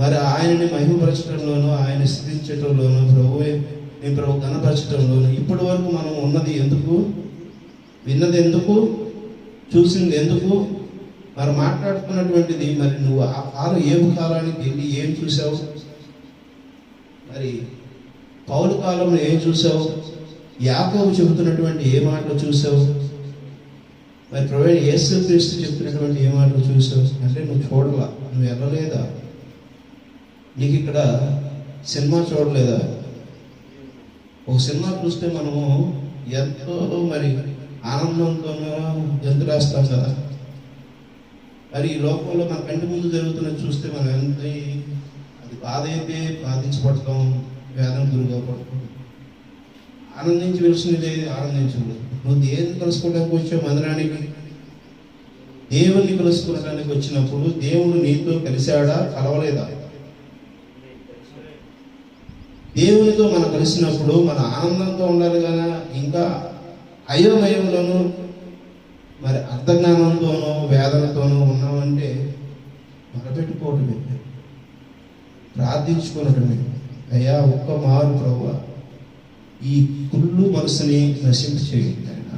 మరి ఆయనని మహిమపరచడంలోనూ, ఆయన స్తుతించడంలోనూ, ప్రభు కనపరచడంలోనూ ఇప్పటి వరకు మనం ఉన్నది ఎందుకు? విన్నది ఎందుకు? చూసింది ఎందుకు? మరి మాట్లాడుతున్నటువంటిది మరి నువ్వు ఆ కాలం ఏ కాలానికి వెళ్ళి ఏం చూసావు? మరి పౌలు కాలంలో ఏం చూసావు? యాకోబు చెబుతున్నటువంటి ఏ మాటలు చూసావు? మరి ప్రభు యేసుక్రీస్తు చెప్తున్నటువంటి ఏ మాటలు చూసావు? అంటే నువ్వు చూడలా, నువ్వు వెళ్ళలేదా? నీకు ఇక్కడ సినిమా చూడలేదా? ఒక సినిమా చూస్తే మనము ఎంతో మరి ఆనందంతోనూ గంతులేస్తాం కదా. మరి ఈ లోకంలో మన కంటి ముందు జరుగుతున్నది చూస్తే మనం ఎంత అది బాధ అయితే బాధించబడతాం, వేదన గురిగా పడతాం. ఆనందించవలసింది లేదు, ఆనందించలేదు. నువ్వు దేవుని కలుసుకోవడానికి వచ్చావు మందిరానికి. దేవుణ్ణి కలుసుకోవడానికి వచ్చినప్పుడు దేవుడు నీతో కలిశాడా, కలవలేదా? దేవునితో మనం కలిసినప్పుడు మన ఆనందంతో ఉండాలి కదా. ఇంకా అయోమయంలోనూ మరి అర్థజ్ఞానంతోనూ వేదనతోనూ ఉన్నామంటే మొరపెట్టుకోవటమే, ప్రార్థించుకోవటమే. అయ్యా ఒక్క మారు ప్రభువా ఈ కుళ్ళు మనసుని నశింపచేయండి ఆయన.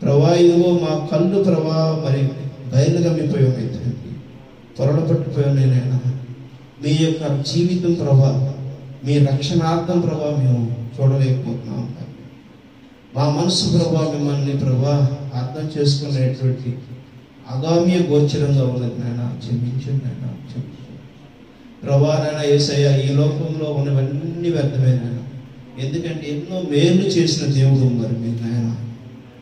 ప్రభా ఇదిగో మా కళ్ళు ప్రభా మరి బయలుగమ్మిపోయి ఉన్నాయి తండ్రి, పొరలు పట్టిపోయి ఉన్నాయి నాయన. మీ యొక్క జీవితం ప్రభా, మీ రక్షణార్థం ప్రభా మేము చూడలేకపోతున్నాం. మా మనసు ప్రభా మిమ్మల్ని ప్రభా అర్థం చేసుకునేటువంటి అగామ్య గోచరంగా ఉన్నది నాయన. క్షమించండి నాయన, క్షమించండి ప్రభా. నాయన యేసయ్య ఈ లోకంలో ఉన్నవన్నీ వ్యర్థమైన, ఎందుకంటే ఎన్నో మేలు చేసిన దేవుడు మరి మీరు నాయన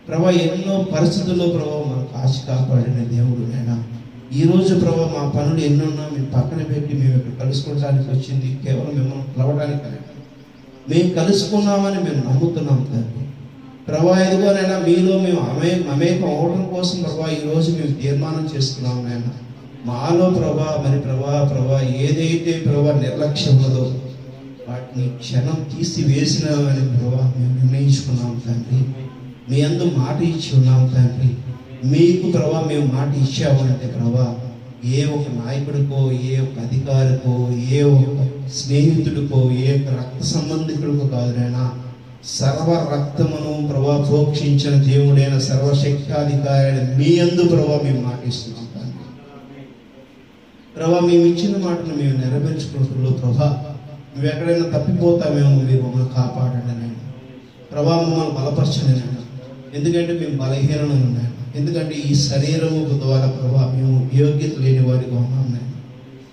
ప్రభా. ఎన్నో పరిస్థితుల్లో ప్రభా మనకు కాచి కాపాడిన దేవుడు నాయన. ఈరోజు ప్రభా మా పనులు ఎన్నున్నా మేము పక్కన పెట్టి మేము ఇక్కడ కలుసుకోవడానికి వచ్చింది కేవలం మిమ్మల్ని కలవడానికి. మేము కలుసుకున్నామని మేము నమ్ముతున్నాం తండ్రి ప్రభా. ఇదిగోనైనా మీలో మేము అమేకం అవడం కోసం ప్రభా ఈరోజు మేము తీర్మానం చేసుకున్నాం నాయన. మాలో ప్రభా మరి ప్రభా ఏదైతే ప్రభా నిర్లక్ష్యం ఉన్నదో వాటిని క్షణం తీసివేసినామని ప్రభా మేము నిర్ణయించుకున్నాం తండ్రి. మీ అందు మాట ఇచ్చి ఉన్నాం తండ్రి. మీకు ప్రభా మేము మాట ఇచ్చామంటే ప్రభా ఏ ఒక నాయకుడికో, ఏ ఒక అధికారికో, ఏ ఒక స్నేహితుడికో, ఏ ఒక రక్త సంబంధికుడికో కాదు నాయనా. సర్వ రక్తమును ప్రభా ప్రోక్షించిన దేవుడైన సర్వశక్తాధికారి మీ అందు ప్రభా మేము మాట ఇస్తున్నాం తండ్రి ప్రభా. మేము ఇచ్చిన మాటను మేము నెరవేర్చుకుంటున్నాం ప్రభా. నువ్వు ఎక్కడైనా తప్పిపోతామేమో మీరు మమ్మల్ని కాపాడండి నాయన ప్రభా. మమ్మల్ని బలపరచండి నాయన, ఎందుకంటే మేము బలహీనలు ఉన్నాయన. ఎందుకంటే ఈ శరీరము ద్వారా ప్రభా మేము యోగ్యత లేని వారిగా ఉన్నాం నాయన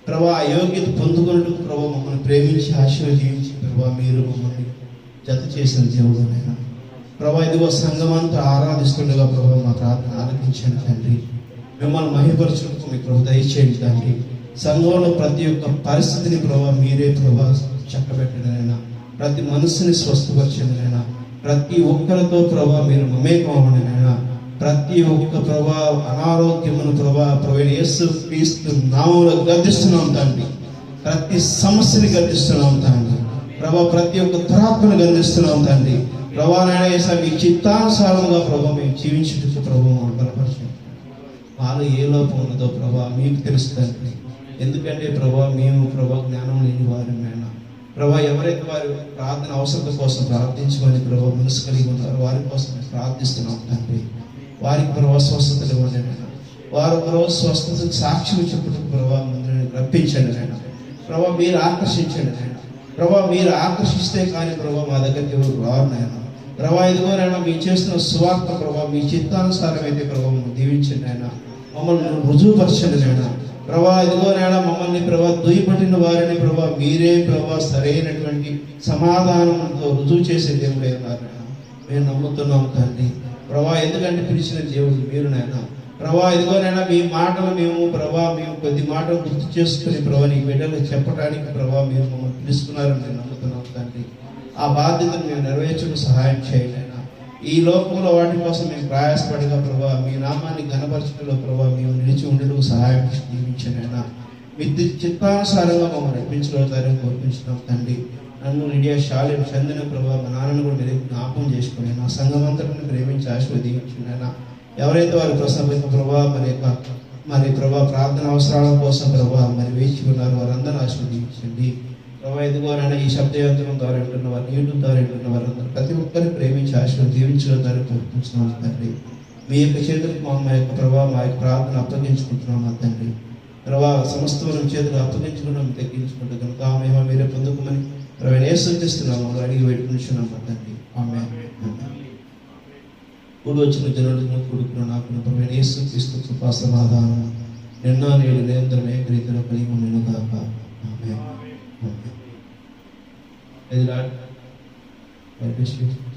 ప్రభా. ఆ యోగ్యత పొందుకున్నట్టు ప్రభా మమ్మల్ని ప్రేమించి ఆశీర్వదించి ప్రభా మీరు మమ్మల్ని జత చేసిన దేవుడు నాయన ప్రభా. ఇదిగో సంఘమంతా ఆరాధిస్తుండగా ప్రభా మా ప్రార్థన ఆలకించండి తండ్రి. మిమ్మల్ని మహిమపరచుటకు మీ ప్రభు దయచేయండి తండ్రి. సంఘంలో ప్రతి ఒక్క పరిస్థితిని ప్రభా మీరే ప్రభా చక్కబెట్టండి నాయన. ప్రతి మనసుని స్వస్థపరచండి నాయన. ప్రతి ఒక్కరితో ప్రభా మీరు మమేకం అవ్వండి నాయన. ప్రతి ఒక్క ప్రభా అనారోగ్యమును ప్రభా యేసుక్రీస్తు నామములో గద్దిస్తున్నాం తండ్రి. ప్రతి సమస్యని గద్దిస్తున్నాం తండ్రి ప్రభా. ప్రతి ఒక్క దురాత్మను గద్దిస్తున్నాం తండ్రి ప్రభా. నాయన మీ చిత్తానుసారంగా ప్రభా మేము జీవించుటకు ప్రభా మమ్మల్ని బలపరచండి. మాలో ఏ లోపం ఉన్నదో ప్రభా మీకు తెలుసు తండ్రి. ఎందుకంటే ప్రభా మేము ప్రభా జ్ఞానం లేని వారి నాయన ప్రభా ఎవరైతే వారి ప్రార్థన అవసరత కోసం ప్రార్థించమని ప్రభావ మనసు కలిగి ఉన్నారో వారి కోసం మేము ప్రార్థిస్తున్నాం తండ్రి. వారికి ప్రభావ స్వస్థతలు ఇవ్వండి నాయన. వారు ప్రభావ స్వస్థతకు సాక్ష్యం చెప్పుటకు ప్రభావ మందిని రప్పించండి నాయన. ప్రభావ మీరు ఆకర్షించండి నాయన. ప్రభావ మీరు ఆకర్షిస్తే కానీ ప్రభావ మా దగ్గరికి ఎవరు రారు నాయన. ప్రభావ ఇదిగోనైనా మీరు చేస్తున్న సువార్త ప్రభావ మీ చిత్తానుసారం అయితే ప్రభావం దీవించండి ఆయన. మమ్మల్ని రుజువుపరచండి నాయన. ప్రభా ఇదిగోనైనా మమ్మల్ని ప్రభా దుయ్యబట్టిన వారిని ప్రభా మీరే ప్రభా సరైనటువంటి సమాధానంతో రుజువు చేసే దేవుడే ఉన్నారు నాయన. మేము నమ్ముతున్నాం తండ్రి. ప్రభా ఎందుకంటే పిలిచిన దేవుడు మీరు నాయన. ప్రభా ఇదిగోనైనా మీ మాటలు మేము కొద్ది మాటలు గుర్తు చేసుకుని ప్రభా నీ బిడ్డలు చెప్పడానికి ప్రభా మీరు మమ్మల్ని పిలుస్తున్నారని మేము నమ్ముతున్నాం తండ్రి. ఆ బాధ్యతను మేము నెరవేర్చడం సహాయం చేయండి ఆయన. ఈ లోకంలో వాటి కోసం మేము ప్రయాసపడగా ప్రభా మీ నామాన్ని ఘనపరచడంలో ప్రభా మేము నిలిచి ఉండడం సహాయం జీవించండి ఆయన. మీ చిత్తానుసారంగా మమ్మల్ని నడిపించగలుగుతారని కోరుకుంటున్నాం తండ్రి. నన్ను లిడియా శాలిని చెందిన ప్రభా మా నాన్నను కూడా మీరు జ్ఞాపకం చేసుకుని నా సంఘమంతటిని ప్రేమించి ఆశీర్వదించండి ఆయన. ఎవరైతే వారి ప్రసన్న ప్రభా మరి ప్రభా ప్రార్థన అవసరాల కోసం ప్రభా మరి వేచి ఉన్నారు వారందరూ ఆశీర్వదించండి ప్రభా. ఎదుగోనైనా ఈ శబ్దయంత్రం ద్వారా వింటున్న వారు యూట్యూబ్ ద్వారా వింటున్న వారందరూ ప్రతి ఒక్కరిని ప్రేమించి ఆశీర్వదించడం ద్వారా కోరుకుంటున్నాం తండ్రి. మీ యొక్క చేతులకు మా యొక్క ప్రభా మా యొక్క ప్రార్థన అప్పగించుకుంటున్నాం తండ్రి. ప్రభా సమస్తం చేతులు అప్పగించుకున్నాం తగ్గించుకుంటూ కనుక మేము మీరే పొందుకోమని ప్రభు యేసుక్రీస్తున్నాము అడిగి పెట్టుకుంటున్నాం తండ్రి. ఆమేన్. కూడి వచ్చిన జనులను కూడుకున్న నాకు ప్రభు యేసుక్రీస్తు కృపా సమాధానం నిన్న నేడు నిరంతరం ఏకరీతిలో కలిగి ఉండెను గాక. ఆమేన్. Praise the Lord. God bless you.